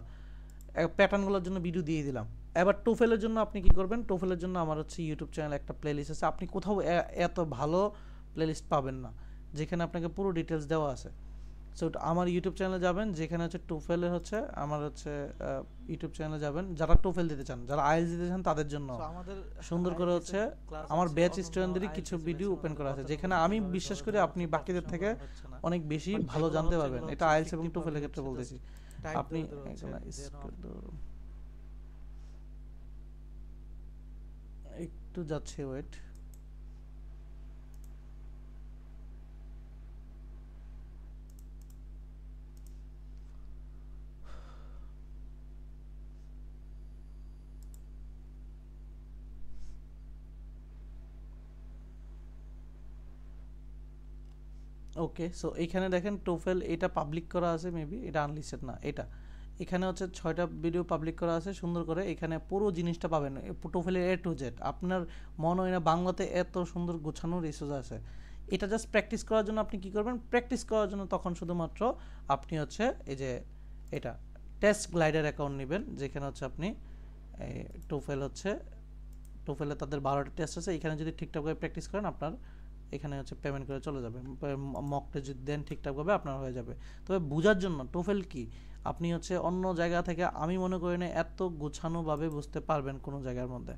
প্যাটার্নগুলোর জন্য ভিডিও দিয়ে দিলাম। এবার টোফেলের জন্য আপনি কি করবেন? টোফেলের জন্য আমার হচ্ছে ইউটিউব চ্যানেলে একটা প্লেলিস্ট আছে। আপনি কোথাও এত ভালো প্লেলিস্ট পাবেন না যেখানে আপনাকে পুরো ডিটেলস দেওয়া আছে। সো আমার ইউটিউব চ্যানেলে যাবেন, যেখানে হচ্ছে টোফেলের হচ্ছে আমার হচ্ছে ইউটিউব চ্যানেলে যাবেন। যারা টোফেল দিতে চান, যারা আইএলটিএস দিতে চান তাদের জন্য সুন্দর করে হচ্ছে আমার ব্যাচ স্টুডেন্টদেরই কিছু ভিডিও ওপেন করা আছে, যেখানে আমি বিশ্বাস করি আপনি বাকিদের থেকে অনেক বেশি ভালো জানতে পারবেন। এটা আইএলটিএস এবং টোফেলের ক্ষেত্রে বলতেছি। আপনি একটু যাচ্ছে, ওয়েট। ওকে, সো এইখানে দেখেন টোফেল, এটা পাবলিক করা আছে, মেবি এটা আনলিস্টেড না। এটা এখানে হচ্ছে 6টা ভিডিও পাবলিক করা আছে সুন্দর করে। এখানে পুরো জিনিসটা পাবেন, টোফেলের A to Z। আপনার মনে হয় না বাংলাতে এত সুন্দর গোছানো রিসোর্স আছে। এটা জাস্ট প্র্যাকটিস করার জন্য আপনি কি করবেন? প্র্যাকটিস করার জন্য তখন শুধুমাত্র আপনি হচ্ছে এই যে এটা টেস্ট গ্লাইডার অ্যাকাউন্ট নেবেন, যেখানে হচ্ছে আপনি টোফেলে তাদের 12টা টেস্ট আছে। এখানে যদি ঠিকঠাকভাবে প্র্যাকটিস করেন আপনার এখানে হচ্ছে পেমেন্ট করে চলে যাবে। মকটা যদি দেন ঠিকঠাকভাবে আপনার হয়ে যাবে। তবে বোঝার জন্য টোফেল কি আপনি হচ্ছে অন্য জায়গা থেকে আমি মনে করি না এত গোছানোভাবে বুঝতে পারবেন কোনো জায়গার মধ্যে।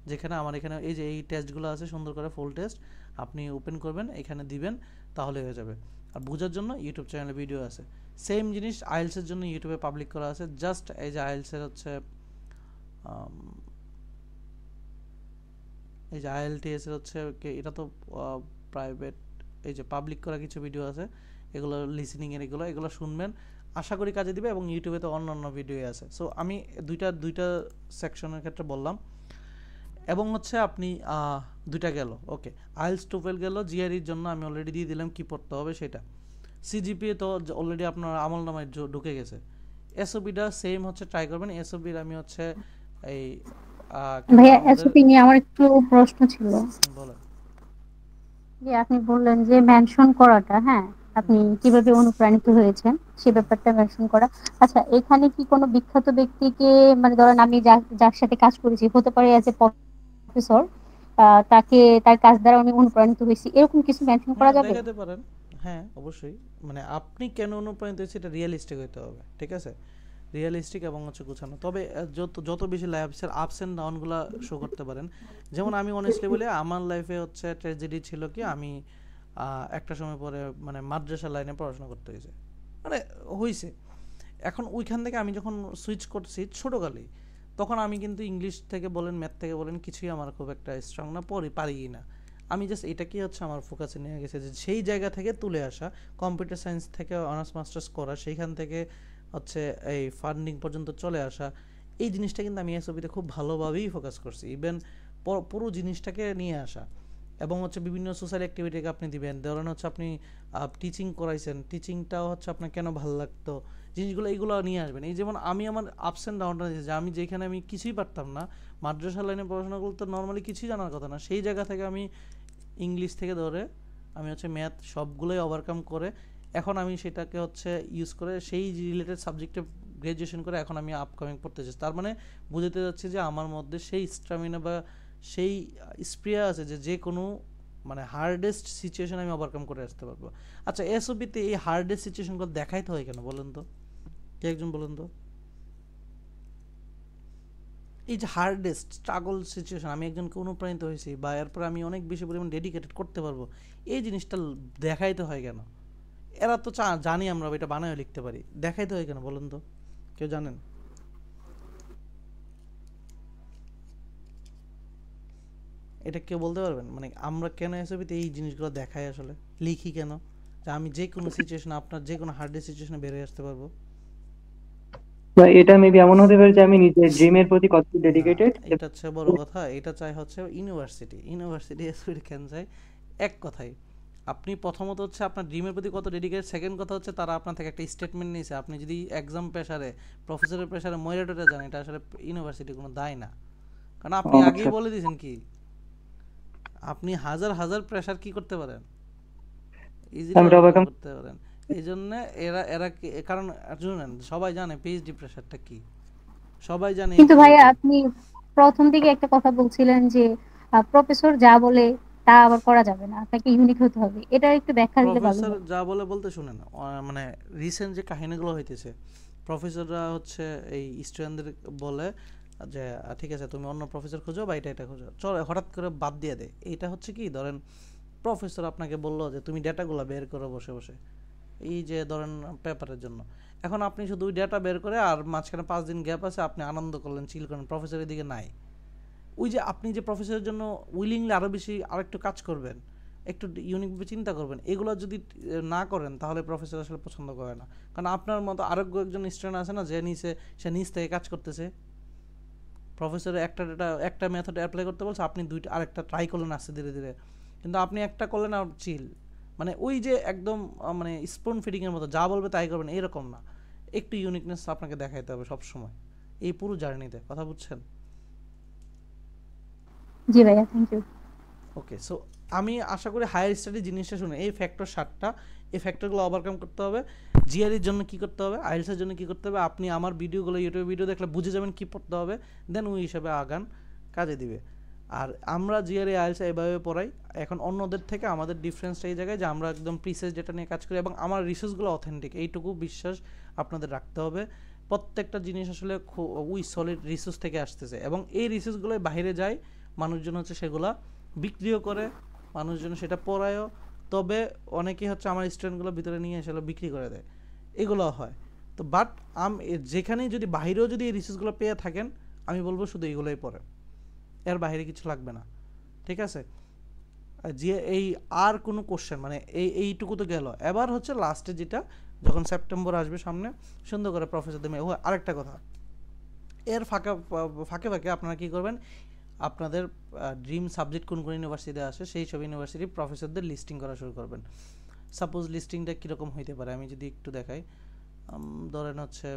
যেখানে আমার এখানে এই যে এই টেস্টগুলো আছে সুন্দর করে ফুল টেস্ট আপনি ওপেন করবেন, এখানে দিবেন, তাহলে হয়ে যাবে। আর বোঝার জন্য ইউটিউব চ্যানেলে ভিডিও আছে। সেম জিনিস আইএলটিএসের জন্য ইউটিউবে পাবলিক করা আছে। জাস্ট এই যে আইএলটিএসের হচ্ছে এই যে আইএলটিএস এর হচ্ছে এটা তো প্রাইভেট, এই যে পাবলিক করা কিছু ভিডিও আছে, এগুলো লিসেনিং এর, এগুলো শুনবেন, আশা করি কাজে দিবে। এবং ইউটিউবে তো অন্যান্য ভিডিও আছে। সো আমি দুইটা সেকশনের ক্ষেত্রে বললাম। এবং হচ্ছে আপনি দুইটা গেল, ওকে। আইএলটিএস টোফেল গেল। জিআরইর জন্য আমি অলরেডি দিয়ে দিলাম কি পড়তে হবে সেটা। সিজিপিএ তো অলরেডি আপনার আমল নামায় ঢুকে গেছে। এসওবিটা সেম হচ্ছে ট্রাই করবেন। এসওবির আমি হচ্ছে এই ভাইয়া এসওপি নিয়ে আমার একটু প্রশ্ন ছিল। বলেন। যে আপনি বললেন যে মেনশন করাটা, হ্যাঁ, আপনি কিভাবে অনুপ্রাণিত হয়েছেন সে ব্যাপারটা মেনশন করা। আচ্ছা, এখানে কি কোনো বিখ্যাত ব্যক্তিকে, মানে ধরেন আমি যার সাথে কাজ করেছি, হতে পারে অ্যাজ এ প্রফেসর, তাকে তার কাজ দ্বারা আমি অনুপ্রাণিত হয়েছি, এরকম কিছু মেনশন করা হ্যাঁ যাবে? দেখাতে পারেন। হ্যাঁ অবশ্যই, মানে আপনি কেন অনুপ্রাণিত হয়েছে এটা রিয়েলিস্টিক হতে হবে, ঠিক আছে? রিয়েলিস্টিক এবং হচ্ছে গোছানো। তবে যত যত বেশি লাইফের আপস এন্ড ডাউনগুলো শো করতে পারেন। যেমন আমি অনেস্টলি বলি, আমার লাইফে হচ্ছে ট্র্যাজেডি ছিল কি, আমি একটা সময় পরে মানে মাদ্রাসা লাইনে পড়াশোনা করতে হয়েছে, মানে হয়েছে। এখন ওইখান থেকে আমি যখন সুইচ করছি ছোটোকালেই, তখন আমি কিন্তু ইংলিশ থেকে বলেন, ম্যাথ থেকে বলেন, কিছুই আমার খুব একটা স্ট্রং না, পারিই না। আমি জাস্ট এটাকেই হচ্ছে আমার ফোকাসে নিয়ে গেছে, যে সেই জায়গা থেকে তুলে আসা, কম্পিউটার সায়েন্স থেকে অনার্স মাস্টার্স করা, সেইখান থেকে হচ্ছে এই ফান্ডিং পর্যন্ত চলে আসা, এই জিনিসটা কিন্তু আমি এসওপিতে খুব ভালোভাবেই ফোকাস করছি। ইভেন পুরো জিনিসটাকে নিয়ে আসা, এবং হচ্ছে বিভিন্ন সোশ্যাল অ্যাক্টিভিটিকে আপনি দিবেন। ধরেন হচ্ছে আপনি টিচিং করাইছেন, টিচিংটাও হচ্ছে আপনার কেন ভালো লাগতো, জিনিসগুলো এইগুলো নিয়ে আসবেন। এই যেমন আমি আমার আপস অ্যান্ড ডাউনটা দিয়েছি, যে আমি যেখানে আমি কিছুই পারতাম না, মাদ্রাসা লাইনে পড়াশোনা করতে নর্মালি কিছুই জানার কথা না, সেই জায়গা থেকে আমি ইংলিশ থেকে ধরে আমি হচ্ছে ম্যাথ সবগুলোই ওভারকাম করে এখন আমি সেটাকে হচ্ছে ইউজ করে সেই রিলেটেড সাবজেক্টে গ্র্যাজুয়েশন করে এখন আমি আপকামিং পড়তে চাচ্ছি। তার মানে বুঝতে যাচ্ছে যে আমার মধ্যে সেই স্ট্যামিনা বা সেই স্প্রিয়া আছে যে যে কোনো মানে হার্ডেস্ট সিচুয়েশন আমি ওভারকাম করে আসতে পারবো। আচ্ছা, এসওপিতে এই হার্ডেস্ট সিচুয়েশনগুলো দেখাইতে হয় কেন বলেন তো, কে একজন বলেন তো? এই যে হার্ডেস্ট স্ট্রাগল সিচুয়েশন, আমি একজনকে অনুপ্রাণিত হয়েছি বা এরপর আমি অনেক বেশি পরিমাণ ডেডিকেটেড করতে পারবো, এই জিনিসটা দেখাইতে হয় কেন? এরা তো জানি আমরা এটা বানায় লিখতে পারি, দেখাইতে হয় কেন বলুন তো, কেউ জানেন? এটা কেউ বলতে পারবেন? মানে আমরা কেন এসবিতে এই জিনিসগুলো দেখাই, আসলে লিখি কেন, যে আমি যে কোনো সিচুয়েশনে, আপনার যে কোনো হার্ডেস্ট সিচুয়েশনে বেরিয়ে আসতে পারবো? এটা মেবি এমন হতে পারে যে আমি নিজের ড্রিমের প্রতি কতটা না, ডেডিকেটেড। এটা হচ্ছে বড় কথা। এটা চাই হচ্ছে ইউনিভার্সিটি এসবিটি কেন চাই? এক কথাই, আপনি প্রথমত হচ্ছে আপনার ড্রিমের প্রতি কত ডেডিকেটেড, সেকেন্ড কথা হচ্ছে তারা আপনার থেকে একটা স্টেটমেন্ট নিয়েছে। আপনি যদি এক্সাম প্রেসারে, প্রফেসরের প্রেসারে ময়রাটোটা যান, এটা আসলে ইউনিভার্সিটি কোনো দায় না, কারণ আপনি আগেই বলে দিয়েছেন কি আপনি হাজার হাজার প্রেসার কি করতে পারেন, ইজিলি করতে পারেন। এই জন্য এরা কারণ শুনেন, সবাই জানে পিএইচডি প্রেসারটা কি, সবাই জানে। কিন্তু ভাইয়া আপনি প্রথম দিকে একটা কথা বলছিলেন যে প্রফেসর যা বলে তা আবার করা যাবে না, আপনাকে ইউনিক হতে হবে, এটা একটু ব্যাখ্যা দিলে ভালো প্রফেসর হয়। যা বলে বলতে শুনেন, মানে রিসেন্ট যে কাহিনীগুলো হইতেছে, প্রফেসররা হচ্ছে এই স্টুডেন্টদের বলে যে ঠিক আছে তুমি অন্য প্রফেসর খোঁজো বা এটা খোঁজো, চল হঠাৎ করে বাদ দিয়ে দেয়। এইটা হচ্ছে কি, ধরেন প্রফেসর আপনাকে বললো যে তুমি ডেটাগুলো বের করো বসে বসে, এই যে ধরেন পেপারের জন্য, এখন আপনি শুধু ওই ডেটা বের করে আর মাঝখানে 5 দিন গ্যাপ আছে, আপনি আনন্দ করলেন, চিল করলেন, প্রফেসরের দিকে নাই। ওই যে আপনি যে প্রফেসরের জন্য উইলিংলি আরও বেশি আরেকটু কাজ করবেন, একটু ইউনিকভাবে চিন্তা করবেন, এগুলো যদি না করেন তাহলে প্রফেসর আসলে পছন্দ করে না। কারণ আপনার মতো আরোগ্য একজন স্টুডেন্ট আছে না, যে সে নিজ থেকে কাজ করতেছে, প্রফেসর একটা মেথড অ্যাপ্লাই করতে বলছে, আপনি আরেকটা ট্রাই করলেন আসতে ধীরে ধীরে, কিন্তু আপনি একটা করলেন আর চিল, মানে ওই যে একদম মানে স্পুন ফিডিংয়ের মতো যা বলবে তাই করবেন, এরকম না। একটু ইউনিকনেস আপনাকে দেখাইতে হবে সবসময় এই পুরো জার্নিতে, কথা বুঝছেন? জি ভাইয়া, থ্যাংক ইউ। ওকে, সো আমি আশা করি হায়ার স্টাডি জিনিসটা শুনে এই ফ্যাক্টর 7টা, এই ফ্যাক্টরগুলো ওভারকাম করতে হবে। জিআরইর জন্য কি করতে হবে, আইএলটিএস এর জন্য কি করতে হবে, আপনি আমার ভিডিওগুলো ইউটিউবে ভিডিও দেখলে বুঝে যাবেন কি পড়তে হবে, দেন ওই হিসাবে আগান, কাজে দিবে। আর আমরা জিআরই আইএলটিএস এইভাবে পড়াই। এখন অন্যদের থেকে আমাদের ডিফারেন্সটা এই জায়গায় যে আমরা একদম প্রিসাইজ ডেটা নিয়ে কাজ করি এবং আমার রিসোর্সগুলো অথেন্টিক, এইটুকু বিশ্বাস আপনাদের রাখতে হবে। প্রত্যেকটা জিনিস আসলে ওই সলিড রিসোর্স থেকে আসতেছে এবং এই রিসোর্সগুলো বাইরে যায়, মানুষজন হচ্ছে সেগুলা বিক্রিও করে, মানুষজন সেটা পড়ায়ও, তবে অনেকেই হচ্ছে আমার স্টুডেন্টগুলো ভিতরে নিয়ে এসে বিক্রি করে দেয়, এগুলো হয়। তো বাট যেখানেই যদি বাইরেও যদি এই রিসোর্সগুলো পেয়ে থাকেন, আমি বলবো শুধু এইগুলোই পড়ে, এর বাইরে কিছু লাগবে না, ঠিক আছে? যে এই আর কোনো কোশ্চেন মানে এইটুকু তো গেল। এবার হচ্ছে লাস্টে যেটা, যখন সেপ্টেম্বর আসবে সামনে, সুন্দর করে প্রফেসর দেবে। আরেকটা কথা, এর ফাঁকে ফাঁকে আপনারা কী করবেন, আপনাদের ড্রিম সাবজেক্ট কোন কোন ইউনিভার্সিটিতে আসে সেই সব ইউনিভার্সিটির প্রফেসরদের লিস্টিং করা শুরু করবেন। সাপোজ লিস্টিংটা কীরকম হইতে পারে আমি যদি একটু দেখাই, ধরেন হচ্ছে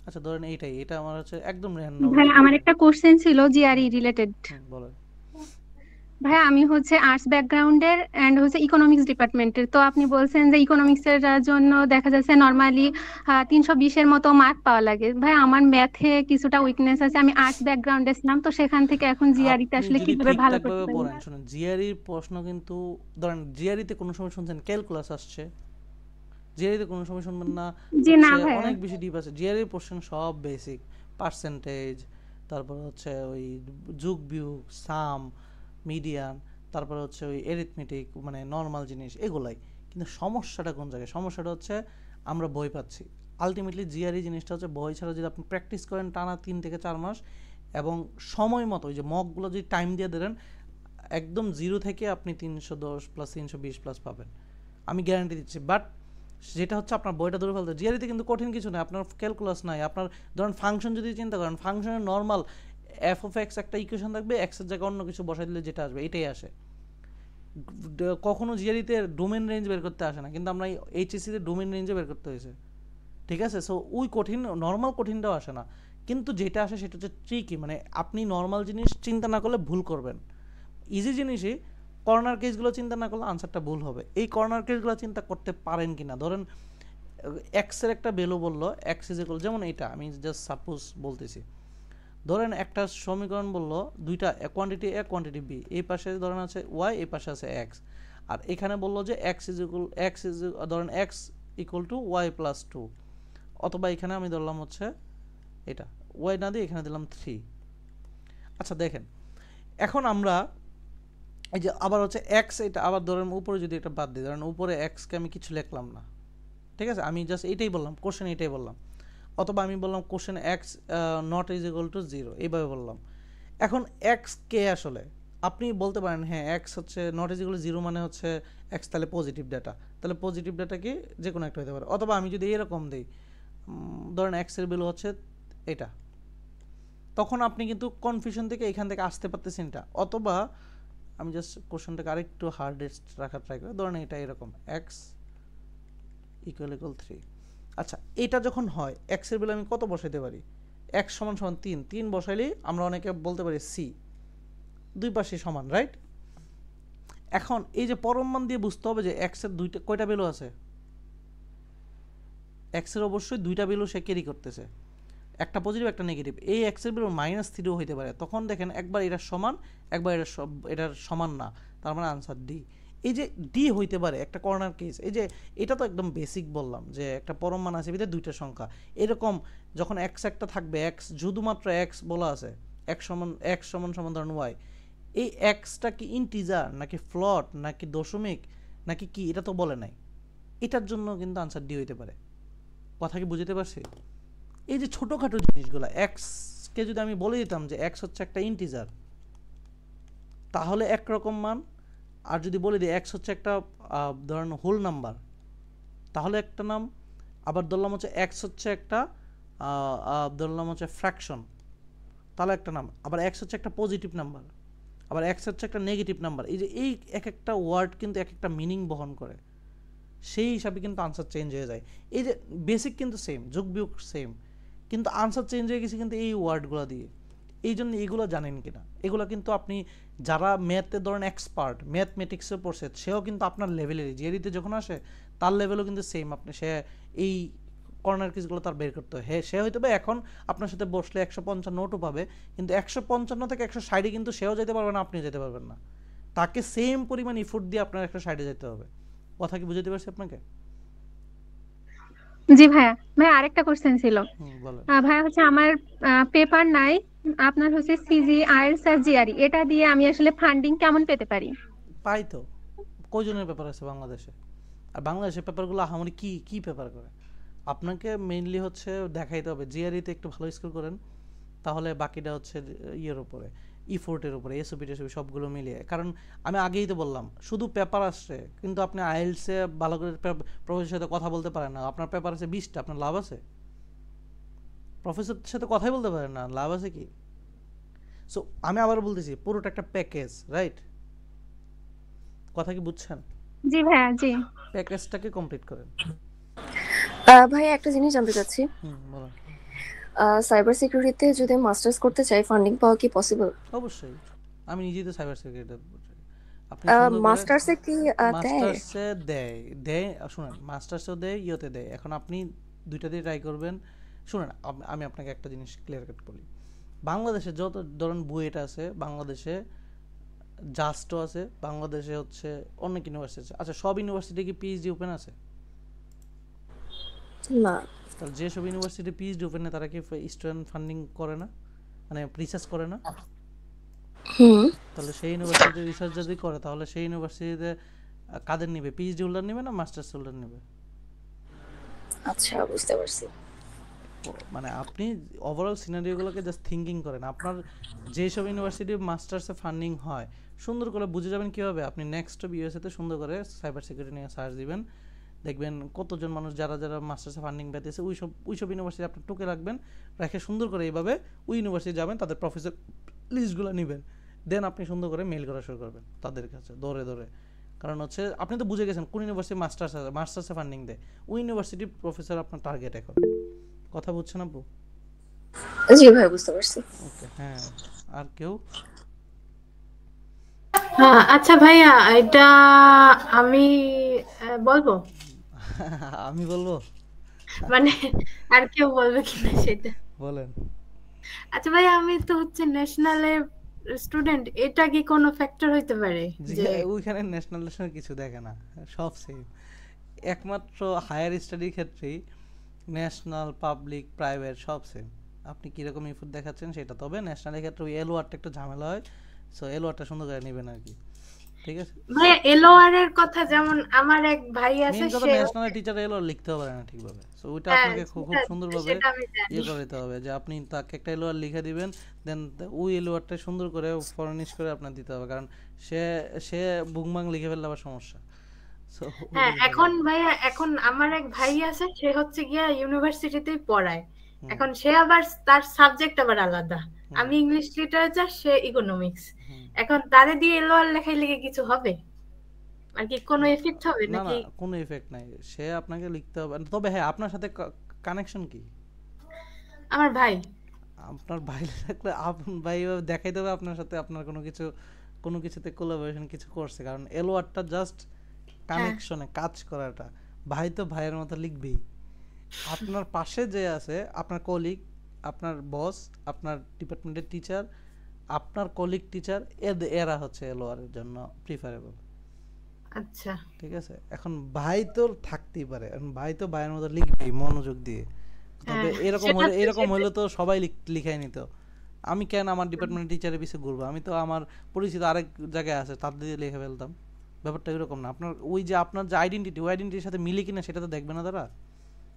আচ্ছা ধরেন এটা আমার হচ্ছে একদম র্যান্ডম। ভাই আমার একটা কোশ্চেন ছিল জিআরই রিলেটেড। বলেন। ভাইয়া আমি হচ্ছে আর্টস ব্যাকগ্রাউন্ডের এন্ড হচ্ছে ইকোনমিক্স ডিপার্টমেন্টের। তো আপনি বলছেন যে ইকোনমিক্সের জন্য দেখা যাচ্ছে নর্মালি 320-এর মতো মার্ক পাওয়া লাগে। ভাই আমার ম্যাথে কিছুটা উইকনেস আছে, আমি আর্টস ব্যাকগ্রাউন্ডে ছিলাম, তো সেখান থেকে এখন জিআরইতে আপনি আসলে যদি কিভাবে ভালো ঠিকঠাক করতে ভাবে পারি? পড়েন, শুনুন, জিআরইর প্রশ্ন কিন্তু, ধরেন জিআরইতে কোনো সময় শুনছেন ক্যালকুলাস আসছে, জিআরইতে কোনো সময় শুনবেন না জি না হচ্ছে ভাইয়া। অনেক বেশি ডিপ আছে। জিআরইর কোশ্চেন সব বেসিক, পার্সেন্টেজ, তারপর হচ্ছে ওই যোগ বিয়োগ, সাম, মিডিয়ান, তারপর হচ্ছে ওই এরিথমেটিক, মানে নর্মাল জিনিস এগুলাই। কিন্তু সমস্যাটা কোন জায়গায়? সমস্যাটা হচ্ছে আমরা বই পাচ্ছি। আলটিমেটলি জিআরই জিনিসটা হচ্ছে বই ছাড়া যদি আপনি প্র্যাকটিস করেন টানা 3 থেকে 4 মাস এবং সময় মতো ওই যে মকগুলো যদি টাইম দিয়ে দেন, একদম জিরো থেকে আপনি 310 প্লাস 320 প্লাস পাবেন, আমি গ্যারান্টি দিচ্ছি। বাট যেটা হচ্ছে আপনার বইটা ধরে ফেলতে, জিআরইতে কিন্তু কঠিন কিছু নাই, আপনার ক্যালকুলাস নাই। আপনার ধরেন ফাংশন যদি চিন্তা করেন, ফাংশনের নর্মাল এফ অফ এক্স একটা ইকুয়েশন থাকবে, এক্সের জায়গায় অন্য কিছু বসাই দিলে যেটা আসবে এটাই আসে। কখনো জিআরইতে ডোমেন রেঞ্জ বের করতে আসে না, কিন্তু আমরা এইচএসসিতে ডোমেন রেঞ্জে বের করতে হয়েছে, ঠিক আছে? সো ওই কঠিন নর্মাল কঠিনটাও আসে না, কিন্তু যেটা আসে সেটা হচ্ছে ট্রিকি, মানে আপনি নর্মাল জিনিস চিন্তা না করলে ভুল করবেন। ইজি জিনিসই কর্নার কেসগুলো চিন্তা না করলে আনসারটা ভুল হবে। এই কর্নার কেসগুলো চিন্তা করতে পারেন কিনা, ধরেন এক্সের একটা ভ্যালু বললো, এক্স ইজ ইকুয়াল, যেমন এটা আমি জাস্ট সাপোজ বলতেছি, ধরেন একটা সমীকরণ বললো দুইটা কোয়ান্টিটি এ কোয়ান্টিটি বি, এই পাশে ধরেন আছে ওয়াই, এই পাশে আছে এক্স, আর এখানে বললো যে এক্স ইজ ধরেন X equal to Y plus 2, অথবা এখানে আমি ধরলাম হচ্ছে এটা ওয়াই না দিয়ে এখানে দিলাম 3। আচ্ছা দেখেন, এখন আমরা এই যে আবার হচ্ছে এক্স, এটা আবার ধরেন উপরে যদি এটা বাদ দিই, ধরেন উপরে এক্সকে আমি কিছু লিখলাম না, ঠিক আছে, আমি জাস্ট এইটাই বললাম, কোশ্চেন এইটাই বললাম, অথবা আমি বললাম question x not is equal to 0, এইভাবে বললাম। এখন এক্স কে আসলে আপনি বলতে পারেন হ্যাঁ এক্স হচ্ছে নট ইজ ইকুয়াল 0 মানে হচ্ছে এক্স তাহলে পজিটিভ ডাটা, তাহলে পজিটিভ ডাটা কি যে কোনো একটা হতে পারে। অথবা আমি যদি এরকম দিই, ধরেন এক্সের ভ্যালু হচ্ছে এটা, তখন আপনি কিন্তু কনফিউশন থেকে এখান থেকে আসতে পারতেছেন এটা। অথবা আমি জাস্ট কোশ্চেনটাকে আরেকটু হার্ডেস্ট রাখার ট্রাই করি, ধরেন এটা এরকম এক্স ইকুয়াল 3। আচ্ছা এটা যখন হয় এক্সের ভ্যালু আমি কত বসাইতে পারি? এক্স সমান সমান 3 বসাইলেই আমরা অনেকে বলতে পারি সি, দুই পাশে সমান, রাইট? এখন এই যে পরম মান দিয়ে বুঝতে হবে যে এক্সের কয়টা ভ্যালু আছে, এক্সের অবশ্যই দুইটা ভ্যালু সে ক্যারি করতেছে, একটা পজিটিভ একটা নেগেটিভ। এই এক্সের ভ্যালু -3ও হইতে পারে, তখন দেখেন একবার এটার সমান একবার এটার সমান না, তার মানে আনসার ডি। এই যে ডি হইতে পারে একটা কর্নার কেস, এই যে এটা তো একদম বেসিক বললাম যে একটা পরম মান আছে ভিতরে দুইটা সংখ্যা, এরকম যখন এক্স একটা থাকবে, এক্স শুধুমাত্র এক্স বলা আছে, এক্স সমান সমান ধরেন ওয়াই, এই এক্সটা কি ইন্টিজার নাকি ফ্লট নাকি দশমিক নাকি কি, এটা তো বলে নাই, এটার জন্য কিন্তু আনসার ডি হইতে পারে। কথা কি বুঝতে পারছি? এই যে ছোটোখাটো জিনিসগুলো, এক্সকে যদি আমি বলে দিতাম যে এক্স হচ্ছে একটা ইন্টিজার তাহলে একরকম মান, আর যদি বলে দিই এক্স হচ্ছে একটা ধরেন হোল নাম্বার তাহলে একটা নাম, আবার ধরলাম হচ্ছে এক্স হচ্ছে একটা ধরলাম হচ্ছে ফ্র্যাকশন তাহলে একটা নাম, আবার এক্স হচ্ছে একটা পজিটিভ নাম্বার, আবার এক্স হচ্ছে একটা নেগেটিভ নাম্বার। এই যে এই এক একটা ওয়ার্ড কিন্তু এক একটা মিনিং বহন করে, সেই হিসাবে কিন্তু আনসার চেঞ্জ হয়ে যায়। এই যে বেসিক কিন্তু সেম, যোগ বিয়োগ সেম, কিন্তু আনসার চেঞ্জ হয়ে গেছে কিন্তু এই ওয়ার্ডগুলো দিয়ে। এই জন্য এগুলো জানেন কিনা, এগুলো কিন্তু আপনি যারা ম্যাথে ধরেন এক্সপার্ট, ম্যাথমেটিক্সে পড়ছে, সেও কিন্তু আপনার লেভেলেরই, জিআরইতে যখন আসে তার লেভেলও কিন্তু সেম, আপনি সে এই কর্নার কেসগুলো তার বের করতে হয়। হ্যাঁ সে হয়তো বা এখন আপনার সাথে বসলে 155 নোটও পাবে, কিন্তু 155 থেকে 160 কিন্তু সেও যেতে পারবে না, আপনিও যেতে পারবেন না, তাকে সেম পরিমাণ ইফোর্ট দিয়ে আপনার 160 যেতে হবে। কথা কি বুঝতে পারছি আপনাকে? জি ভাইয়া। ভাইয়া আরেকটা কোশ্চেন ছিল। বলেন। ভাইয়া হচ্ছে আমার পেপার নাই, আপনার হচ্ছে সিজি আইএলটিএস আর জিআরই, এটা দিয়ে আমি আসলে ফান্ডিং কেমন পেতে পারি? পাই তো, কয়জনের পেপার আছে বাংলাদেশে? আর বাংলাদেশের পেপারগুলো আমার কি পেপার করে? আপনাকে মেইনলি হচ্ছে দেখাইতে হবে জিআরইতে একটু ভালো স্কোর করেন, তাহলে বাকিটা হচ্ছে ইয়ের উপরে, ইফোর্টের উপরে, এসওপি টেসওপি সবগুলো মিলিয়ে। কারণ আমি আগেই তো বললাম শুধু পেপার আসছে, কিন্তু আপনি আইএলটিএসে ভালো করে প্রফেসরের সাথে কথা বলতে পারেন না, আপনার পেপার আছে 20টা, আপনার লাভ আছে? প্রফেসরের সাথে কথাই বলতে পারেন না, লাভ আছে কি? সো আমি আবার বলতেছি পুরোটা একটা প্যাকেজ, রাইট? কথা কি বুঝছেন? জি ভাইয়া, জি। প্যাকেজটাকে কমপ্লিট করেন। ভাই একটা জিনিস জানতে চাচ্ছি, বলেন। সাইবার সিকিউরিটিতে যদি মাস্টার্স করতে চাই ফান্ডিং পাওয়া কি পসিবল? অবশ্যই, আমি নিজেই তো সাইবার সিকিউরিটি। আপনি সুন্দর করে মাস্টার্সে কি দেয়? মাস্টার্সে দেয় শুনেন, মাস্টার্সেও দেয়, ইয়েতে দেয়। এখন আপনি দুইটা দিয়ে ট্রাই করবেন। শুনেন, আমি আপনাকে একটা জিনিস ক্লিয়ার কাট বলি। বাংলাদেশে যত ধরেন বুয়েট আছে, বাংলাদেশে জাস্টও আছে, বাংলাদেশে হচ্ছে অনেক ইউনিভার্সিটি আছে। আচ্ছা, সব ইউনিভার্সিটি কি পিএইচডি ওপেন আছে? না। তাহলে যেসব ইউনিভার্সিটি পিএইচডি ওপেনে তারা কি স্টুডেন্ট ফান্ডিং করে না, মানে রিসার্চ করে না? তাহলে সেই ইউনিভার্সিটি রিসার্চ যদি করে, তাহলে সেই ইউনিভার্সিটিতে কাদের নিবে? পিএইচডি হোল্ডার নিবে না মাস্টার্স হোল্ডার নিবে? আচ্ছা, বুঝতে পারছি। মানে আপনি ওভারঅল সিনারিওগুলোকে জাস্ট থিঙ্কিং করেন। আপনার যেসব ইউনিভার্সিটি মাস্টার্সে ফান্ডিং হয় সুন্দর করে বুঝে যাবেন কীভাবে। আপনি নেক্সট ইউএসএতে সুন্দর করে সাইবার সিকিউরিটি নিয়ে সার্চ দিবেন, দেখবেন কতজন মানুষ যারা যারা মাস্টার্সে ফান্ডিং পেতেছে ওইসব ইউনিভার্সিটি আপনি টুকে রাখবেন, রেখে সুন্দর করে এইভাবে ওই ইউনিভার্সিটি যাবেন, তাদের প্রফেসর লিস্টগুলো নেবেন, দেন আপনি সুন্দর করে মেল করা শুরু করবেন তাদের কাছে দৌড়ে দৌড়ে। কারণ হচ্ছে আপনি তো বুঝে গেছেন কোন ইউনিভার্সিটি মাস্টার্সে ফান্ডিং দেয়, ওই ইউনিভার্সিটির প্রফেসর আপনার টার্গেট। এখন কথা বুঝছেন আপু? জি ভাই, বুঝতে পারছি। ওকে, হ্যাঁ। আর কেউ? আচ্ছা ভাইয়া, এটা আমি বলবো? আমি বলবো মানে আর কেউ বলবে কিনা সেটা বলেন। আচ্ছা ভাইয়া, আমি তো হচ্ছে ন্যাশনালে স্টুডেন্ট, এটা কি কোনো ফ্যাক্টর হইতে পারে? যে ওইখানে ন্যাশনাল কিছু দেখে না, সব সেম। একমাত্র হায়ার স্টাডির ক্ষেত্রেই ন্যাশনাল, পাবলিক, প্রাইভেট সব সেম। আপনি কিরকম ইনপুট দেখাচ্ছেন সেটা। তবে ন্যাশনালের ক্ষেত্রে ওই এলওআরটা একটু ঝামেলা হয়, সো এলওআরটা সুন্দর করে নেবেন আর কি, ঠিক আছে? ভাই এলওআর এর কথা, যেমন আমার এক ভাই আছে, মেইন কথা সে ন্যাশনাল টিচার এলওআর লিখতে পারে না ঠিকভাবে, সো ওইটা আপনাকে খুব সুন্দরভাবে ইয়ে করে দিতে হবে, যে আপনি তাকে একটা এলওআর লিখে দিবেন, দেন ওই এলওআরটা সুন্দর করে ফরনিশ করে আপনার দিতে হবে, কারণ সে বুংবাং লিখে ফেললে আবার সমস্যা। হ্যাঁ, এখন ভাইয়া, এখন আমার এক ভাই আছে, সে হচ্ছে গিয়া ইউনিভার্সিটিতেই পড়ায়। এখন সে আবার তার সাবজেক্ট আবার আলাদা, আমি ইংলিশ লিটারেচার, সে ইকোনমিক্স। এখন তারে দিয়ে এলওআর লেখাই লিখে কিছু হবে আর কি? কোনো এফেক্ট হবে না? নাকি? না, কোনো এফেক্ট নাই, সে আপনাকে লিখতে হবে। তবে হ্যাঁ, আপনার সাথে কানেকশন কি? আমার ভাই। আপনার ভাই থাকলে আপন ভাই দেখাইতে হবে আপনার সাথে আপনার কোনো কিছুতে কোলাবোরেশন কিছু করছে, কারণ এলওআরটা জাস্ট কানেকশনে কাজ করাটা। ভাই তো ভাইয়ের মতো লিখবেই। আপনার পাশে যে আছে আপনার কলিগ, আপনার বস, আপনার ডিপার্টমেন্টের টিচার, আপনার কলিগ টিচার, এরা হচ্ছে এলওআর এর জন্য প্রিফারেবল। আচ্ছা, ঠিক আছে? এখন ভাই তো থাকতেই পারে, ভাই তো ভাইয়ের মতো লিখবেই মনোযোগ দিয়ে। তবে এরকম হলে তো সবাই লিখাই নিত। আমি কেন আমার ডিপার্টমেন্টের টিচারের পিছে ঘুরবো? আমি তো আমার পরিচিত আরেক জায়গায় আছে, তাদের দিয়ে লিখে ফেলতাম। ব্যাপারটা এরকম না। আপনার ওই যে আপনার যে আইডেন্টিটি, ওই আইডেন্টিটির সাথে মিলে কিনা সেটা তো দেখবে না তারা।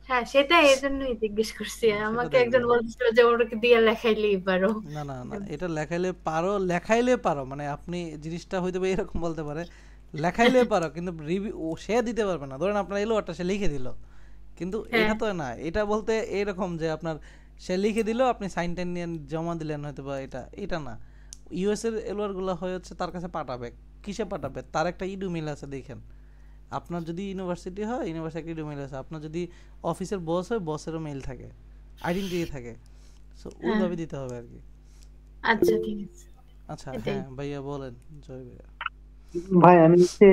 হ্যাঁ, সেটা এজন্যই জিজ্ঞেস করছি। আমাকে একজন বলছিল যে ওরকে দিয়ে লেখাইলেই পারো। না না না, এটা লেখাইলে পারো মানে আপনি জিনিসটা হয়তো এরকম বলতে পারে, লেখাইলে পারো, কিন্তু রিভিউ সে দিতে পারবে না। ধরেন আপনার এলওআরটা সে লিখে দিল, কিন্তু এটা তো না। এটা বলতে এরকম যে আপনার সে লিখে দিল, আপনি সাইন টাইন নিয়ে জমা দিলেন হয়তো বা, এটা না। ইউএস এর এলওআর গুলো হচ্ছে তার কাছে পাঠাবে। কিসে পাঠাবে? তার একটা ইডুমেইল আছে, দেখেন। আপনার যদি ইউনিভার্সিটি হয়, ইউনিভার্সিটির ইমেইল আছে। আপনার যদি অফিসের বস হয়, বসেরও মেইল থাকে, আইডেন্টিটি থাকে। সো ওইভাবে দিতে হবে আর কি। আচ্ছা, ঠিক আছে। আচ্ছা, হ্যাঁ ভাইয়া বলেন। জয় ভাইয়া। ভাই আমি হচ্ছে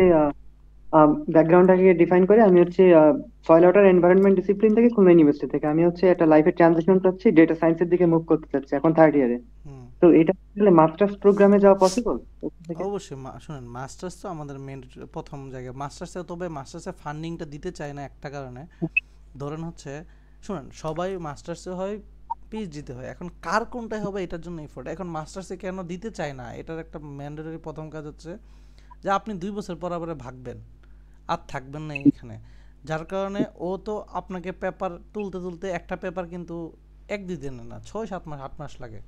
ব্যাকগ্রাউন্ডটাকে ডিফাইন করে, আমি হচ্ছে সয়েল ওয়াটার এনভায়রনমেন্ট ডিসিপ্লিন থেকে খুলনা ইউনিভার্সিটি থেকে। আমি হচ্ছে একটা লাইফের ট্রানজিশন করছি, ডেটা সায়েন্সের দিকে মুভ করতে চাচ্ছি এখন 3rd ইয়ারে। তো এটা আসলে মাস্টার্স প্রোগ্রামে যাওয়া পসিবল? অবশ্যই। শুনেন, মাস্টার্স তো আমাদের মেন প্রথম জায়গা মাস্টার্সে। তবে মাস্টার্সে ফান্ডিংটা দিতে চায় না একটা কারণে। ধরেন হচ্ছে, শুনেন, সবাই মাস্টার্সে হয়, পিএইচডিতে হয়। এখন কার কোনটাই হবে এটার জন্য এফোর্ট। এখন মাস্টার্সে কেন দিতে চায় না, এটার একটা ম্যান্ডেটরি প্রথম কাজ হচ্ছে যে আপনি 2 বছর পর ভাগবেন, আর থাকবেন না এখানে। যার কারণে ও তো আপনাকে পেপার তুলতে একটা পেপার কিন্তু 1-2 দিনে না, 6-7 মাস 8 মাস লাগে।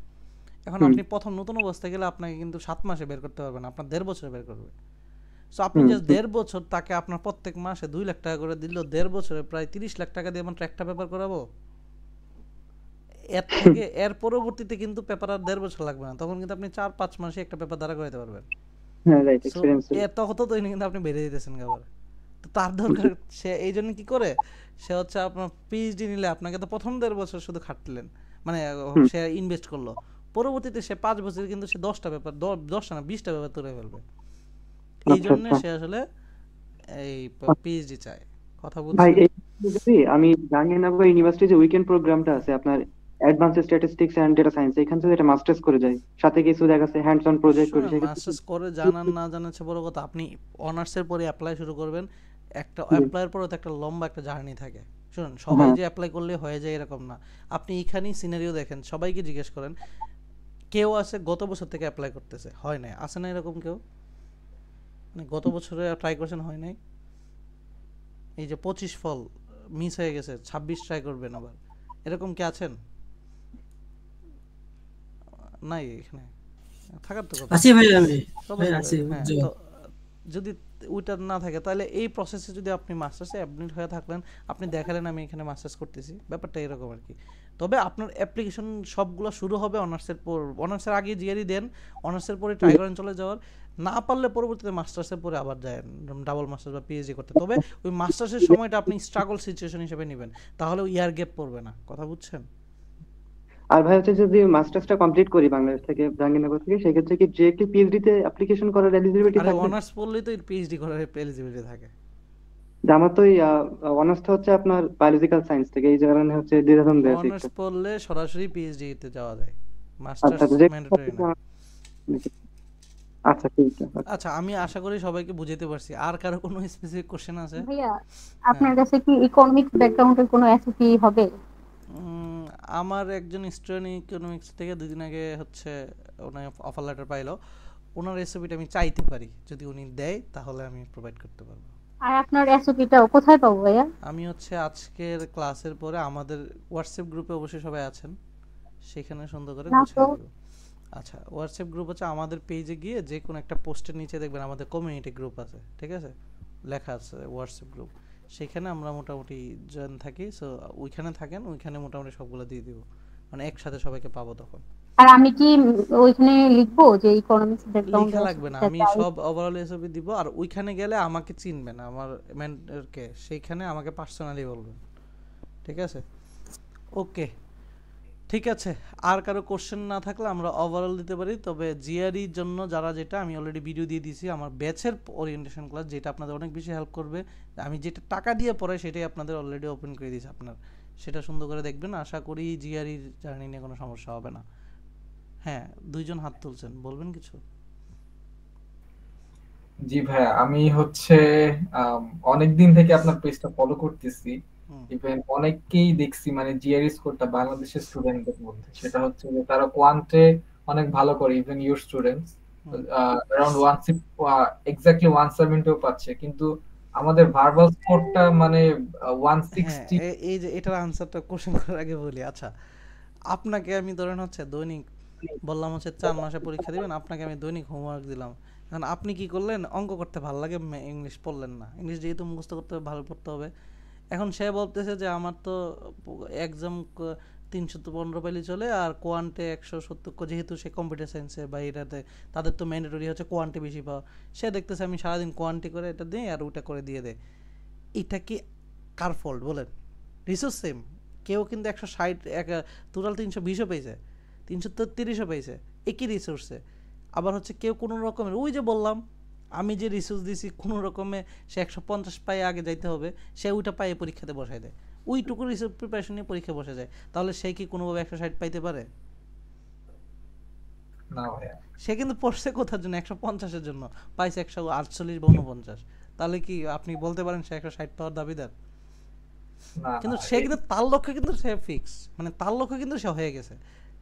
এখন আপনি প্রথম নতুন অবস্থায় গেলে আপনাকে কিন্তু 7 মাসে বের করতে পারবেন, আপনার 1.5 বছরে বের করবে। সো আপনি জাস্ট 1.5 বছর তাকে আপনার প্রত্যেক মাসে 2 লাখ টাকা করে দিল, 1.5 বছরে প্রায় 30 লাখ টাকা দিয়ে মাত্র একটা পেপার করাবো। এর পরবর্তীতে কিন্তু পেপার আর 1.5 বছর লাগবে না, তখন কিন্তু আপনি 4-5 মাসে একটা পেপার দ্বারা করাতে পারবেন। হ্যাঁ, রাইট, এক্সপেরিয়েন্স। তখন তো কিন্তু আপনি বেরিয়ে দিতেছেন আবার। তো তার দরকার, সে এই জন্য কি করে, সে হচ্ছে আপনার পিএইচডি নিলে আপনাকে তো প্রথম 1.5 বছর শুধু খাটলেন, মানে সে ইনভেস্ট করলো। পরবর্তীতে সে 5 বছরে কিন্তু সে 10টা পেপার 10টা না 20টা পেপার তুলে ফেলবে। এই জন্য সে আসলে এই পিএইচডি চায়। কথা ভাই বুঝছেন? এই যদি আমি জাহাঙ্গীরনগর ইউনিভার্সিটি যে উইকেন্ড প্রোগ্রামটা আছে আপনার advance statistics and data science, এখান থেকে একটা মাস্টার্স করে যাই, সাথে কিছু দেখা যাচ্ছে হ্যান্ডস অন প্রজেক্ট করি, শুনুন, সেক্ষেত্রে মাস্টার্স করে জানান না জানার চেয়ে বড় কথা আপনি অনার্সের পরে অ্যাপ্লাই শুরু করবেন। একটা অ্যাপ্লাইয়ের পরে তো একটা লম্বা একটা জার্নি থাকে। শুনুন, সবাই যে অ্যাপ্লাই করলে হয়ে যায় এরকম না। আপনি এখানেই সিনারিও দেখেন, সবাইকে জিজ্ঞেস করেন, কেউ আছে গত বছর থেকে অ্যাপ্লাই করতেছে, হয় নাই, আছে না এরকম কেউ? মানে গত বছরে ট্রাই করছেন, হয় নাই। এই যে 25 ফল মিস হয়ে গেছে, 26 ট্রাই করবেন আবার, এরকম কি আছেন? নাই এখানে থাকার তো কথা। আছি ভাই, আমি সবাই ভাই আছে, আছি। হ্যাঁ। তো যদি ওইটা না থাকে তাহলে এই প্রসেসে যদি আপনি মাস্টার্সে অ্যাডমিট হয়ে থাকলেন, আপনি দেখালেন আমি এখানে মাস্টার্স করতেছি, ব্যাপারটা এরকম আর কি। তবে আপনার অ্যাপ্লিকেশন সবগুলো শুরু হবে অনার্সের পর, অনার্সের আগে জিআরই দেন, অনার্সের পরে ট্রাই করেন চলে যাওয়ার, না পারলে পরবর্তীতে মাস্টার্সের পরে আবার যায় ডাবল মাস্টার্স বা পিএইচডি করতে। তবে ওই মাস্টার্সের সময়টা আপনি স্ট্রাগল সিচুয়েশন হিসেবে নেবেন, তাহলে ওই ইয়ার গ্যাপ পড়বে না। কথা বুঝছেন? আর ভাই হচ্ছে যদি মাস্টার্সটা কমপ্লিট করি বাংলাদেশ থেকে, জাহাঙ্গীরনগর থেকে, সেক্ষেত্রে কি যে কি পিএইচডি তে অ্যাপ্লিকেশন করার এলিজিবিলিটি আরে থাকবে? অনার্স পড়লেই তো পিএইচডি করার এলিজিবিলিটি থাকে। যে আমার তো অনার্সটা হচ্ছে আপনার বায়োলজিক্যাল সায়েন্স থেকে, এই কারণে হচ্ছে দ্বিধাদ্বন্দ্ব আছে অনার্স একটু। পড়লে সরাসরি পিএইচডি তে যাওয়া যায়, আচ্ছা মাস্টার্স আচ্ছা, যে ম্যান্ডেটরি না। আচ্ছা ঠিক আছে। আচ্ছা, আমি আশা করি সবাইকে বুঝাতে পারছি। আর কারো কোনো স্পেসিফিক কোশ্চেন আছে? ভাইয়া আপনার কাছে কি ইকোনমিক্স ব্যাকগ্রাউন্ডের কোনো এসওপি হবে? আমার একজন স্টুডেন্ট ইকোনমিক্স থেকে 2 দিন আগে হচ্ছে উনি অফার লেটার পাইলো, ওনার রেসিপিটা আমি চাইতে পারি, যদি উনি দেয় তাহলে আমি প্রোভাইড করতে পারবো। আর আপনার এসওপিটাও কোথায় পাবো ভাইয়া? আমি হচ্ছে আজকের ক্লাসের পরে আমাদের হোয়াটসঅ্যাপ গ্রুপে অবশ্যই সবাই আছেন, সেখানে সুন্দর করে না গুছিয়ে তো দেব। আচ্ছা, হোয়াটসঅ্যাপ গ্রুপ হচ্ছে আমাদের পেজে গিয়ে যে কোনো একটা পোস্টের নিচে দেখবেন আমাদের কমিউনিটি গ্রুপ আছে, ঠিক আছে, লেখা আছে হোয়াটসঅ্যাপ গ্রুপ, সেখানে আমরা মোটামুটি জন থাকি। সো ওইখানে থাকেন, ওইখানে মোটামুটি সবগুলো দিয়ে দিব, মানে একসাথে সবাইকে পাবো তখন। আর আমি কি ওইখানে লিখবো যে ইকোনমিক্স ব্যাকগ্রাউন্ড লিখা লাগবে না, আমি সব ওভারঅল এসবই দিব। আর ওইখানে গেলে আমাকে চিনবেন, আমার মেন্টরকে, সেইখানে আমাকে পার্সোনালি বলবেন, ঠিক আছে? ওকে, ঠিক আছে। আর কারো কোশ্চেন না থাকলে আমরা ওভারঅল দিতে পারি। তবে জিআরইর জন্য যারা, যেটা আমি অলরেডি ভিডিও দিয়ে দিয়েছি আমার ব্যাচের ওরিয়েন্টেশন ক্লাস, যেটা আপনাদের অনেক বেশি হেল্প করবে। আমি যেটা টাকা দিয়ে পড়াই সেটাই আপনাদের অলরেডি ওপেন করে দিয়েছি, আপনার সেটা সুন্দর করে দেখবেন। আশা করি জিআরইর জার্নি নিয়ে কোনো সমস্যা হবে না। হ্যাঁ, 2 জন হাত তুলছেন, বলবেন কিছু? জি ভাইয়া, আমি হচ্ছে অনেকদিন থেকে আপনার পেজটা ফলো করতেছি। ইভেন অনেককেই দেখছি মানে জিআরই স্কোরটা বাংলাদেশের স্টুডেন্টদের মধ্যে, সেটা হচ্ছে যে তারা কোয়ান্টে অনেক ভালো করে, ইভেন ইউর স্টুডেন্টস অ্যারাউন্ড 160 170 পাচ্ছে, কিন্তু আমাদের ভার্বাল স্কোরটা মানে 160। এই যে এটার আনসারটা কোশ্চেন করার আগে বলি। আচ্ছা, আপনাকে আমি ধরেন হচ্ছে দৈনিক বললাম হচ্ছে 4 মাসে পরীক্ষা দিবেন, আপনাকে আমি দৈনিক হোমওয়ার্ক দিলাম, এখন আপনি কি করলেন? অঙ্ক করতে ভালো লাগে, ইংলিশ পড়লেন না, ইংলিশ যেহেতু মুখস্থ করতে ভালো পড়তে হবে। এখন সে বলতেছে যে আমার তো এক্সাম 315 পাইলে চলে, আর কোয়ান্টে 170, যেহেতু সে কম্পিউটার সায়েন্সে বা এটাতে তাদের তো ম্যান্ডেটরি হচ্ছে কোয়ান্টে বেশি পাওয়া। সে দেখতেছে আমি সারাদিন কোয়ান্টে করে এটা দিই আর ওটা করে দিয়ে দেয়। এটা কি কার ফল্ট বলেন? রিসোর্স সেম, কেউ কিন্তু 160 টোটাল 320ও পেয়েছে, 330ও পেয়েছে একই রিসোর্সে। আবার হচ্ছে কেউ কোনো রকমের, ওই যে বললাম আমি যে রিসোর্স দিছি কোনো রকমে সে 150 পায়ে আগে যাইতে হবে, সে ওইটা পায়ে পরীক্ষাতে বসায় দেয়, ওইটুকু রিসোর্স প্রিপারেশন নিয়ে পরীক্ষা বসে যায়, তাহলে সে কি কোনোভাবে 160 পাইতে পারে? না ভাইয়া, সে কিন্তু পড়ছে কোথার জন্য? 150-এর জন্য, পাইছে 148 বা 49। তাহলে কি আপনি বলতে পারেন সে 160 পাওয়ার দাবিদার? কিন্তু সে কিন্তু তার লক্ষ্যে কিন্তু সে ফিক্স, মানে তার লক্ষ্যে কিন্তু সে হয়ে গেছে,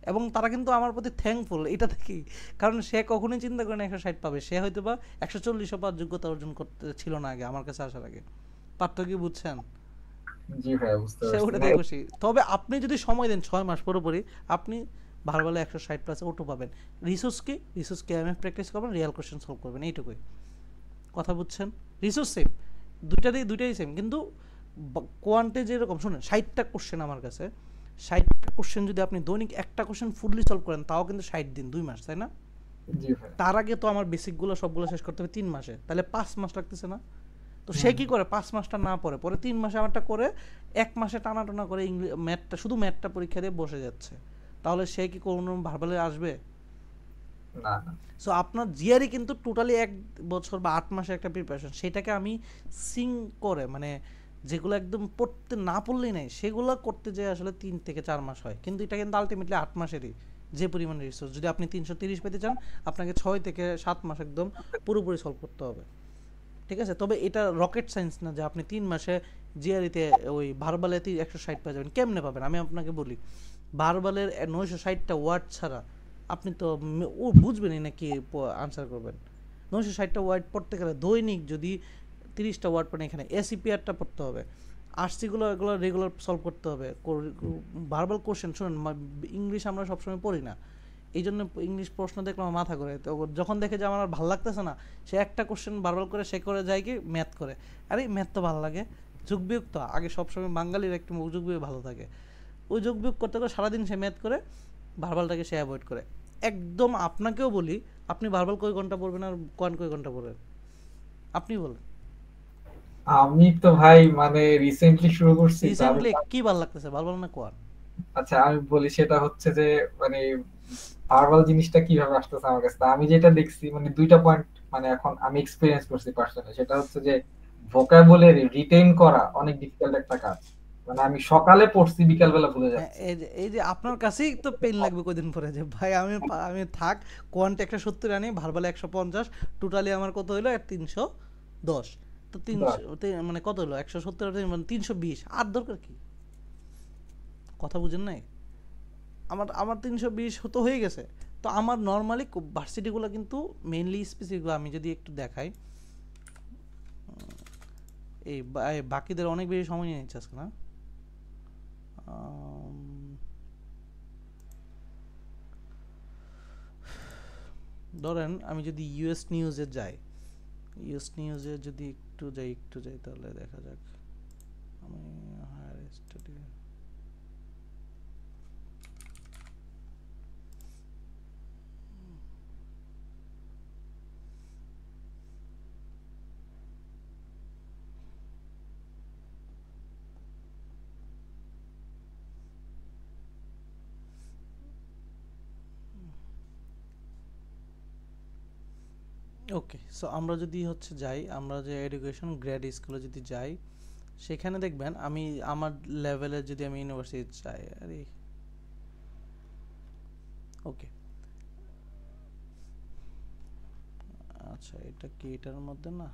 এবং তারা কিন্তু আমার প্রতি থ্যাঙ্কফুল এটা থেকেই, কারণ সে কখনোই চিন্তা করে না 160 পাবে, সে হয়তো বা 140 পাওয়ার যোগ্যতা অর্জন করতে ছিল না আগে আমার কাছে আসার আগে। পার্থক্য কি বুঝছেন? জি ভাইয়া, বুঝতে পারছি। সে ওটা দিয়ে খুশি। তবে আপনি যদি সময় দেন 6 মাস পুরোপুরি, আপনি ভালোভাবে 160 প্লাস অটো পাবেন। রিসোর্স কি এমএফ প্র্যাকটিস করবেন, রিয়েল কোশ্চেন সলভ করবেন, এইটুকুই। কথা বুঝছেন? রিসোর্স সেম, দুইটাই সেম, কিন্তু কোয়ান্টে যেরকম, শুনেন 60টা কোশ্চেন আমার কাছে, 60টা কোশ্চেন যদি আপনি দৈনিক একটা কোশ্চেন ফুললি সলভ করেন, তাও কিন্তু 60 দিন, 2 মাস, তাই না? তার আগে তো আমার বেসিকগুলো সবগুলো শেষ করতে হবে 3 মাসে, তাহলে 5 মাস লাগতেছে না? তো সে কি করে 5 মাসটা না পরে 3 মাসে আমারটা করে 1 মাসে টানা করে ম্যাথটা, শুধু ম্যাথটা পরীক্ষা দিয়ে বসে যাচ্ছে। তাহলে সে কি কোনো ভার্বালে আসবে? না না। সো আপনার জিআরই কিন্তু টোটালি 1 বছর বা 8 মাসের একটা প্রিপারেশন, সেটাকে আমি সিং করে মানে যেগুলো একদম পড়তে না পড়লেই নাই সেগুলো করতে যেয়ে আসলে 3 থেকে 4 মাস হয়, কিন্তু এটা কিন্তু আলটিমেটলি 8 মাসেরই যে পরিমাণ রিসোর্স। যদি আপনি 330 পেতে চান আপনাকে 6 থেকে 7 মাস একদম পুরোপুরি সলভ করতে হবে, ঠিক আছে? তবে এটা রকেট সায়েন্স না যে আপনি 3 মাসে জিআরইতে ওই ভার্বালে 160 পেয়ে যাবেন। কেমনে পাবেন আমি আপনাকে বলি, ভার্বালের 960টা ওয়ার্ড ছাড়া আপনি তো ও বুঝবেনই না কি আনসার করবেন। 960টা ওয়ার্ড পড়তে গেলে দৈনিক যদি 30টা ওয়ার্ড পড়েন, এখানে এসিপিআরটা পড়তে হবে, আরসিগুলো এগুলো রেগুলার সলভ করতে হবে। ভার্বাল কোশ্চেন শুনুন, ইংলিশ আমরা সবসময় পড়ি না, এই জন্য ইংলিশ প্রশ্ন দেখলে আমার মাথা ঘুরে। তো যখন দেখে যে আমার আর ভালো লাগতেছে না, সে একটা কোশ্চেন ভার্বাল করে সে করে যায় কি ম্যাথ করে। আরে ম্যাথ তো ভালো লাগে, যোগ বিয়োগ তো আগে সবসময় বাঙালির একটু যোগ বিয়োগ ভালো থাকে, ওই যোগ বিয়োগ করতে করে সারাদিন সে ম্যাথ করে, ভার্বালটাকে সে অ্যাভয়েড করে। একদম আপনাকেও বলি, আপনি ভার্বাল কয় ঘন্টা পড়বেন আর কোয়ান কয় ঘন্টা পড়বেন আপনি বলেন? আমি তো ভাই মানে রিসেন্টলি শুরু করছি। রিসেন্টলি কি ভালো লাগতেছে, ভার্বাল না কোয়ান? আচ্ছা আমি বলি, সেটা হচ্ছে যে মানে ভার্বাল জিনিসটা কিভাবে আসতেছে আমার কাছে। আমি যেটা দেখছি মানে দুইটা পয়েন্ট মানে এখন আমি এক্সপেরিয়েন্স করছি পার্সোনালি, সেটা হচ্ছে যে ভোকাবুলারি রিটেইন করা অনেক ডিফিকাল্ট একটা কাজ। মানে আমি সকালে পড়ছি বিকাল বেলা ভুলে যাচ্ছি। এই যে আপনার কাছেই তো পেন লাগবে কয়দিন পরে যে ভাই আমি থাক কোয়ান্ট 170 আনি, ভার্বাল 150, টোটালি আমার কত হইলো 310, তো 300 মানে কত হলো 170 মানে 320, আর দরকার কি? কথা বুঝেন নাই? আমার 320 তো হয়ে গেছে। তো আমার নর্মালি ভার্সিটিগুলো কিন্তু মেইনলি স্পেসিফিক, আমি যদি একটু দেখাই, এই বাকিদের অনেক বেশি সময় নিয়ে নিচ্ছে আজকে না। ধরেন আমি যদি ইউএস নিউজে যাই, ইউএস নিউজে যদি একটু যাই তাহলে দেখা যাক। আমি হায়ার স্টাডি ওকে। সো আমরা যদি হচ্ছে যাই, আমরা যে এডুকেশন গ্রেড স্কুলে যদি যাই, সেখানে দেখবেন আমি আমার লেভেলে যদি আমি ইউনিভার্সিটি যাই, আরে ওকে আচ্ছা এটা কি এটার মধ্যে না?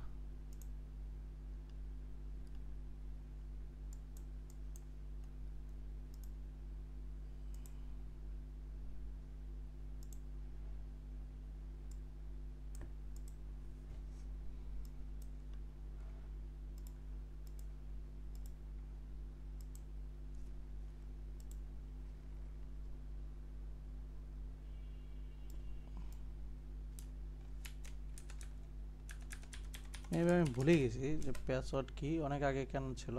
আমি ভুলে গেছি যে পাসওয়ার্ড কি, অনেক আগে কেন ছিল।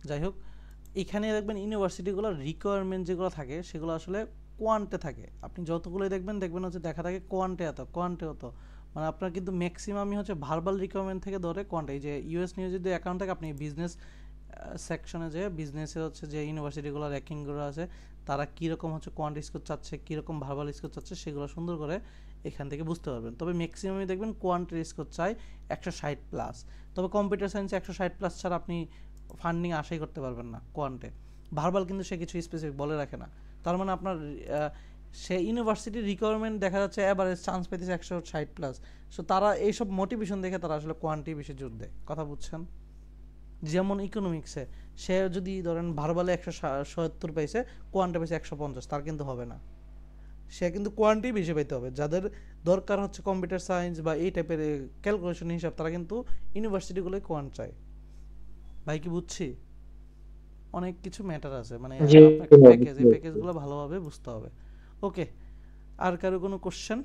যাই হোক, এখানে দেখবেন ইউনিভার্সিটিগুলোর রিকোয়ারমেন্ট যেগুলো থাকে সেগুলো আসলে কোয়ান্টে থাকে। আপনি যতগুলোই দেখবেন হচ্ছে দেখা থাকে কোয়ান্টে এত, মানে আপনার কিন্তু ম্যাক্সিমামই হচ্ছে ভার্বাল রিকোয়ারমেন্ট থেকে ধরে কোয়ান্টে। এই যে ইউএস নিউজ যদি অ্যাকাউন্ট থাকে, আপনি বিজনেস সেকশনে যে বিজনেসে হচ্ছে যে ইউনিভার্সিটিগুলো র্যাঙ্কিংগুলো আছে, তারা কীরকম হচ্ছে কোয়ান্ট স্কোর চাচ্ছে, কীরকম ভার্বাল স্কোর চাচ্ছে, সেগুলো সুন্দর করে এখান থেকে বুঝতে পারবেন। তবে ম্যাক্সিমামই দেখবেন কোয়ান্টের স্কোর চাই 160+। তবে কম্পিউটার সায়েন্সে 160+ ছাড়া আপনি ফান্ডিং আশাই করতে পারবেন না কোয়ান্টে। ভার্বাল কিন্তু সে কিছু স্পেসিফিক বলে রাখে না, তার মানে আপনার সে ইউনিভার্সিটির রিকোয়ারমেন্ট দেখা যাচ্ছে এভারেজ চান্স পেতেছে 160+। সো তারা এইসব মোটিভেশন দেখে তারা আসলে কোয়ান্টি বেশি জোর দেয়। কথা বুঝছেন? যেমন ইকোনমিক্সে সে যদি ধরেন ভার্বালে 170 পাইছে, কোয়ান্টে পাইছে 150, তার কিন্তু হবে না, সে কিন্তু কোয়ান্টি বেশি পাইতে হবে। যাদের দরকার হচ্ছে কম্পিউটার সায়েন্স বা এই টাইপের ক্যালকুলেশন হিসাব, তারা কিন্তু ইউনিভার্সিটিগুলোই কোয়ান্ট চায়। ভাই কি বুঝছি? অনেক কিছু ম্যাটার আছে, মানে প্যাকেজ, এই প্যাকেজগুলো ভালোভাবে বুঝতে হবে। ওকে, আর কারো কোনো কোশ্চেন?